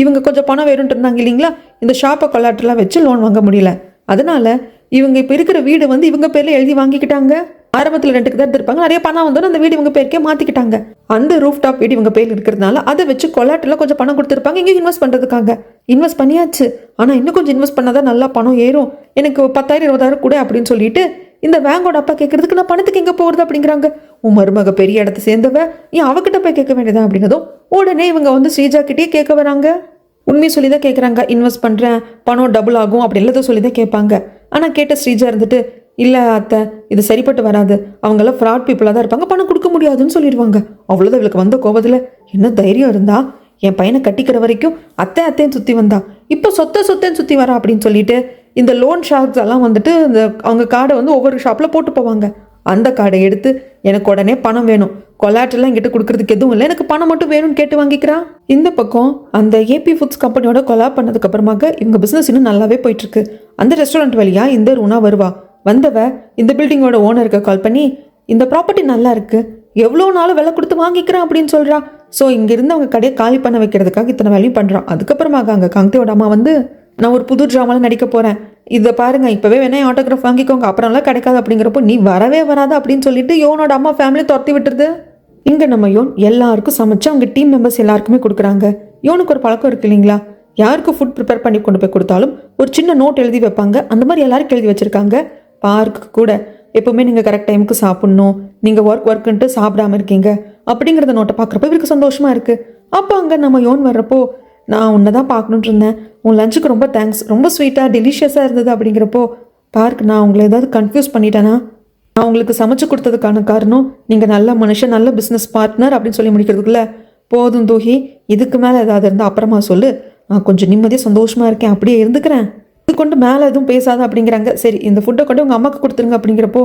இவங்க கொஞ்சம் பணம் வேணும்ட்டு இருந்தாங்க இல்லைங்களா, இந்த ஷாப்பை கொள்ளாட்டெல்லாம் வச்சு லோன் வாங்க முடியல, அதனால இவங்க இப்போ இருக்கிற வீடு வந்து இவங்க பேரில் எழுதி வாங்கிக்கிட்டாங்க. ஆரம்பத்தில் ரெண்டுக்கு தான் இருப்பாங்க, நிறைய பணம் வந்தோன்னு அந்த வீடு இவங்க பேருக்கே மாற்றிக்கிட்டாங்க. அந்த ரூஃப் டாப் வீடு இவங்க பேர் இருக்கிறதுனால அதை வச்சு கொள்ளாட்டில் கொஞ்சம் பணம் கொடுத்துருப்பாங்க இங்கே இன்வெஸ்ட் பண்ணுறதுக்காக. இன்வெஸ்ட் பண்ணியாச்சு, ஆனால் இன்னும் கொஞ்சம் இன்வெஸ்ட் பண்ணாதான் நல்லா பணம் ஏறும், எனக்கு 10,000-20,000 கூட அப்படின்னு சொல்லிட்டு இந்த வேங்கோட அப்பா கேட்கறதுக்கு நான் பணத்துக்கு எங்கே போகிறது அப்படிங்கிறாங்க. உன் மருமக பெரிய இடத்த சேர்ந்தவ, ஏன் அவகிட்ட போய் கேட்க வேண்டியதா அப்படின்னதும் உடனே இவங்க வந்து ஸ்ரீஜா கிட்டே கேட்க வராங்க. உண்மையை சொல்லி தான் கேட்குறாங்க. இன்வெஸ்ட் பண்ணுறேன், பணம் டபுள் ஆகும் அப்படி எல்லாத்தையும் சொல்லி தான் கேட்பாங்க. ஆனால் கேட்ட ஸ்ரீஜா இருந்துட்டு, இல்லை அத்தை, இது சரிப்பட்டு வராது, அவங்களாம் ஃப்ராட் பீப்புளாக தான் இருப்பாங்க, பணம் கொடுக்க முடியாதுன்னு சொல்லிடுவாங்க. அவ்வளோதான் இவளுக்கு வந்த கோபத்தில், என்ன தைரியம் இருந்தா என் பையனை கட்டிக்கிற வரைக்கும் அத்தைன்னு சுற்றி வந்தா, இப்போ சொத்தேன்னு சுற்றி வரா அப்படின்னு சொல்லிட்டு இந்த லோன் ஷார்க்ஸ் எல்லாம் வந்துட்டு இந்த அவங்க கார்டை வந்து ஒவ்வொரு ஷாப்பில் போட்டு போவாங்க. அந்த கார்டை எடுத்து எனக்கு உடனே பணம் வேணும், கொலாட்டெல்லாம் என்கிட்ட கொடுக்கறதுக்கு எதுவும் இல்லை, எனக்கு பணம் மட்டும் வேணும்னு கேட்டு வாங்கிக்கிறா. இந்த பக்கம் அந்த ஏபி ஃபுட்ஸ் கம்பெனியோட கொலாப் பண்ணதுக்கு அப்புறமாக இவங்க பிஸ்னஸ் இன்னும் நல்லாவே போயிட்டு இருக்கு. அந்த ரெஸ்டாரண்ட் வழியா இந்த ரூனா வருவா. வந்தவ இந்த பில்டிங்கோட ஓனருக்கு கால் பண்ணி இந்த ப்ராப்பர்ட்டி நல்லா இருக்கு, எவ்வளோ நாளும் விலை கொடுத்து வாங்கிக்கிறேன் அப்படின்னு சொல்றா. ஸோ இங்கிருந்து அவங்க கடையை காலி பண்ண வைக்கிறதுக்காக இத்தனை வேலையும் பண்றான். அதுக்கப்புறமாக அங்கே காங்க்தேவோட அம்மா வந்து நான் ஒரு புது ட்ராமாவில் நடிக்க போகிறேன், இதை பாருங்க இப்போவே வேணா ஆட்டோகிராஃப் வாங்கிக்கோங்க, அப்புறம்லாம் கிடைக்காது அப்படிங்கிறப்போ நீ வரவே வராது அப்படின்னு சொல்லிட்டு யோனோட அம்மா ஃபேமிலி துரத்தி விட்டுருது. இங்கே நம்ம யோன் எல்லாருக்கும் சமைச்சு அவங்க டீம் மெம்பர்ஸ் எல்லாருக்குமே கொடுக்குறாங்க. யோனுக்கு ஒரு பழக்கம் இருக்கு இல்லைங்களா, யாருக்கு ஃபுட் ப்ரிப்பேர் பண்ணி கொண்டு போய் கொடுத்தாலும் ஒரு சின்ன நோட் எழுதி வைப்பாங்க. அந்த மாதிரி எல்லாருக்கும் எழுதி வச்சுருக்காங்க. பார்க்கு கூட எப்போவுமே நீங்கள் கரெக்ட் டைமுக்கு சாப்பிட்ணும், நீங்கள் ஒர்க்குன்ட்டு சாப்பிடாம இருக்கீங்க அப்படிங்கிறத நோட்டை பார்க்குறப்ப இவருக்கு சந்தோஷமாக இருக்குது. அப்போ அங்கே நம்ம யோன் வர்றப்போ நான் உன்னை தான் பார்க்கணுன்ட்டு இருந்தேன், உன் லஞ்சுக்கு ரொம்ப தேங்க்ஸ், ரொம்ப ஸ்வீட்டாக டெலிஷியஸாக இருந்தது அப்படிங்கிறப்போ பார்க் நான் உங்களை ஏதாவது கன்ஃபியூஸ் பண்ணிட்டேனா, நான் உங்களுக்கு சமைச்சு கொடுத்ததுக்கான காரணம் நீங்கள் நல்ல மனுஷன், நல்ல பிஸ்னஸ் பார்ட்னர் அப்படின்னு சொல்லி முடிக்கிறதுக்குள்ள போதும் தூஹி, இதுக்கு மேலே ஏதாவது இருந்தால் அப்புறமா சொல்லு, நான் கொஞ்சம் நிம்மதியாக சந்தோஷமாக இருக்கேன், அப்படியே இருந்துக்கிறேன், இது கொண்டு மேலே எதுவும் பேசாத அப்படிங்கிறாங்க. சரி இந்த ஃபுட்டை கொண்டு உங்கள் அம்மாவுக்கு கொடுத்துருங்க அப்படிங்கிறப்போ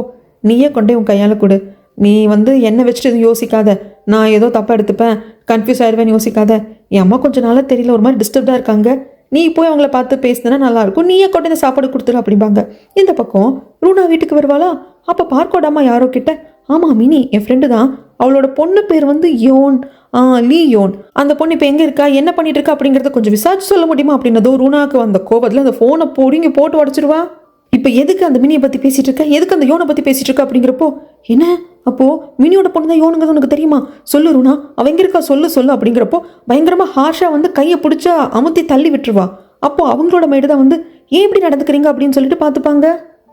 நீயே கொண்டே உன் கையால் கொடு, நீ வந்து என்னை வச்சுட்டு எதுவும் யோசிக்காத, நான் ஏதோ தப்பாக எடுத்துப்பேன் கன்ஃபியூஸ் ஆயிடுவேன்னு யோசிக்காத, என் அம்மா கொஞ்சம் நாளாக தெரியல ஒரு மாதிரி டிஸ்டர்ப்டாக இருக்காங்க, நீ போய் அவங்கள பார்த்து பேசினா நல்லாயிருக்கும், நீயே கொண்டு இந்த சாப்பாடு கொடுத்துரு அப்படிம்பாங்க. இந்த பக்கம் ரூனா வீட்டுக்கு வருவாளா, அப்போ பார்க்கோட அம்மா யாரோ கிட்ட ஆமாம் மினி என் ஃப்ரெண்டு தான், அவளோட பொண்ணு பேர் வந்து யோன், லீ யோன், அந்த பொண்ணு இப்போ எங்கே இருக்கா என்ன பண்ணிட்டு இருக்கா அப்படிங்கிறத கொஞ்சம் விசாரிச்சு சொல்ல முடியுமா அப்படின்னதோ ரூனாக்கு அந்த கோபத்தில் அந்த ஃபோனை போடிங்க போட்டு உடச்சிருவா. இப்போ எதுக்கு அந்த மினியை பற்றி பேசிகிட்டு இருக்கா, எதுக்கு அந்த யோனை பற்றி பேசிகிட்டு இருக்கா அப்படிங்கிறப்போ என்ன அப்போது மினியோட பொண்ணு தான் யோனுங்கிறது உனக்கு தெரியுமா, சொல்லு ரூனா அவன் எங்கே இருக்கா சொல்லு அப்படிங்கிறப்போ பயங்கரமாக ஹார்ஷாக வந்து கையை பிடிச்சா அமுத்தி தள்ளி விட்டுருவா. அப்போது அவங்களோட மைடு தான் வந்து ஏன் இப்படி நடந்துக்கிறீங்க அப்படின்னு சொல்லிட்டு பார்த்துப்பாங்க.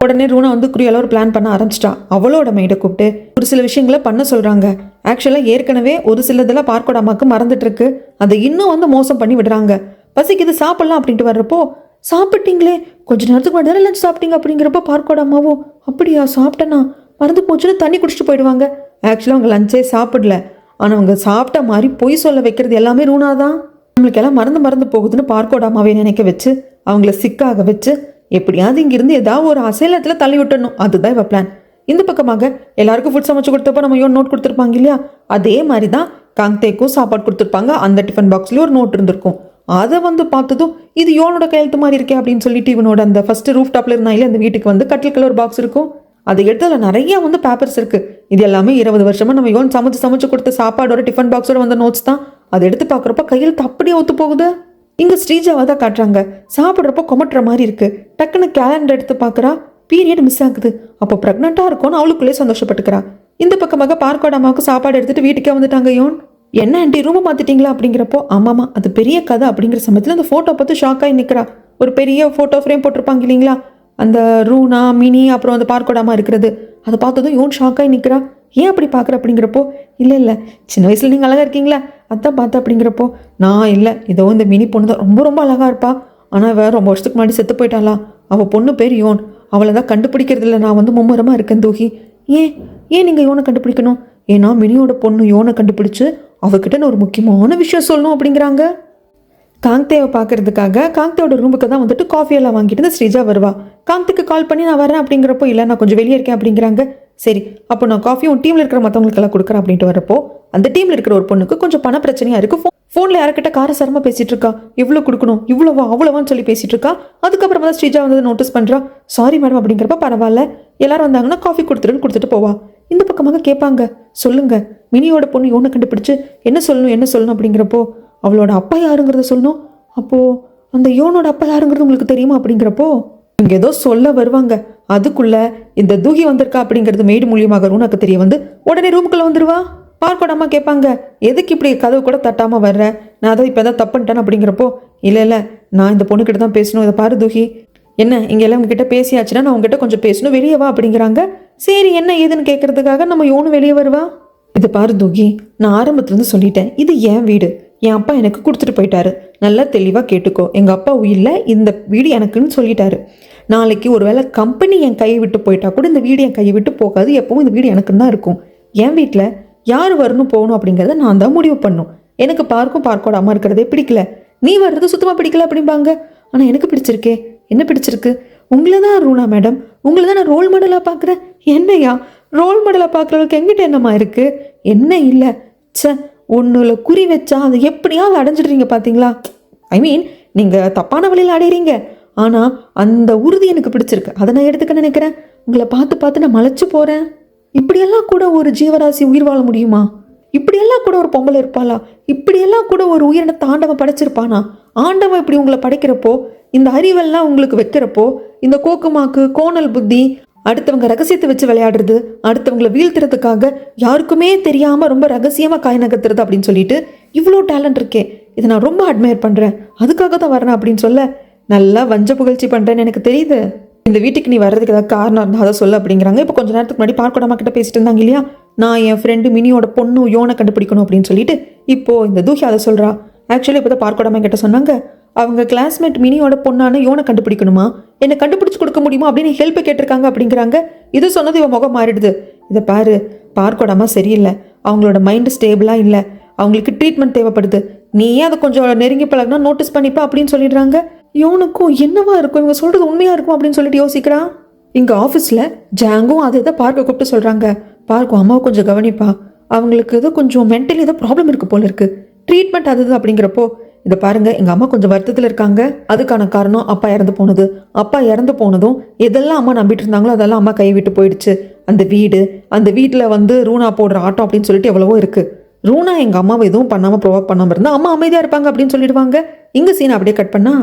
உடனே ரூனா வந்து குரியெல்லாம் ஒரு பிளான் பண்ண ஆரம்பிச்சிட்டா. அவளோட மைடை கூப்பிட்டு ஒரு சில விஷயங்களை பண்ண சொல்கிறாங்க. ஆக்சுவலாக ஏற்கனவே ஒரு சிலதெல்லாம் பார்க்கோட அம்மாவுக்கு மறந்துட்டு இருக்கு, அதை இன்னும் வந்து மோசம் பண்ணி விடுறாங்க. பசிக்குது சாப்பிட்லாம் அப்படின்ட்டு வர்றப்போ சாப்பிட்டீங்களே கொஞ்சம் நேரத்துக்கு முன்னாடி தானே லஞ்ச் சாப்பிட்டீங்க அப்படிங்கிறப்போ பார்க்கோட அம்மாவோ அப்படியா சாப்பிட்டேன்னா மறந்து போச்சுன்னு தண்ணி குடிச்சிட்டு போயிடுவாங்க. ஆக்சுவலாக அவங்க லஞ்சே சாப்பிடல, ஆனால் அவங்க சாப்பிட்ட மாதிரி பொய் சொல்ல வைக்கிறது எல்லாமே ரூனா தான். நம்மளுக்கு எல்லாம் மறந்து போகுதுன்னு பார்க்கோட அம்மாவே நினைக்க வச்சு அவங்கள சிக்காக வச்சு எப்படியாவது இங்கிருந்து ஏதாவது ஒரு அசைலத்தில் தள்ளி விட்டணும், அதுதான் இவ பிளான். இந்த பக்கமாக எல்லாருக்கும் ஃபுட் சமைச்சு கொடுத்தப்போ நம்ம யோன் நோட் கொடுத்துருப்பாங்க இல்லையா, அதே மாதிரி தான் காங்க்தேக்கும் சாப்பாடு கொடுத்துருப்பாங்க. அந்த டிஃபன் பாக்ஸ்லேயும் ஒரு நோட் இருந்திருக்கும். அதை வந்து பார்த்ததும் இது யோனோட கையெழுத்து மாதிரி இருக்கே அப்படின்னு சொல்லிட்டு இவனோட அந்த ஃபர்ஸ்ட் ரூஃப் டாப்ல இருந்தாலே அந்த வீட்டுக்கு வந்து கட்டிலுக்குள்ள ஒரு பாக்ஸ் இருக்கும். அதை எடுத்து அதில் நிறைய வந்து பேப்பர்ஸ் இருக்கு. இது எல்லாமே 20 வருஷமா நம்ம யோன் சமைச்சு கொடுத்த சாப்பாடோட டிஃபன் பாக்ஸோட வந்த நோட்ஸ் தான். அதை எடுத்து பார்க்குறப்ப கையெழுத்து அப்படியே ஒத்து போகுது. இங்கே ஸ்ரீஜாவை தான் காட்டுறாங்க. சாப்பிட்றப்போ கொமட்டுற மாதிரி இருக்கு. டக்குன்னு கேலண்டர் எடுத்து பார்க்குறா, பீரியட் மிஸ் ஆகுது. அப்போ ப்ரெக்னெண்ட்டாக இருக்கும்னு அவளுக்குள்ளே சந்தோஷப்பட்டுக்கிறா. இந்த பக்கமாக பார்க்கோட அம்மாவுக்கு சாப்பாடு எடுத்துட்டு வீட்டுக்கே வந்துட்டாங்க. யோன் என்ன ஆண்டி ரூமை மாற்றிட்டீங்களா அப்படிங்கிறப்போ ஆமாம்மா அது பெரிய கதை அப்படிங்கிற சமயத்தில் அந்த ஃபோட்டோ பார்த்து ஷாக் ஆகி நிற்கிறா. ஒரு பெரிய ஃபோட்டோ ஃப்ரேம் போட்டிருப்பாங்க இல்லைங்களா, அந்த ரூனா மினி அப்புறம் அந்த பார்க்கோட அம்மா இருக்கிறது, அதை பார்த்ததும் யோன் ஷாக் ஆகி நிற்கிறா. ஏன் அப்படி பார்க்குற அப்படிங்கிறப்போ இல்லை சின்ன வயசில் நீங்கள் அழகாக இருக்கீங்களா அதான் பார்த்தா அப்படிங்கிறப்போ நான் இல்லை இதோ இந்த மினி பொண்ணு தான் ரொம்ப அழகாக இருப்பா, ஆனால் வேறு ரொம்ப வருஷத்துக்கு முன்னாடி செத்து போயிட்டாளா, அவள் பொண்ணு பேர் யோன், அவளை தான் கண்டுபிடிக்கிறது இல்லை, நான் வந்து மும்முரமாக இருக்கேன் தூகி. ஏன் நீங்கள் யோனை கண்டுபிடிக்கணும், ஏன்னா மினியோட பொண்ணு யோனை கண்டுபிடிச்சு அவகிட்ட நான் ஒரு முக்கியமான விஷயம் சொல்லணும் அப்படிங்கிறாங்க. காங்க்தேவை பார்க்கறதுக்காக காங்க்தேவோட ரூமுக்கு தான் வந்துட்டு காஃபியெல்லாம் வாங்கிட்டு இந்த ஸ்ரீஜா வருவா. காங்க்துக்கு கால் பண்ணி நான் வரேன் அப்படிங்கிறப்போ இல்லை நான் கொஞ்சம் வெளியே இருக்கேன் அப்படிங்கிறாங்க. சரி அப்போ நான் காஃபியும் டீமில் இருக்கிற மற்றவங்களுக்கெல்லாம் கொடுக்குறேன் அப்படின்ட்டு வரப்போ அந்த டீமில் இருக்கிற ஒரு பொண்ணுக்கு கொஞ்சம் பண பிரச்சனையாக இருக்குது. ஃபோனில் யார்கிட்ட காரசாரமாக பேசிகிட்டு இருக்கா, இவ்வளோ கொடுக்கணும் இவ்வளோவா அவ்வளோவான்னு சொல்லி பேசிகிட்டு இருக்கா. அதுக்கப்புறமா தான் ஸ்ரீஜா வந்து நோட்டீஸ் பண்ணுறா. சாரி மேடம் அப்படிங்கிறப்ப பரவாயில்ல எல்லாரும் வந்தாங்கன்னா காஃபி கொடுத்துட்டு போவா. இந்த பக்கமாக கேட்பாங்க சொல்லுங்க மினியோட பொண்ணு யோனை கண்டுபிடிச்சு என்ன சொல்லணும் அப்படிங்கிறப்போ அவளோட அப்பா யாருங்கிறத சொல்லணும். அப்போது அந்த யோனோட அப்பா யாருங்கிறது உங்களுக்கு தெரியுமா அப்படிங்கிறப்போ இங்கே ஏதோ சொல்ல வருவாங்க. அதுக்குள்ள இந்த தூகி வந்திருக்கா அப்படிங்கிறது மெய்டு மூலியமாக ரூனாக்கு தெரிய வந்து உடனே ரூமுக்குள்ளே வந்துடுவா. பார்க்கோட அம்மா கேட்பாங்க எதுக்கு இப்படி கதவு கூட தட்டாமல் வர்ற, நான் அதை இப்போ எதாவது தப்புன்ட்டேன் அப்படிங்கிறப்போ இல்லை நான் இந்த பொண்ணுக்கிட்ட தான் பேசணும், இதை பாரு தூகி என்ன இங்கே எல்லாம் உங்ககிட்ட பேசியாச்சுன்னா நான் உங்ககிட்ட கொஞ்சம் பேசணும் வெளியே வா அப்படிங்கிறாங்க. சரி என்ன ஏதுன்னு கேட்கறதுக்காக நம்ம யோனு வெளியே வருவா. இது பாரு தூகி நான் ஆரம்பத்துலேருந்து சொல்லிட்டேன், இது என் வீடு, என் அப்பா எனக்கு கொடுத்துட்டு போயிட்டாரு, நல்லா தெளிவாக கேட்டுக்கோ, எங்கள் அப்பா உயிரில் இந்த வீடு எனக்குன்னு சொல்லிட்டாரு. நாளைக்கு ஒரு வேளை கம்பெனி என் கையை விட்டு போயிட்டா கூட இந்த வீடு என் கையை விட்டு போகாது, எப்பவும் இந்த வீடு எனக்குன்னு தான் இருக்கும். என் வீட்டில் யார் வரணும் போகணும் அப்படிங்கிறத நான் தான் முடிவு பண்ணும். எனக்கு பார்க்கோட அம்மா இருக்கிறதே பிடிக்கல, நீ வர்றது சுத்தமாக பிடிக்கல அப்படிம்பாங்க. ஆனால் எனக்கு பிடிச்சிருக்கே. என்ன பிடிச்சிருக்கு? உங்களை தான் ரூனா மேடம், உங்களை தான் நான் ரோல் மாடலாக பார்க்குறேன். என்னையா ரோல் மாடலாக பார்க்குறவங்களுக்கு எங்கிட்ட என்னம்மா இருக்குது? என்ன இல்லை, சே ஒன்றுல குறி வச்சா அதை எப்படியாவது அடைஞ்சிடுறீங்க பார்த்தீங்களா? ஐ மீன் நீங்கள் தப்பான வழியில் அடையிறீங்க, ஆனால் அந்த உறுதி எனக்கு பிடிச்சிருக்கு. அதை நான் எடுத்துக்க நினைக்கிறேன். உங்களை பார்த்து பார்த்து நான் மலைச்சு போகிறேன். இப்படியெல்லாம் கூட ஒரு ஜீவராசி உயிர் வாழ முடியுமா? இப்படியெல்லாம் கூட ஒரு பொம்பளை இருப்பாளா? இப்படியெல்லாம் கூட ஒரு உயிரினத்தை ஆண்டவன் படைச்சிருப்பானா? ஆண்டவன் இப்படி உங்களை படைக்கிறப்போ, இந்த அறிவெல்லாம் உங்களுக்கு வைக்கிறப்போ, இந்த கோக்குமாக்கு கோணல் புத்தி, அடுத்தவங்க ரகசியத்தை வச்சு விளையாடுறது, அடுத்தவங்களை வீழ்த்துறதுக்காக யாருக்குமே தெரியாமல் ரொம்ப ரகசியமாக காய் நகர்த்துறது அப்படின்னு சொல்லிட்டு இவ்வளோ டேலண்ட் இருக்கே, இதை நான் ரொம்ப அட்மையர் பண்ணுறேன், அதுக்காக தான் வரேன் அப்படின்னு சொல்ல நல்லா வஞ்ச புகழ்ச்சி பண்ணுறேன்னு எனக்கு தெரியுது. இந்த வீட்டுக்கு நீ வர்றதுக்கு ஏதாவது காரணம் இருந்தால் அதை சொல்ல அப்படிங்கிறாங்க. இப்போ கொஞ்சம் நேரத்துக்கு முன்னாடி பார்க்கடாமா கிட்ட பேசிட்டு இருந்தாங்க இல்லையா, நான் என் ஃப்ரெண்டு மினியோட பொண்ணு யோனை கண்டுபிடிக்கணும் அப்படின்னு சொல்லிட்டு இப்போது இந்த தூஹி அதை சொல்கிறா. ஆக்சுவலி இப்போ தான் பார்க்கடாமா கிட்ட சொன்னாங்க, அவங்க கிளாஸ்மேட் மினியோட பொண்ணான யோனை கண்டுபிடிக்கணுமா, என்னை கண்டுபிடிச்சு கொடுக்க முடியுமா அப்படின்னு ஹெல்ப் கேட்டிருக்காங்க அப்படிங்கிறாங்க. இது சொன்னது இவன் முகம் மாறிடுது. இதை பாரு, பார்க்கடாமா சரியில்லை, அவங்களோட மைண்டு ஸ்டேபிளாக இல்லை, அவங்களுக்கு ட்ரீட்மெண்ட் தேவைப்படுது, நீயே அதை கொஞ்சம் நெருங்கி பழகினா நோட்டீஸ் பண்ணிப்பா அப்படின்னு சொல்லிடுறாங்க. யோனுக்கும் என்னவா இருக்கும், இவங்க சொல்கிறது உண்மையாக இருக்கும் அப்படின்னு சொல்லிட்டு யோசிக்கிறான். இங்கே ஆஃபீஸில் ஜாங்கும் அதை இதை பார்க்க கூப்பிட்டு சொல்கிறாங்க, பார்க்கும் அம்மாவை கொஞ்சம் கவனிப்பா, அவங்களுக்கு ஏதோ கொஞ்சம் மென்டலி ஏதோ ப்ராப்ளம் இருக்குது போல இருக்குது, ட்ரீட்மெண்ட் அது அப்படிங்கிறப்போ இதை பாருங்க, எங்கள் அம்மா கொஞ்சம் வருத்தத்தில் இருக்காங்க, அதுக்கான காரணம் அப்பா இறந்து போனது, அப்பா இறந்து போனதும் எதெல்லாம் அம்மா நம்பிட்டு இருந்தாங்களோ அதெல்லாம் அம்மா கைவிட்டு போயிடுச்சு, அந்த வீடு, அந்த வீட்டில் ரூனா போடுற ஆட்டம் அப்படின்னு சொல்லிட்டு எவ்வளவோ இருக்குது, ரூனா எங்கள் அம்மாவை எதுவும் பண்ணாமல் ப்ரொவோக் பண்ணாமல் இருந்தால் அம்மா அமைதியாக இருப்பாங்க அப்படின்னு சொல்லிடுவாங்க. இங்கே சீனை அப்படியே கட் பண்ணா,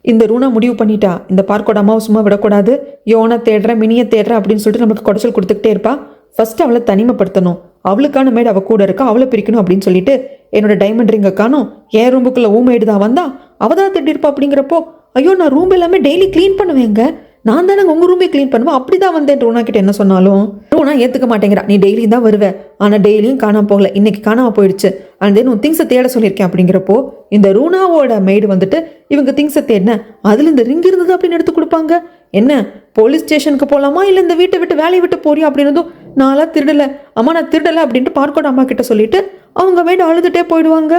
இந்த ரூனா முடிவு பண்ணிட்டா, இந்த பார்க்கோட அம்மாவை சும்மா விடக்கூடாது, யோனை தேடுறேன் மினியை தேடுறேன் அப்படின்னு சொல்லிட்டு நம்மளுக்கு குடைச்சல் கொடுத்துக்கிட்டே இருப்பா. ஃபர்ஸ்ட் அவளை தனிமைப்படுத்தணும், அவளுக்கான மேடு அவள் கூட இருக்கா, அவளை பிரிக்கணும் அப்படின்னு சொல்லிட்டு என்னோட டைமண்ட் ரிங்கை காணும், என் ரூமுக்குள்ள ஊமேடு தான் வந்தா அவள் தான் திட்டிருப்பா அப்படிங்கிறப்போ, ஐயோ நான் ரூம் எல்லாமே டெய்லி க்ளீன் பண்ணுவேங்க, நான் தானே உங்கள் ரூமே க்ளீன் பண்ணுவேன், அப்படி தான் வந்தேன் ரூனா கிட்ட என்ன சொன்னாலும் ரூனா ஏற்றுக்க மாட்டேங்கிறா, நீ டெய்லியும் தான் வருவேன், ஆனால் டெய்லியும் காணாமல் போகல, இன்னைக்கு காணாமல் போயிடுச்சு, அண்ட் தென் உன் திங்ஸை தேட சொல்லியிருக்கேன் அப்படிங்கிறப்போ இந்த ரூனாவோட மெய்டு இவங்க திங்ஸை தேடின அதில் இந்த ரிங் இருந்தது அப்படின்னு எடுத்து கொடுப்பாங்க. என்ன போலீஸ் ஸ்டேஷனுக்கு போகலாமா இல்லை இந்த வீட்டை விட்டு வேலையை விட்டு போறியா அப்படின்னதும், நான்லாம் திருடலை அம்மா, நான் திருடலை அப்படின்ட்டு பார்க்கோட அம்மா கிட்ட சொல்லிட்டு அவங்க மெய்டு அழுதுகிட்டே போயிடுவாங்க.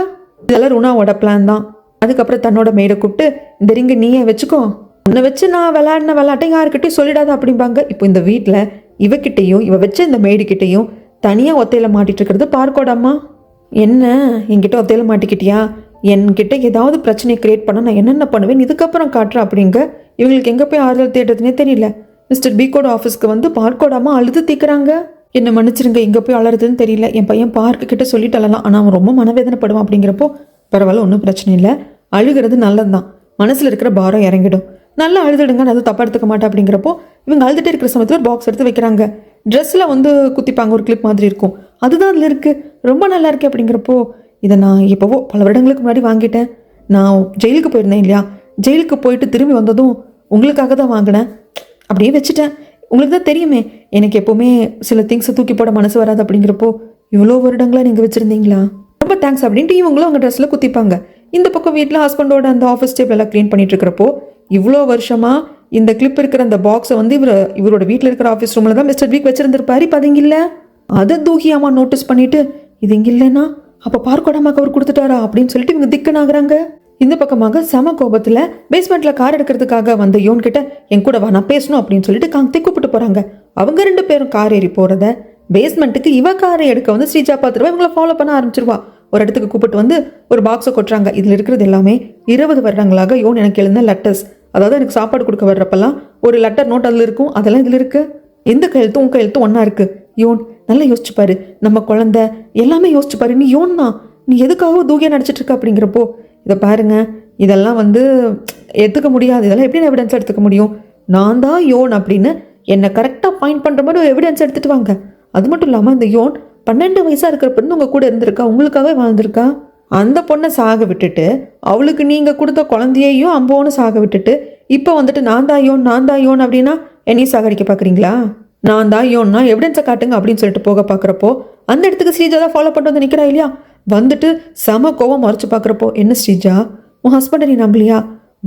இதெல்லாம் ரூனாவோட பிளான் தான். அதுக்கப்புறம் தன்னோட மெய்டை கூப்பிட்டு, இந்த ரிங்கை நீயே வச்சுக்கோ, உன்னை வச்சு நான் விளையாடின விளையாட்டை யாருக்கிட்டையும் சொல்லிடாத அப்படிம்பாங்க. இப்போ இந்த வீட்டில் இவகிட்டையும் இவ வச்ச இந்த மெய்டுக்கிட்டையும் தனியாக ஒத்தையில் மாட்டிட்டு இருக்கிறது பார்க்கோட அம்மா. என்ன என்கிட்ட ஒத்தையில் மாட்டிக்கிட்டியா, என்கிட்ட ஏதாவது பிரச்சனையை கிரியேட் பண்ண நான் என்னென்ன பண்ணுவேன் இதுக்கப்புறம் காட்டுறேன் அப்படிங்க. இவங்களுக்கு எங்கே போய் ஆறுதல் தேடுறதுனே தெரியல. மிஸ்டர் பிகோட ஆஃபீஸ்க்கு பார்க்கோட அம்மா அழுது தீக்குறாங்க, என்னை மன்னிச்சிருங்க, எங்கே போய் அலறதுன்னு தெரியல, என் பையன் பார்க்கு கிட்ட சொல்லிட்டு அழலாம், ஆனால் அவன் ரொம்ப மனவேதனைப்படுவான் அப்படிங்கிறப்போ பரவாயில்ல, ஒன்றும் பிரச்சனை இல்லை, அழுகிறது நல்லது தான், மனசில் இருக்கிற பாரம் இறங்கிடும், நல்லா அழுதுடுங்க, நான் தப்பாக எடுத்துக்க மாட்டேன் அப்படிங்கிறப்போ இவங்க அழுதுகிட்டே இருக்கிற சமயத்தில் ஒரு பாக்ஸ் எடுத்து வைக்கிறாங்க. ட்ரெஸ்ஸில் குத்திப்பாங்க, ஒரு கிளிப் மாதிரி இருக்கும், அதுதான் அதில் இருக்குது, ரொம்ப நல்லா இருக்கு அப்படிங்கிறப்போ, இதை நான் எப்போவோ பல வருடங்களுக்கு முன்னாடி வாங்கிட்டேன், நான் ஜெயிலுக்கு போயிருந்தேன் இல்லையா, ஜெயிலுக்கு போயிட்டு திரும்பி வந்ததும் உங்களுக்காக தான் வாங்கினேன், அப்படியே வச்சுட்டேன், உங்களுக்கு தான் தெரியுமே எனக்கு எப்போவுமே சில திங்ஸை தூக்கி போட மனசு வராது அப்படிங்கிறப்போ, இவ்வளோ வருடங்களாக நீங்கள் வச்சுருந்தீங்களா, ரொம்ப தேங்க்ஸ் அப்படின்ட்டு இவங்களும் அவங்க ட்ரெஸ்ஸில் குத்திப்பாங்க. இந்த பக்கம் வீட்டில் ஹஸ்பண்டோட அந்த ஆஃபீஸ் டேபிள் எல்லாம் க்ளீன் பண்ணிட்டு இருக்கிறப்போ, இவ்வளோ வருஷமாக இந்த கிளிப் இருக்கிற அந்த பாக்ஸை இவரோட வீட்டில் இருக்கிற ஆஃபீஸ் ரூமில் தான் மிஸ்டர் வீக் வச்சிருந்திருப்பாரு, இப்போ அது இங்கே இல்லை. அதை தூக்கியாமா நோட்டீஸ் பண்ணிட்டு, இது இங்கே இல்லைன்னா அப்போ பார்க்கோடாமாக்கு அவர் கொடுத்துட்டாரா அப்படின்னு சொல்லிட்டு இவங்க திக்கனாகிறாங்க. இந்த பக்கமாக சம கோபத்தில் பேஸ்மெண்ட்டில் கார் எடுக்கிறதுக்காக வந்த யோன் கிட்ட, என் கூட வா நான் பேசணும் அப்படின்னு சொல்லிட்டு காந்தி கூப்பிட்டு போகிறாங்க. அவங்க 2 பேரும் கார் ஏறி போகிறத பேஸ்மெண்ட்டுக்கு இவ காரை எடுக்க ஸ்ரீஜா பார்த்துருவா, இவங்களை ஃபாலோ பண்ண ஆரம்பிச்சிருவா. ஒரு இடத்துக்கு கூப்பிட்டு ஒரு பாக்ஸை கொட்டுறாங்க. இதில் இருக்கிறது எல்லாமே 20 வருடங்களாக யோன் எனக்கு எழுந்த லெட்டர்ஸ், அதாவது எனக்கு சாப்பாடு கொடுக்க வர்றப்பெல்லாம் ஒரு லெட்டர் நோட் அதில் இருக்கும், அதெல்லாம் இதில் இருக்கு. எந்த கையெழுத்தும் உன் கையெழுத்தும் ஒன்றா இருக்கு. யோன் நல்லா யோசிச்சு பாரு, நம்ம குழந்தை எல்லாமே யோசிச்சு பாரு, நீ யோன் தான், நீ எதுக்காக தூக்கியாக நடிச்சிட்டு இருக்க அப்படிங்கிறப்போ, இதை பாருங்க, இதெல்லாம் எடுத்துக்க முடியாது, இதெல்லாம் எப்படி நான் எவிடன்ஸ் எடுத்துக்க முடியும், நான் தான் யோன் அப்படின்னு என்னை கரெக்டாக பாயிண்ட் பண்ணுற மாதிரி ஒரு எவிடன்ஸ் எடுத்துகிட்டு வாங்க. அது மட்டும் இல்லாமல் இந்த யோன் 12 வயசாக இருக்கிறப்ப உங்கள் கூட இருந்திருக்கா, உங்களுக்காகவே வாழ்ந்திருக்கா. அந்த பொண்ணை சாக விட்டுட்டு அவளுக்கு நீங்கள் கொடுத்த குழந்தையையும் அம்போன்னு சாக விட்டுட்டு இப்போ நான் தான் யோன் அப்படின்னா என்னையும் சாகடிக்க பார்க்குறீங்களா? நான் தான் யோன்னா எவிடன்ஸை காட்டுங்க அப்படின்னு சொல்லிட்டு போக பார்க்குறப்போ அந்த இடத்துக்கு ஸ்ரீஜா தான் ஃபாலோ பண்ணிட்டு நிற்கிறா இல்லையா. செம கோவம் மறைச்சு பார்க்குறப்போ, என்ன ஸ்ரீஜா உன் ஹஸ்பண்டை நீ நம்பலையா?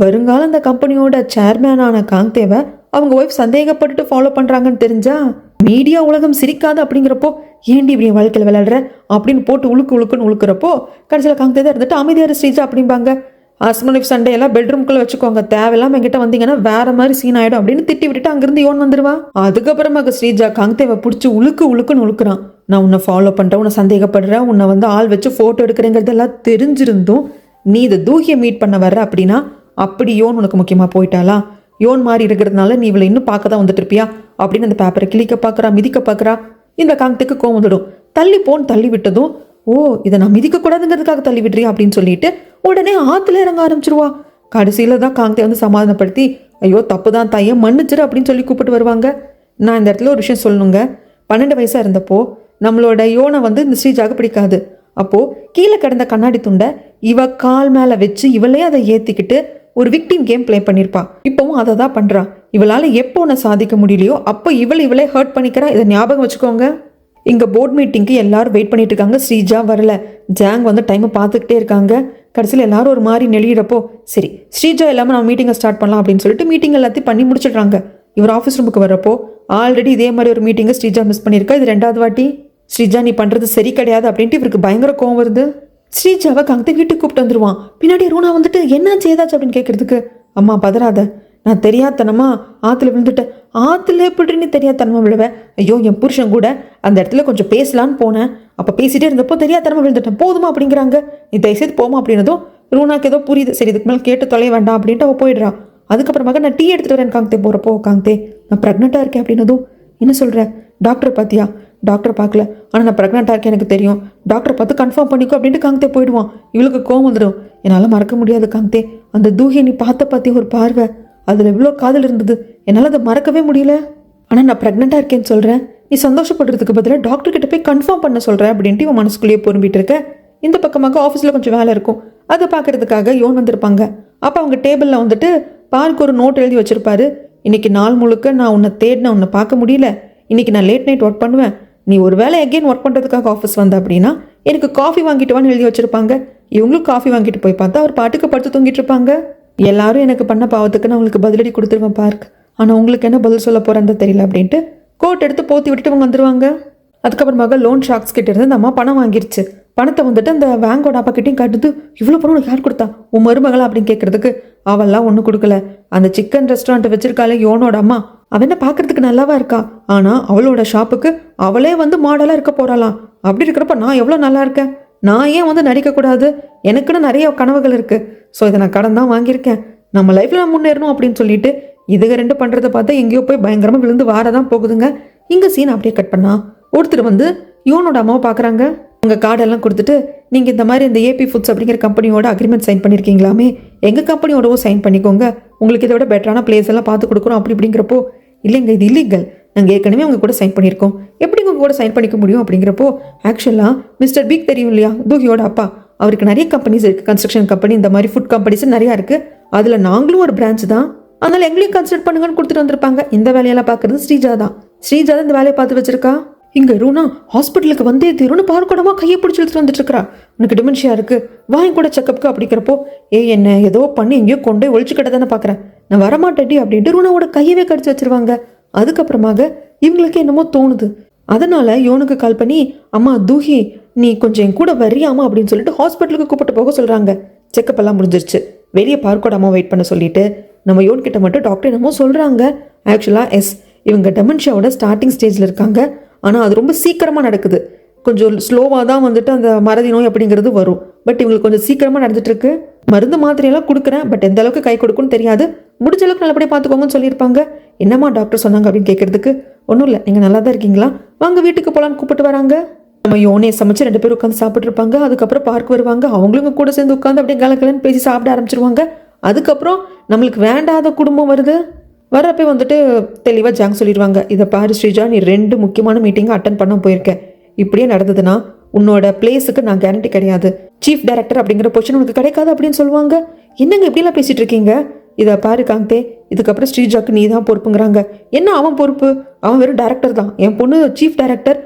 வருங்காலம் அந்த கம்பெனியோட சேர்மேனான காங்தேவை அவங்க ஒய்ஃப் சந்தேகப்பட்டுட்டு ஃபாலோ பண்ணுறாங்கன்னு தெரிஞ்சா மீடியா உலகம் சிரிக்காது அப்படிங்கிறப்போ, ஏண்டி இப்படி வாழ்க்கையில் விளையாடுற அப்படின்னு போட்டு உழுக்குன்னு உழுக்கிறப்போ கடைசியில் காங்தே தான் இருந்துட்டு அமைதியார் ஸ்ரீஜா அப்படிம்பாங்க. ஹஸ்பண்ட் ஒய்ஃப் சண்டே எல்லாம் பெட்ரூம்குள்ளே வச்சுக்கோங்க, தேவையில்லாம என்கிட்ட வந்தீங்கன்னா வேற மாதிரி சீன் ஆயிடும் அப்படின்னு திட்டி விட்டுட்டு அங்கிருந்து யோன் வந்துருவா. அதுக்கப்புறமாக ஸ்ரீஜா காங்தேவை பிடிச்சி உழுக்குன்னு உழுக்குறான். நான் உன்னை ஃபாலோ பண்ணுறேன், உன்னை சந்தேகப்படுறேன், உன்னை வந்து ஆள் வச்சு ஃபோட்டோ எடுக்கிறேங்கிறதெல்லாம் தெரிஞ்சிருந்தும் நீ இதை தூகியை மீட் பண்ண வர்ற அப்படின்னா அப்படி யோன் உனக்கு முக்கியமாக போயிட்டாளா? யோன் மாதிரி இருக்கிறதுனால நீ இவளை இன்னும் பார்க்க தான் வந்துட்டு இருப்பியா அப்படின்னு அந்த பேப்பரை கிளிக்க பார்க்குறா, மிதிக்க பார்க்குறா. இந்த காங்தேக்கு கோவம் வந்துடும். தள்ளி போன்னு தள்ளி விட்டதும், ஓ இதை நான் மிதிக்கக்கூடாதுங்கிறதுக்காக தள்ளி விடுறியா அப்படின்னு சொல்லிட்டு உடனே ஆற்றுல இறங்க ஆரம்பிச்சிருவா. கடைசியில் தான் காங்தே வந்து சமாதானப்படுத்தி, ஐயோ தப்பு தான் தாயை மன்னிச்சிரு அப்படின்னு சொல்லி கூப்பிட்டு வருவாங்க. நான் இந்த இடத்துல ஒரு விஷயம் சொல்லணுங்க. 12 வயசாக இருந்தப்போ நம்மளோட யோனை வந்து இந்த ஸ்ரீஜாக பிடிக்காது. அப்போது கீழே கிடந்த கண்ணாடி துண்டை இவ கால் மேலே வச்சு இவளே அதை ஏற்றிக்கிட்டு ஒரு விக்டிம் கேம் ப்ளே பண்ணியிருப்பா. இப்போவும் அதை தான் பண்ணுறா. இவளால் எப்போ ஒன்று சாதிக்க முடியலையோ அப்போ இவளே ஹர்ட் பண்ணிக்கிறா. இதை ஞாபகம் வச்சுக்கோங்க. இங்கே போர்ட் மீட்டிங்க்கு எல்லாரும் வெயிட் பண்ணிட்டு இருக்காங்க. ஸ்ரீஜா வரல. ஜாங் வந்து டைமை பார்த்துக்கிட்டே இருக்காங்க. கடைசியில் எல்லாரும் ஒரு மாதிரி நெளியிறப்போ, சரி ஸ்ரீஜா இல்லாமல் நம்ம மீட்டிங்கை ஸ்டார்ட் பண்ணலாம் அப்படின்னு சொல்லிட்டு மீட்டிங் எல்லாத்தையும் பண்ணி முடிச்சிடுறாங்க. இவர் ஆஃபீஸ் ரூமுக்கு வரப்போ ஆல்ரெடி இதே மாதிரி ஒரு மீட்டிங்கை ஸ்ரீஜா மிஸ் பண்ணியிருக்கா. இது 2வது வாட்டி. ஸ்ரீஜா நீ பண்ணுறது சரி கிடையாது அப்படின்ட்டு இவருக்கு பயங்கர கோவம் வருது. ஸ்ரீஜாவை காங்தே வீட்டுக்கு கூப்பிட்டு வந்துருவான். பின்னாடி ரூனா வந்துட்டு என்னாச்சு ஏதாச்சு அப்படின்னு கேட்கறதுக்கு, அம்மா பதறாத, நான் தெரியாதனமா ஆற்றுல விழுந்துட்டேன். ஆற்றுல எப்படி நீ தெரியாதனமா விழுவேன்? ஐயோ என் புருஷன் கூட அந்த இடத்துல கொஞ்சம் பேசலான்னு போனேன், அப்போ பேசிட்டே இருந்தப்போ தெரியாதனமா விழுந்துட்டேன், போதுமா அப்படிங்கிறாங்க. நீ தயவுசெய்து போமா அப்படின்னதும் ரூனாக்கு ஏதோ புரியுது. சரி இதுக்கு மேலே கேட்டு தொலைய வேண்டாம் அப்படின்ட்டு அவள் போயிடுறான். அதுக்கப்புறமாக நான் டீ எடுத்துகிட்டு வரேன் காங்தே போகிறப்போ, காங்தே நான் ப்ரெக்னெண்ட்டாக இருக்கேன் அப்படின்னதும், என்ன சொல்கிறேன், டாக்டரை பார்த்தியா? டாக்டர் பார்க்கல, ஆனால் நான் ப்ரெக்னெண்ட்டாக இருக்கேன் எனக்கு தெரியும், டாக்டரை பார்த்து கன்ஃபார்ம் பண்ணிக்கோ அப்படின்ட்டு காங்தே போயிடுவான். இவளுக்கு கோவம் வந்துடும். என்னால் மறக்க முடியாது காங்தே, அந்த தூகியை நீ பார்த்தி ஒரு பார்வை, அதில் இவ்வளோ காதல் இருந்தது, என்னால் அதை மறக்கவே முடியல. ஆனால் நான் ப்ரெக்னெண்ட்டாக இருக்கேன்னு சொல்கிறேன், நீ சந்தோஷப்படுறதுக்கு பதிலாக டாக்டர்கிட்ட போய் கன்ஃபார்ம் பண்ண சொல்கிறேன் அப்படின்ட்டு இவன் மனசுக்குள்ளேயே பொறும்பிட்டு இருக்க. இந்த பக்கமாக ஆஃபீஸில் கொஞ்சம் வேலை இருக்கும், அதை பார்க்கறதுக்காக யோன் வந்திருப்பாங்க. அப்போ அவங்க டேபிளில் வந்துட்டு பார்க்கு ஒரு நோட் எழுதி வச்சுருப்பாரு. இன்றைக்கி நாள் முழுக்க நான் உன்னை தேடினேன், உன்னை பார்க்க முடியல, இன்றைக்கி நான் லேட் நைட் ஒர்க் பண்ணுவேன், நீ ஒரு வேளை எகெயின் ஒர்க் பண்ணுறதுக்காக ஆஃபீஸ் வந்த அப்படின்னா எனக்கு காஃபி வாங்கிட்டு வான்னு எழுதி வச்சுருப்பாங்க. இவங்களும் காஃபி வாங்கிட்டு போய் பார்த்தா அவர் பாட்டுக்கு படுத்து தூங்கிட்டு இருப்பாங்க. எல்லாரும் எனக்கு பண்ண பாவத்துக்கு நான் உங்களுக்கு பதிலடி கொடுத்துருவேன் பார்க், ஆனால் உங்களுக்கு என்ன பதில் சொல்ல போகிறேன்னு தெரியல அப்படின்ட்டு கோட் எடுத்து போத்தி விட்டுட்டு அவங்க வந்துடுவாங்க. அதுக்கப்புறமாக லோன் ஷாக்ஸ் கிட்ட இருந்து அந்த அம்மா பணம் வாங்கிருச்சு. பணத்தை வந்துட்டு அந்த வேங்கோட அப்பா கிட்டையும் காட்டுது. இவ்வளோ பணம் உனக்கு யார் கொடுத்தா, உன் மருமகளா அப்படின்னு கேட்கறதுக்கு, அவெல்லாம் ஒன்றும் கொடுக்கல, அந்த சிக்கன் ரெஸ்டாரண்ட் வச்சிருக்காளே யோனோட அம்மா, அவன் என்ன பார்க்கறதுக்கு நல்லாவா இருக்கா, ஆனால் அவளோட ஷாப்புக்கு அவளே வந்து மாடலாக இருக்க போகிறாளாம். அப்படி இருக்கிறப்ப நான் எவ்வளோ நல்லா இருக்கேன், நான் ஏன் வந்து நடிக்கக்கூடாது, எனக்குன்னு நிறைய கனவுகள் இருக்குது, ஸோ இதை நான் கடன் தான் வாங்கியிருக்கேன், நம்ம லைஃப்பில் நான் முன்னேறணும் அப்படின்னு சொல்லிட்டு இதுக 2 பண்ணுறதை பார்த்தா எங்கேயோ போய் பயங்கரமாக விழுந்து வாரதான் போகுதுங்க. இங்கே சீன் அப்படியே கட் பண்ணா ஒருத்தர் வந்து யோனோட அம்மாவை பார்க்குறாங்க. உங்கள் கார்டெல்லாம் கொடுத்துட்டு, நீங்கள் இந்த மாதிரி இந்த ஏபி ஃபுட்ஸ் அப்படிங்கிற கம்பெனியோட அக்ரிமெண்ட் சைன் பண்ணியிருக்கீங்களாமே, எங்கள் கம்பெனியோடவோ சைன் பண்ணிக்கோங்க, உங்களுக்கு இதை விட பெட்டரான பிளேஸ் எல்லாம் பார்த்து கொடுக்குறோம் அப்படிங்கிறப்போ, இல்லைங்க இது இல்லீகல், நாங்கள் ஏற்கனவே உங்கள் கூட சைன் பண்ணியிருக்கோம், எப்படி உங்கள் கூட சைன் பண்ணிக்க முடியும் அப்படிங்கிறப்போ, ஆக்சுவலாக மிஸ்டர் பிக் தெரியும் இல்லையா, தூகியோட அப்பா, அவருக்கு நிறைய கம்பெனிஸ் இருக்குது, கன்ஸ்ட்ரக்ஷன் கம்பெனி, இந்த மாதிரி ஃபுட் கம்பெனிஸ் நிறையா இருக்குது, அதில் நாங்களும் ஒரு பிரான்ச் தான், அதனால் எங்களையும் கன்சிடர் பண்ணுங்கன்னு கொடுத்துட்டு வந்திருப்பாங்க. இந்த வேலையெல்லாம் பார்க்குறது ஸ்ரீஜா தான். ஸ்ரீஜா தான் இந்த வேலையை பார்த்து வச்சிருக்கா. இங்கே ரூனா ஹாஸ்பிட்டலுக்கு வந்தே தீருன்னு பார்க்கடமா கையை பிடிச்சி எடுத்துட்டு வந்துட்டு இருக்கிறா. உனக்கு டிமென்ஷியா இருக்கு, வாங்கி கூட செக்கப்புக்கு அப்படிங்கிறப்போ, என்ன ஏதோ பண்ணி எங்கேயோ கொண்டு போய் ஒழிச்சு கிட்ட தானே பார்க்குறேன், நான் வரமாட்டேடி அப்படின்ட்டு ரூனாவோட கையவே கடிச்சு வச்சிருவாங்க. அதுக்கப்புறமாக இவங்களுக்கு என்னமோ தோணுது. அதனால யோனுக்கு கால் பண்ணி, அம்மா தூஹி நீ கொஞ்சம் என் கூட வரியாமா அப்படின்னு சொல்லிட்டு ஹாஸ்பிட்டலுக்கு கூப்பிட்டு போக சொல்கிறாங்க. செக்கப் எல்லாம் முடிஞ்சிருச்சு. வெளியே பார்க்கோட அம்மா வெயிட் பண்ண சொல்லிட்டு நம்ம யோன்கிட்ட மட்டும் டாக்டர் என்னமோ சொல்கிறாங்க. ஆக்சுவலாக இவங்க டெமென்ஷியாவோட ஸ்டார்டிங் ஸ்டேஜில் இருக்காங்க, ஆனால் அது ரொம்ப சீக்கிரமாக நடக்குது. கொஞ்சம் ஸ்லோவாக தான் வந்துட்டு அந்த மறதி நோய் அப்படிங்கிறது வரும், பட் இவங்களுக்கு கொஞ்சம் சீக்கிரமாக நடந்துட்டுருக்கு. மருந்து மாத்திரையெல்லாம் கொடுக்குறேன், பட் எந்த அளவுக்கு கை கொடுக்குன்னு தெரியாது, முடிஞ்ச அளவுக்கு நல்லபடியாக பார்த்துக்கோங்கன்னு சொல்லியிருப்பாங்க. என்னம்மா டாக்டர் சொன்னாங்க அப்படின்னு கேட்கறதுக்கு, ஒன்றும் இல்லை, நீங்கள் நல்லா தான் இருக்கீங்களா, வாங்க வீட்டுக்கு போகலான்னு கூப்பிட்டு வராங்க. நம்ம யோனே சமைச்சு 2 பேரும் உட்காந்து சாப்பிட்ருப்பாங்க. அதுக்கப்புறம் பார்க் வருவாங்க, அவங்களும் கூட சேர்ந்து உட்காந்து அப்படியே கலக்கலன்னு பேசி சாப்பிட ஆரம்பிச்சிருவாங்க. அதுக்கப்புறம் நம்மளுக்கு வேண்டாத குடும்பம் வருது. வரப்போ வந்துட்டு தெளிவாக ஜாங் சொல்லிடுவாங்க, இதை பாரு ஸ்ரீஜா, நீ 2 முக்கியமான மீட்டிங்கை அட்டன் பண்ண போயிருக்கேன், இப்படியே நடந்ததுன்னா உன்னோட பிளேஸுக்கு நான் கேரண்டி கிடையாது, சீஃப் டைரக்டர் அப்படிங்கிற பொசிஷன் உனக்கு கிடைக்காது அப்படின்னு சொல்லுவாங்க. என்னங்க இப்படிலாம் பேசிகிட்டு இருக்கீங்க, இதை பாரு காங்தே, இதுக்கப்புறம் ஸ்ரீஜாக்கு நீ தான் பொறுப்புங்கிறாங்க. என்ன அவன் பொறுப்பு, அவன் வெறும் டைரக்டர் தான், என் பொண்ணு சீஃப் டைரக்டர்,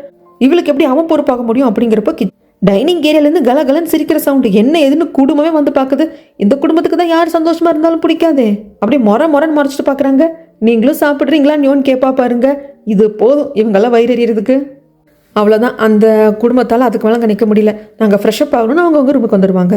இவளுக்கு எப்படி அவன் பொறுப்பாக முடியும் அப்படிங்கிறப்போ டைனிங் ஏரியாலேருந்து கலகலன்னு சிரிக்கிற சவுண்டு என்ன எதுன்னு குடும்பமே வந்து பார்க்குது. இந்த குடும்பத்துக்கு தான் யார் சந்தோஷமா இருந்தாலும் பிடிக்காதே, அப்படியே மொரன்னு மறைச்சிட்டு பார்க்குறாங்க. நீங்களும் சாப்பிட்றீங்களான்னு யோன் கேட்பா பாருங்க. இது போதும் இவங்கெல்லாம் வயிறு எறியறதுக்கு. அவ்வளோதான். அந்த குடும்பத்தால் அதுக்கு மேலே அங்கே நிற்க முடியல. நாங்கள் ஃப்ரெஷ்அப் ஆகணும்னு அவங்க ரூமுக்கு வந்துடுவாங்க.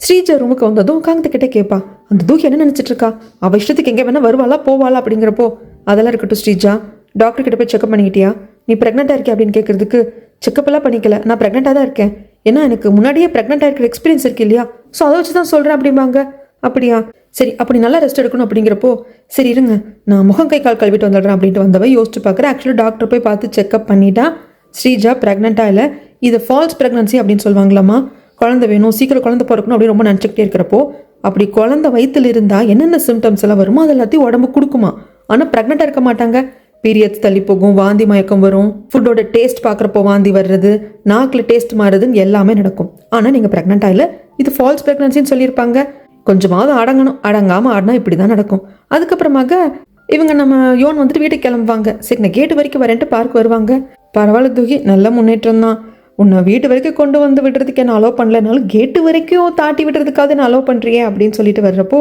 ஸ்ரீஜா ரூமுக்கு வந்ததும் காங்கத்துக்கிட்டே கேட்பா, அந்த தூக்கி என்ன நினச்சிட்டு இருக்கா? அவள் இஷ்டத்துக்கு எங்கே வேணால் வருவாளா போவாளா அப்படிங்கிறப்போ, அதெல்லாம் இருக்கட்டும் ஸ்ரீஜா, டாக்டர் கிட்ட போய் செக்அப் பண்ணிக்கிட்டியா? நீ ப்ரெக்னெண்ட்டாக இருக்கியா அப்படின்னு கேட்குறதுக்கு, செக்கப்லாம் பண்ணிக்கல, நான் ப்ரெக்னெண்ட்டாக தான் இருக்கேன். ஏன்னா எனக்கு முன்னாடியே ப்ரெக்னெண்ட்டாக இருக்கிற எக்ஸ்பீரியன்ஸ் இருக்கு இல்லையா, ஸோ அதை வச்சு தான் சொல்கிறேன் அப்படிம்பாங்க. அப்படியா, சரி அப்படி நல்லா ரெஸ்ட் எடுக்கணும் அப்படிங்கிறப்போ, சரி இருங்க நான் முகம் கை கால் கழுவிட்டு வந்துடுறேன் அப்படின்ட்டு வந்தவ யோசிச்சு பார்க்குறேன். ஆக்சுவலி டாக்டர் போய் பார்த்து செக்அப் பண்ணிட்டா, ஸ்ரீஜா ப்ரெக்னெண்ட்டாக இல்லை, இது ஃபால்ஸ் ப்ரெக்னன்சி அப்படின்னு சொல்லுவாங்களாம்மா. குழந்தை வேணும், சீக்கிரம் குழந்தை பிறக்கணும் அப்படின்னு ரொம்ப நினச்சிக்கிட்டே இருக்கிறப்போ, அப்படி குழந்தை வயிற்றுல இருந்தால் என்னென்ன சிம்டம்ஸ் எல்லாம் வருமோ அது எல்லாத்தையும் உடம்பு கொடுக்குமா. ஆனால் ப்ரெக்னெண்ட்டாக இருக்க மாட்டாங்க. பீரியட்ஸ் தள்ளி போகும், வாந்தி மயக்கம் வரும், ஃபுட்டோட டேஸ்ட் பார்க்குறப்போ வாந்தி வர்றது, நாக்கில் டேஸ்ட் மாறுதுன்னு எல்லாமே நடக்கும். ஆனால் நீங்கள் ப்ரெக்னெண்ட்டாக இல்லை, இது ஃபால்ஸ் ப்ரெக்னன்சின்னு சொல்லியிருப்பாங்க. கொஞ்சமாவது அடங்கணும், அடங்காமல் ஆடினா இப்படி தான் நடக்கும். அதுக்கப்புறமாக இவங்க நம்ம யோன் வந்துட்டு வீட்டுக்கு கிளம்புவாங்க. சரி நான் கேட்டு வரைக்கும் வரேன்ட்டு பார்க் வருவாங்க. பரவாயில்ல தூக்கி, நல்ல முன்னேற்றம் தான். உன்னை வீட்டு வரைக்கும் கொண்டு வந்து விடுறதுக்கு என்ன அலோவ் பண்ணலனாலும் கேட்டு வரைக்கும் தாட்டி விடுறதுக்காக என்ன அலோவ் பண்ணுறியே அப்படின்னு சொல்லிட்டு வர்றப்போ,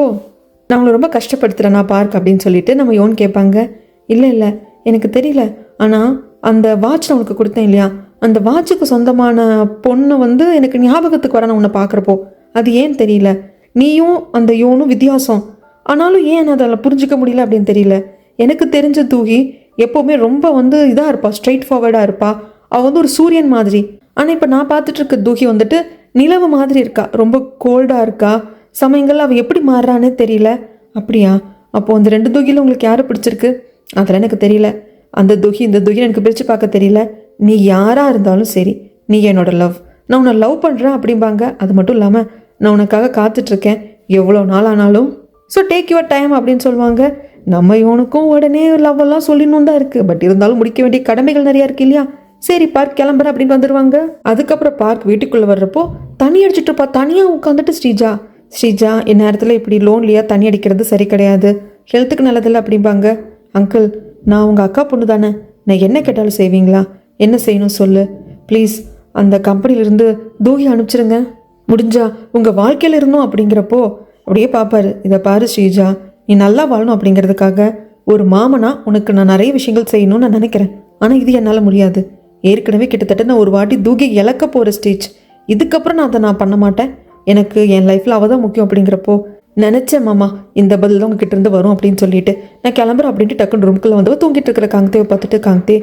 நான் உங்களை ரொம்ப கஷ்டப்படுத்துகிறேன் நான் பார்க் அப்படின்னு சொல்லிட்டு நம்ம யோன் கேட்பாங்க. இல்லை எனக்கு தெரியல, ஆனால் அந்த வாட்ச் நான் உனக்கு கொடுத்தேன் இல்லையா, அந்த வாட்சுக்கு சொந்தமான பொண்ணு வந்து எனக்கு ஞாபகத்துக்கு வர நான் உன்னை பார்க்குறப்போ, அது ஏன் தெரியல, நீயும் அந்த யோனும் வித்தியாசம், ஆனாலும் ஏன் அதில் புரிஞ்சிக்க முடியல அப்படின்னு தெரியல. எனக்கு தெரிஞ்ச தூகி எப்போவுமே ரொம்ப வந்து இதாக இருப்பா, ஸ்ட்ரைட் ஃபார்வர்டாக இருப்பா, அவள் வந்து ஒரு சூரியன் மாதிரி. ஆனால் இப்போ நான் பார்த்துட்டு இருக்க தூகி வந்துட்டு நிலவு மாதிரி இருக்கா, ரொம்ப கோல்டாக இருக்கா. சமயங்கள் அவள் எப்படி மாறுறானே தெரியல. அப்படியா, அப்போது அந்த 2 தூகியில் உங்களுக்கு யாரை பிடிச்சிருக்கு? அதெல்லாம் எனக்கு தெரியல. அந்த தூகி இந்த தூகி எனக்கு பிரித்து பார்க்க தெரியல. நீ யாராக இருந்தாலும் சரி, நீ என்னோட லவ், நான் உன்னை லவ் பண்ணுறேன் அப்படிம்பாங்க. அது மட்டும் இல்லாமல் நான் உனக்காக காத்துட்ருக்கேன் எவ்வளோ நாள் ஆனாலும், ஸோ டேக் யுவர் டைம் அப்படின்னு சொல்லுவாங்க. நம்ம இவனுக்கும் உடனே லவ் எல்லாம் சொல்லணும் தான் இருக்குது, பட் இருந்தாலும் முடிக்க வேண்டிய கடமைகள் நிறையா இருக்கு இல்லையா. சரி பார்க் கிளம்புறேன் அப்படின்னு வந்துடுவாங்க. அதுக்கப்புறம் பார்க் வீட்டுக்குள்ளே வர்றப்போ தண்ணி அடிச்சுட்டு இருப்பா. தனியாக உட்காந்துட்டு ஸ்ரீஜா இந்நேரத்தில் இப்படி லோன்லியாக தண்ணி அடிக்கிறது சரி கிடையாது, ஹெல்த்துக்கு நல்லதில்லை அப்படிம்பாங்க. அங்கிள், நான் உங்கள் அக்கா பொண்ணு தானே, நான் என்ன கேட்டாலும் செய்வீங்களா? என்ன செய்யணும் சொல்லு ப்ளீஸ். அந்த கம்பெனிலிருந்து தூகி அனுப்பிச்சிருங்க, முடிஞ்சா உங்கள் வாழ்க்கையில் இருந்தோம் அப்படிங்கிறப்போ அப்படியே பார்ப்பாரு. இதை பாரு ஸ்ரீஜா, நீ நல்லா வாழணும் அப்படிங்கிறதுக்காக ஒரு மாமனா உனக்கு நான் நிறைய விஷயங்கள் செய்யணும்னு நான் நினைக்கிறேன். ஆனால் இது என்னால் முடியாது. ஏற்கனவே கிட்டத்தட்ட நான் ஒரு வாட்டி தூக்கி இழக்க போகிற ஸ்டேஜ். இதுக்கப்புறம் நான் அதை நான் பண்ண மாட்டேன். எனக்கு என் லைஃப்பில் அவள் தான் முக்கியம் அப்படிங்கிறப்போ நினச்சேன் மாமா இந்த பதில் தான் உங்ககிட்ட இருந்து வரும் அப்படின்னு சொல்லிட்டு நான் கிளம்புறேன் அப்படின்ட்டு டக்குன்னு ரூம்குள்ளே வந்து தூங்கிட்டு இருக்கிற காங்கத்தேவை பார்த்துட்டு, காங்கத்தே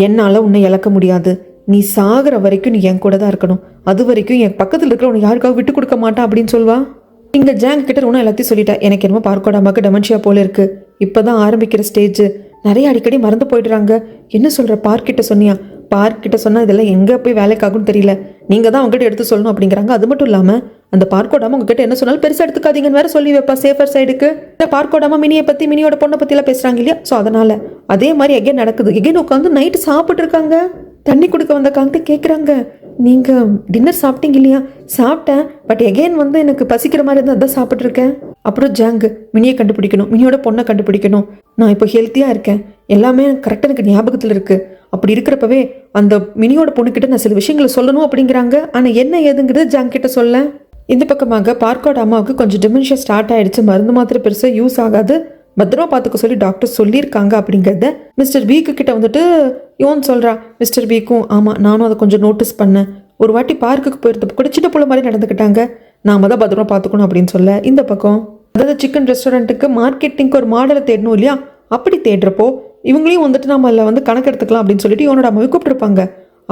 என்னால் உன்னை இழக்க முடியாது, நீ சாகிற வரைக்கும் நீ என் கூட தான் இருக்கணும், அது வரைக்கும் என் பக்கத்தில் இருக்கிற உன்னை யாருக்காக விட்டு கொடுக்க மாட்டான் அப்படின்னு சொல்வா. இங்கே ஜாங் கிட்ட ஒன்றும் எல்லாத்தையும் சொல்லிட்டா. எனக்கு என்னமோ பார்க்கோடாமாக்கு டெமன்ஷியா போல இருக்கு, இப்போ தான் ஆரம்பிக்கிற ஸ்டேஜ், நிறைய அடிக்கடி மறந்து போயிடுறாங்க. என்ன சொல்கிற, பார்க்கிட்ட சொன்னியா? பார்க்கிட்ட சொன்னால் இதெல்லாம் எங்கே போய் வேலைக்காகும்னு தெரியல, நீங்கள் தான் அவங்ககிட்ட எடுத்து சொல்லணும் அப்படிங்கிறாங்க. அது மட்டும் இல்லாமல் அந்த பார்க்கோடாமல் உங்ககிட்ட என்ன சொன்னாலும் பெருசாக எடுத்துக்காதீங்கன்னு வேறு சொல்லி வைப்பா சேஃபர் சைடுக்கு. பார்க்கோடாமல் மினியை பற்றி மினியோட பொண்ணை பற்றிலாம் பேசுகிறாங்க இல்லையா, ஸோ அதனால் அதே மாதிரி எகேன் நடக்குது. எகேன் உட்காந்து நைட்டு சாப்பிட்ருக்காங்க. தண்ணி கொடுக்க வந்த காங்கிட்ட கேட்குறாங்க, நீங்கள் டின்னர் சாப்பிட்டீங்க இல்லையா? சாப்பிட்டேன், பட் எகெயின் வந்து எனக்கு பசிக்கிற மாதிரி இருந்தால் அதான் சாப்பிட்ருக்கேன். அப்புறம் ஜாங்கு, மினியை கண்டுபிடிக்கணும், மினியோட பொண்ணை கண்டுபிடிக்கணும். நான் இப்போ ஹெல்த்தியாக இருக்கேன், எல்லாமே கரெக்டாக எனக்கு ஞாபகத்தில் இருக்குது. அப்படி இருக்கிறப்பவே அந்த மினியோட பொண்ணுக்கிட்ட நான் சில விஷயங்களை சொல்லணும் அப்படிங்கிறாங்க. ஆனால் என்ன ஏதுங்கிறது ஜாங் கிட்ட சொல்ல. இந்த பக்கமாக பார்க்கோட அம்மாவுக்கு கொஞ்சம் டிமென்ஷியா ஸ்டார்ட் ஆகிடுச்சு, மருந்து மாத்திரை பெருசாக யூஸ் ஆகாது, பத்திரமா பார்த்துக்க சொல்லி டாக்டர் சொல்லியிருக்காங்க அப்படிங்கிறத மிஸ்டர் வீக்கு கிட்ட வந்துட்டு யோன் சொல்கிறா. மிஸ்டர் வீக்கும், ஆமாம் நானும் அதை கொஞ்சம் நோட்டீஸ் பண்ணேன், ஒரு வாட்டி பார்க்குக்கு போயிருந்தப்போ கூட சின்ன பிள்ளை மாதிரி நடந்துக்கிட்டாங்க, நாம தான் பத்திரமா பார்த்துக்கணும் அப்படின்னு சொல்ல. இந்த பக்கம் அதாவது சிக்கன் ரெஸ்டாரண்ட்டுக்கு மார்க்கெட்டிங்க்கு ஒரு மாடலை தேடணும் இல்லையா, அப்படி தேடுறப்போ இவங்களையும் வந்துட்டு நம்ம அதில் வந்து கணக்கு எடுத்துக்கலாம் அப்படின்னு சொல்லிட்டு யோனோட அம்மாவை கூப்பிட்டுருப்பாங்க.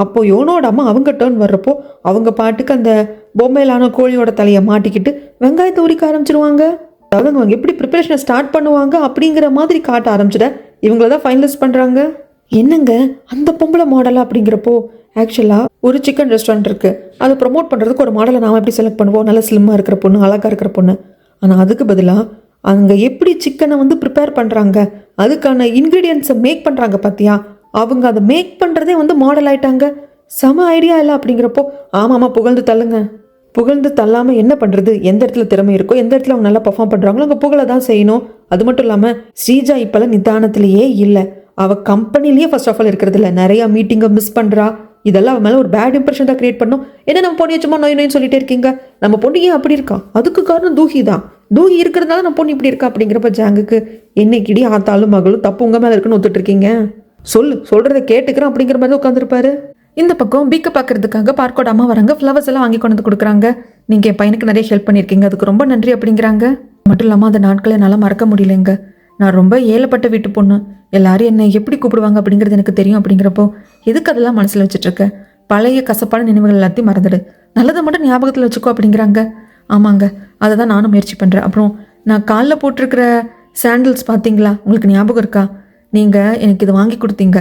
அப்போது யோனோட அம்மா அவங்க டேர்ன் வர்றப்போ அவங்க பாட்டுக்கு அந்த பொம்மையிலான கோழியோட தலையை மாட்டிக்கிட்டு வெங்காயத்தை உரிக்க ஆரம்பிச்சிருவாங்க. அதாவது அவங்க எப்படி ப்ரிப்பரேஷனை ஸ்டார்ட் பண்ணுவாங்க அப்படிங்கிற மாதிரி காட்ட ஆரம்பிச்சிட இவங்கள தான் ஃபைனலிஸ்ட் பண்ணுறாங்க. என்னங்க அந்த பொம்பளை மாடலா அப்படிங்கிறப்போ, ஆக்சுவலாக ஒரு சிக்கன் ரெஸ்டாரண்ட் இருக்குது, அதை ப்ரொமோட் பண்ணுறதுக்கு ஒரு மாடலை நாம் எப்படி செலக்ட் பண்ணுவோம், நல்லா ஸ்லிம்மாக இருக்கிற பொண்ணு, அழகாக இருக்கிற பொண்ணு. ஆனால் அதுக்கு பதிலாக அங்கே எப்படி சிக்கனை வந்து ப்ரிப்பேர் பண்ணுறாங்க, அதுக்கான இன்க்ரீடியன்ஸை மேக் பண்ணுறாங்க பார்த்தியா, அவங்க அதை மேக் பண்ணுறதே வந்து மாடல் ஆகிட்டாங்க. செம ஐடியா இல்லை அப்படிங்கிறப்போ, ஆமாம்மா புகழ்ந்து தள்ளுங்க, புகழ்ந்து தள்ளாமல் என்ன பண்ணுறது, எந்த இடத்துல திறமை இருக்கோ எந்த இடத்துல அவங்க நல்லா பர்ஃபார்ம் பண்ணுறாங்களோ அங்கே புகழை தான் செய்யணும். அது மட்டும் இல்லாமல் ஸ்ரீஜா இப்போல்லாம் நிதானத்திலேயே இல்லை, அவள் கம்பெனிலேயே ஃபர்ஸ்ட் ஆஃப் ஆல் இருக்கிறது இல்லை, நிறையா மீட்டிங்கை மிஸ் பண்ணுறா. இதெல்லாம் அவன் மேலே ஒரு பேட் இம்ப்ரெஷன் தான் கிரியேட் பண்ணும். என்ன நம்ம பொண்ணு சும்மா நோய் நோயின்னு சொல்லிட்டே இருக்கீங்க, நம்ம பொண்ணு ஏன் அப்படி இருக்கா, அதுக்கு காரணம் தூகி தான், தூகி இருக்கிறதுனால நம்ம பொண்ணு இப்படி இருக்கா அப்படிங்கிறப்ப ஜாங்குக்கு என்னைக்கிடி ஆத்தாலும் மகளும் தப்பு உங்கள் மேலே இருக்குன்னு ஒத்துட்டு இருக்கீங்க, சொல்கிறத கேட்டுக்கிறேன் அப்படிங்கிற மாதிரி உட்காந்துருப்பாரு. இந்த பக்கம் பீக்க பார்க்கறதுக்காக பார்க்கோட அம்மா வராங்க. ஃப்ளவர்ஸ் எல்லாம் வாங்கி கொண்டு வந்து கொடுக்குறாங்க. நீங்கள் என் பையனுக்கு நிறைய ஹெல்ப் பண்ணியிருக்கீங்க, அதுக்கு ரொம்ப நன்றி அப்படிங்கிறாங்க. மட்டும் இல்லாமல் அந்த நாட்களை என்னால் மறக்க முடியலைங்க. நான் ரொம்ப ஏழப்பட்ட வீட்டு பொண்ணு, எல்லாரும் என்னை எப்படி கூப்பிடுவாங்க அப்படிங்கிறது எனக்கு தெரியும். அப்படிங்கிறப்போ எதுக்கு அதெல்லாம் மனசில் வச்சுட்ருக்க, பழைய கசப்பான நினைவுகள் எல்லாத்தையும் மறந்துடு, நல்லதை மட்டும் ஞாபகத்தில் வச்சுக்கோ அப்படிங்கிறாங்க. ஆமாங்க, அதை தான் நானும் முயற்சி பண்ணுறேன். அப்புறம் நான் காலில் போட்டிருக்கிற சாண்டில்ஸ் பார்த்தீங்களா, உங்களுக்கு ஞாபகம் இருக்கா? நீங்கள் எனக்கு இது வாங்கி கொடுத்தீங்க.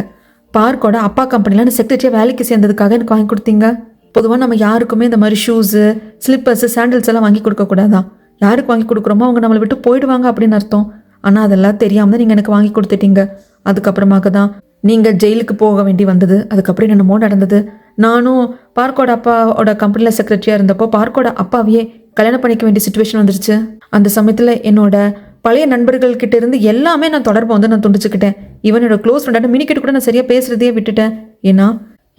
பார்க்கோட அப்பா கம்பெனியில் நான் செக்ரட்டரியாக வேலைக்கு சேர்ந்ததுக்காக எனக்கு வாங்கி கொடுத்தீங்க. பொதுவாக நம்ம யாருக்குமே இந்த மாதிரி ஷூஸு, ஸ்லிப்பர்ஸு, சாண்டில்ஸ் எல்லாம் வாங்கி கொடுக்கக்கூடாதான். யாருக்கு வாங்கி கொடுக்குறோமோ அவங்க நம்மளை விட்டு போயிடுவாங்க அப்படின்னு அர்த்தம். ஆனால் அதெல்லாம் தெரியாமல் தான் நீங்கள் எனக்கு வாங்கி கொடுத்துட்டீங்க. அதுக்கப்புறமாக தான் நீங்கள் ஜெயிலுக்கு போக வேண்டி வந்தது. அதுக்கப்புறம் என்னமோ நடந்தது. நானும் பார்க்கோட அப்பாவோட கம்பெனியில் செக்ரட்டரியாக இருந்தப்போ பார்க்கோட அப்பாவையே கல்யாணம் பண்ணிக்க வேண்டிய சுச்சுவேஷன் வந்துருச்சு. அந்த சமயத்தில் என்னோட பழைய நண்பர்கள் கிட்ட இருந்து எல்லாமே நான் தொடர்பை வந்து நான் துண்டிச்சுக்கிட்டேன். இவனோட க்ளோஸ் ஃப்ரெண்டான மினிக்கிட்ட கூட நான் சரியாக பேசுறதையே விட்டுட்டேன். ஏன்னா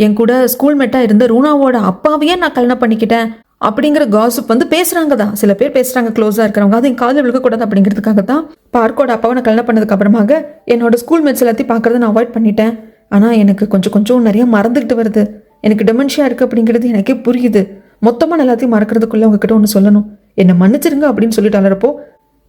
என் கூட ஸ்கூல்மேட்டாக இருந்த ரூனாவோட அப்பாவையே நான் கல்யாணம் பண்ணிக்கிட்டேன் அப்படிங்கிற காசிப் வந்து பேசுகிறாங்க தான். சில பேர் பேசுகிறாங்க க்ளோஸாக இருக்கிறவங்க, அது என் காதில் விழுக்கக்கூடாது அப்படிங்கிறதுக்காக தான் பார்க்கோட அப்பாவை நான் கல்யாணம் பண்ணதுக்கு அப்புறமாக என்னோட ஸ்கூல்மேட்ஸ் எல்லாத்தையும் பார்க்குறத நான் அவாய்ட் பண்ணிட்டேன். ஆனால் எனக்கு கொஞ்சம் நிறைய மறந்துக்கிட்டு வருது. எனக்கு டெமென்ஷியா இருக்குது அப்படிங்கிறது எனக்கே புரியுது. மொத்தமாக எல்லாத்தையும் மறக்கிறதுக்குள்ளே உங்ககிட்ட ஒன்று சொல்லணும், என்னை மன்னிச்சிருங்க அப்படின்னு சொல்லிட்டு அலறப்போ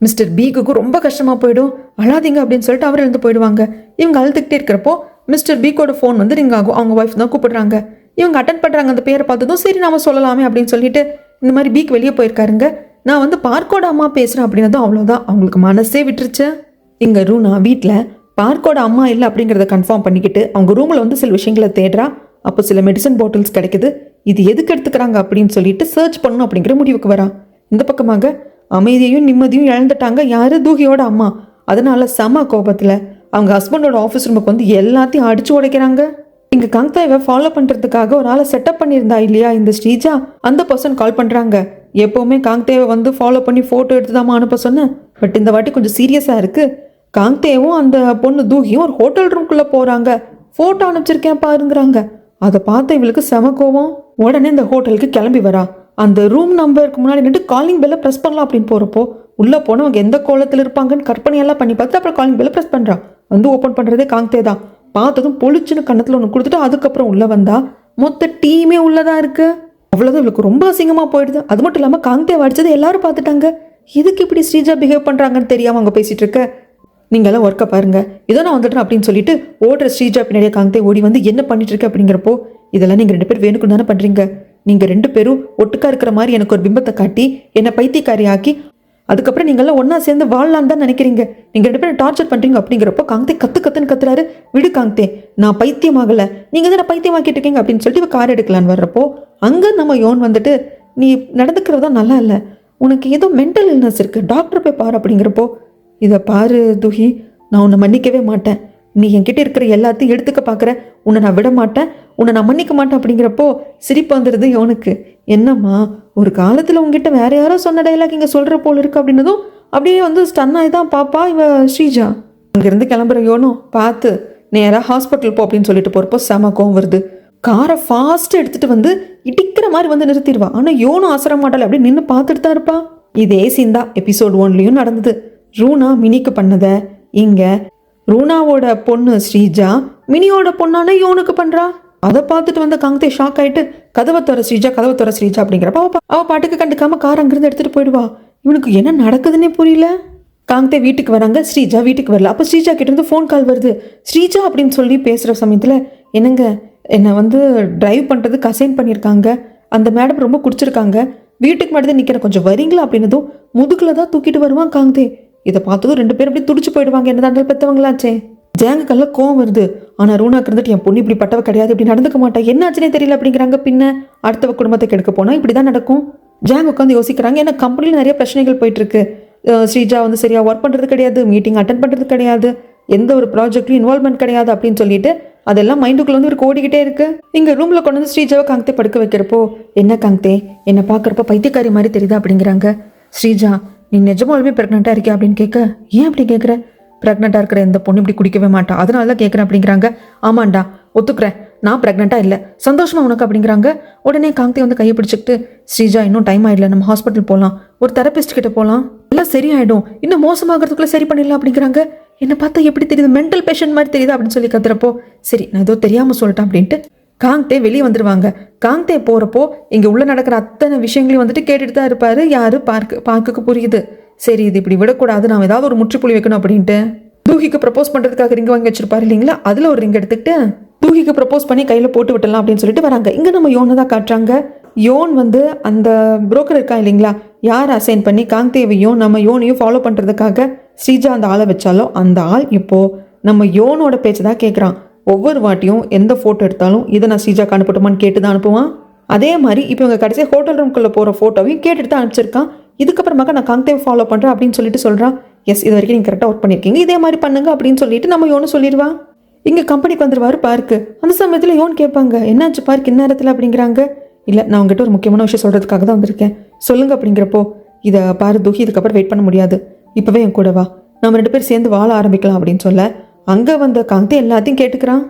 மிஸ்டர் பீக்குக்கும் ரொம்ப கஷ்டமாக போயிடும். அழாதீங்க அப்படின்னு சொல்லிட்டு அவர் எழுந்து போயிடுவாங்க. இவங்க அழுதுகிட்டே இருக்கிறப்போ மிஸ்டர் பீக்கோட ஃபோன் வந்து ரிங் ஆகும். அவங்க ஒய்ஃப் தான் கூப்பிடுறாங்க. இவங்க அட்டன் பண்ணுறாங்க. அந்த பேரை பார்த்ததும் சரி நாம சொல்லலாமே அப்படின்னு சொல்லிட்டு இந்த மாதிரி பீக் வெளியே போயிருக்காருங்க. நான் வந்து பார்க்கோட அம்மா பேசுகிறேன் அப்படின்னதும் அவ்வளோதான், அவங்களுக்கு மனசே விட்டுருச்சு. இங்கே ரூனா வீட்டில் பார்க்கோட அம்மா இல்லை அப்படிங்கிறத கன்ஃபார்ம் பண்ணிக்கிட்டு அவங்க ரூமில் வந்து சில விஷயங்களை தேடுறா. அப்போ சில மெடிசன் பாட்டில்ஸ் கிடைக்குது. இது எதுக்கு எடுத்துக்கிறாங்க அப்படின்னு சொல்லிட்டு சர்ச் பண்ணணும் அப்படிங்கிற முடிவுக்கு வரா. இந்த பக்கமாக அமைதியையும் நிம்மதியும் இழந்துட்டாங்க யாரு, தூகியோட அம்மா. அதனால செம கோபத்தில் அவங்க ஹஸ்பண்டோட ஆஃபீஸ் ரூமுக்கு வந்து எல்லாத்தையும் அடிச்சு உடைக்கிறாங்க. இங்கே காங்தாவை ஃபாலோ பண்ணுறதுக்காக ஒரு ஆளை செட்டப் பண்ணியிருந்தா இல்லையா இந்த ஸ்ரீஜா, அந்த பர்சன் கால் பண்ணுறாங்க. எப்போவுமே காங்தேவை வந்து ஃபாலோ பண்ணி ஃபோட்டோ எடுத்துதாம்மா அனுப்ப சொன்னேன், பட் இந்த வாட்டி கொஞ்சம் சீரியஸாக இருக்குது. காங்தேவும் அந்த பொண்ணு தூகியும் ஒரு ஹோட்டல் ரூம்குள்ளே போகிறாங்க. ஃபோட்டோ அனுப்பிச்சிருக்கேன் பாருங்கிறாங்க. அதை பார்த்து இவளுக்கு செம கோவம். உடனே இந்த ஹோட்டலுக்கு கிளம்பி வரா. அந்த ரூம் நம்பருக்கு முன்னாடி நின்று காலிங் பெல்லை ப்ரெஸ் பண்ணலாம் அப்படின்னு போகிறப்போ உள்ளே போனவங்க எந்த கோலத்தில் இருப்பாங்கன்னு கற்பனையெல்லாம் பண்ணி பார்த்து அப்புறம் காலிங் பெல்லை ப்ரெஸ் பண்ணுறா. வந்து ஓப்பன் பண்ணுறதே காங்தே தான். பார்த்ததும் பொழிச்சுன்னு கண்ணத்தில் ஒன்று கொடுத்துட்டு அதுக்கப்புறம் உள்ளே வந்தா மொத்த டீமே உள்ளதாக இருக்கு. அவ்வளோதான், இவளுக்கு ரொம்ப அசிங்கமாக போயிடுது. அது மட்டும் இல்லாமல் காங்தே அடிச்சது எல்லாரும் பார்த்துட்டாங்க. இதுக்கு இப்படி ஸ்ரீஜா பிஹேவ் பண்ணுறாங்கன்னு தெரியாமல் அவங்க பேசிகிட்டு இருக்க. நீங்களாம் ஒர்க்கை பாருங்கள், இதோ நான் வந்துடுறேன் அப்படின்னு சொல்லிட்டு ஓடுற ஸ்ரீஜா பின்னாடியே காங்தே ஓடி வந்து என்ன பண்ணிட்டு இருக்க அப்படிங்கிறப்போ இதெல்லாம் நீங்கள் 2 பேர் வேணுக்குன்னு தானே பண்ணுறீங்க. நீங்கள் 2 பேரும் ஒட்டுக்கா இருக்கிற மாதிரி எனக்கு ஒரு பிம்பத்தை காட்டி என்னை பைத்தியக்காரி ஆக்கி அதுக்கப்புறம் நீங்கள்லாம் ஒன்றா சேர்ந்து வாழலான்னு தான் நினைக்கிறீங்க. நீங்கள் 2 பேரும் டார்ச்சர் பண்ணுறீங்க அப்படிங்கிறப்போ காங்தே கத்துன்னு கத்துறாரு. விடு காங்தே, நான் பைத்தியமாகலை, நீங்கள் தான் பைத்தியமாக்கிட்டு இருக்கீங்க அப்படின்னு சொல்லிட்டு இவ கார் எடுக்கலான்னு வர்றப்போ அங்கே நம்ம யோன் வந்துட்டு நீ நடந்துக்கிறதா நல்லா இல்லை, உனக்கு ஏதோ மென்டல் இல்னஸ் இருக்குது, டாக்டர் போய் பாரு அப்படிங்கிறப்போ இதை பாரு துஹி, நான் உன்னை மன்னிக்கவே மாட்டேன். நீ என்கிட்ட இருக்கிற எல்லாத்தையும் எடுத்துக்க பார்க்குற, உன்னை நான் விட மாட்டேன், உன்னை நான் மன்னிக்க மாட்டேன் அப்படிங்கிறப்போ சிரிப்பு வந்துடுது யோனுக்கு. என்னம்மா, ஒரு காலத்தில் உங்ககிட்ட வேற யாரோ சொன்ன டைலாக் இங்கே சொல்கிற போல் இருக்குது அப்படின்னதும் அப்படியே வந்து ஸ்டன் ஆகி தான் பாப்பா இவ ஸ்ரீஜா. அங்கேருந்து கிளம்புற யோனும் பார்த்து நேராக ஹாஸ்பிட்டல் போ அப்படின்னு சொல்லிட்டு போகிறப்போ செம கோவம் வருது. காரை ஃபாஸ்ட்டாக எடுத்துகிட்டு வந்து இடிக்கிற மாதிரி வந்து நிறுத்திடுவா. ஆனால் யோனும் அசர மாட்டாள், அப்படியே நின்று பார்த்துட்டு தான் இருப்பா. இதே சீன் தான் எபிசோட் 1லையும் நடந்தது. ரூனா மினிக்கு பண்ணதை இங்கே ரூனாவோட பொண்ணு ஸ்ரீஜா மினியோட பொண்ணான யோனுக்கு பண்ணுறா. அதை பார்த்துட்டு வந்த காங்தே ஷாக் ஆகிட்டு கதவை தோற ஸ்ரீஜா அப்படிங்கிறப்ப அவள் பாட்டுக்கு கண்டுக்காம கார் அங்கிருந்து எடுத்துகிட்டு போயிடுவா. இவனுக்கு என்ன நடக்குதுன்னே புரியல. காங்தே வீட்டுக்கு வராங்க, ஸ்ரீஜா வீட்டுக்கு வரல. அப்போ ஸ்ரீஜா கிட்டேருந்து ஃபோன் கால் வருது. ஸ்ரீஜா அப்படின்னு சொல்லி பேசுகிற சமயத்தில் என்னங்க, என்னை வந்து டிரைவ் பண்ணுறதுக்கு அசைன் பண்ணியிருக்காங்க, அந்த மேடம் ரொம்ப குடிச்சிருக்காங்க, வீட்டுக்கு முன்னாடி தான் நிற்கிறேன், கொஞ்சம் வரீங்களா அப்படின்னதும் முதுகில் தான் தூக்கிட்டு வருவான் காங்தே. இதை பார்த்ததும் 2 பேரும் அப்படி துடிச்சு போயிடுவாங்க. என்னதான் பெற்றவங்களாச்சே. ஜாங்குக்கெல்லாம் கோவம் வருது. ஆனால் ரூனாக்கு இருந்துட்டு என் பொண்ணு இப்படி பட்டவ கிடையாது, இப்படி நடந்துக்க மாட்டா, என்ன ஆச்சுனே தெரியல அப்படிங்கிறாங்க. பின்ன அடுத்தவ குடும்பத்தை கெடுக்க போனால் இப்படி தான் நடக்கும். ஜாங் உட்காந்து யோசிக்கிறாங்க. ஏன்னா கம்பெனியில் நிறைய பிரச்சனைகள் போயிட்டுருக்கு. ஸ்ரீஜா வந்து சரியாக ஒர்க் பண்ணுறது கிடையாது, மீட்டிங் அட்டன் பண்ணுறது கிடையாது, எந்த ஒரு ப்ராஜெக்ட்லையும் இன்வால்வ்மெண்ட் கிடையாது அப்படின்னு சொல்லிட்டு அதெல்லாம் மைண்டுக்குள்ள வந்து ஒரு ஓடிக்கிட்டே இருக்கு. இங்கே ரூமில் கொண்டு வந்து ஸ்ரீஜாவை காங்தே படுக்க வைக்கிறப்போ என்ன காங்தே, என்னை பார்க்குறப்போ பைத்தியக்காரி மாதிரி தெரியுதா அப்படிங்கிறாங்க. ஸ்ரீஜா, நீ நிஜமாலுமே ப்ரெக்னெண்ட்டாக இருக்கியா அப்படின்னு கேட்க, ஏன் அப்படி கேட்குற, ப்ரெக்னெண்ட்டாக இருக்கிற எந்த பொண்ணு இப்படி குடிக்கவே மாட்டா, அதனால தான் கேட்குறேன் அப்படிங்கிறாங்க. ஆமாண்டா ஒத்துக்கிறேன், நான் ப்ரெக்னெண்ட்டாக இல்லை, சந்தோஷமா உனக்கு அப்படிங்கிறாங்க. உடனே காங்தே வந்து கையை பிடிச்சிக்கிட்டு ஸ்ரீஜா இன்னும் டைம் ஆகிடல, நம்ம ஹாஸ்பிட்டல் போகலாம், ஒரு தெரபிஸ்ட் கிட்ட போகலாம், எல்லாம் சரியாயிடும், இன்னும் மோசமாகறதுக்குள்ளே சரி பண்ணிடலாம் அப்படிங்கிறாங்க. என்னை பார்த்தா எப்படி தெரியுது, மென்டல் பேஷண்ட் மாதிரி தெரியுது அப்படின்னு சொல்லி கத்துறப்போ சரி நான் ஏதோ தெரியாமல் சொல்லிட்டேன் அப்படின்ட்டு காங்தே வெளியே வந்துடுவாங்க. காங்தே போகிறப்போ இங்கே உள்ள நடக்கிற அத்தனை விஷயங்களையும் வந்துட்டு கேட்டுட்டு தான் இருப்பார். யார் பார்க்குக்கு புரியுது. சரி இது இப்படி விடக்கூடாது, நாம் ஏதாவது ஒரு முற்றுப்புள்ளி வைக்கணும் அப்படின்ட்டு தூஹிக்கு ப்ரப்போஸ் பண்ணுறதுக்காக ரிங் வாங்கி வச்சிருப்பாரு இல்லைங்களா, அதில் ஒரு ரிங் எடுத்துக்கிட்டு தூஹிக்கு ப்ரப்போஸ் பண்ணி கையில் போட்டு விட்டலாம் அப்படின்னு சொல்லிட்டு வராங்க. இங்கே நம்ம யோனை தான் காட்டுறாங்க. யோன் வந்து அந்த புரோக்கர் இருக்கா இல்லைங்களா, யார் அசைன் பண்ணி காங்தேவையும் நம்ம யோனையும் ஃபாலோ பண்ணுறதுக்காக ஸ்ரீஜா அந்த ஆளை வச்சாலோ அந்த ஆள் இப்போது நம்ம யோனோட பேச்சு தான் கேட்குறான். ஒவ்வொரு வாட்டியும் எந்த ஃபோட்டோ எடுத்தாலும் இதை நான் ஸ்ரீஜாக்கு அனுப்பட்டுமான்னு கேட்டு தான் அனுப்புவான். அதே மாதிரி இப்போ இவங்க கடைசியாக ஹோட்டல் ரூம்குள்ளே போகிற ஃபோட்டோவையும் கேட்டுட்டு தான் அனுப்பிச்சிருக்கான். இதுக்கப்புறமாக்க நான் காங்தேவை ஃபாலோ பண்ணுறேன் அப்படின்னு சொல்லிட்டு சொல்கிறான். எஸ், இது வரைக்கும் நீங்கள் கரெக்டாக ஒர்க் பண்ணியிருக்கீங்க, இதே மாதிரி பண்ணுங்க அப்படின்னு சொல்லிட்டு நம்ம யோனு சொல்லிடுவா. இங்கே கம்பெனிக்கு வந்துடுவார் பார்க்கு. அந்த சமயத்தில் யோன் கேட்பாங்க, என்னாச்சு பார்க் இந்நேரத்தில் அப்படிங்கிறாங்க. இல்லை, நான் உங்ககிட்ட ஒரு முக்கியமான விஷயம் சொல்கிறதுக்காக தான் வந்திருக்கேன், சொல்லுங்க அப்படிங்கிறப்போ, இதை பாரு தூக்கி, இதுக்கப்புறம் வெயிட் பண்ண முடியாது, இப்போவே என் கூட வா, நம்ம 2 பேர் சேர்ந்து வாழ ஆரம்பிக்கலாம் அப்படின்னு சொல்ல அங்கே வந்த காங்தே எல்லாத்தையும் கேட்டுக்கிறான்.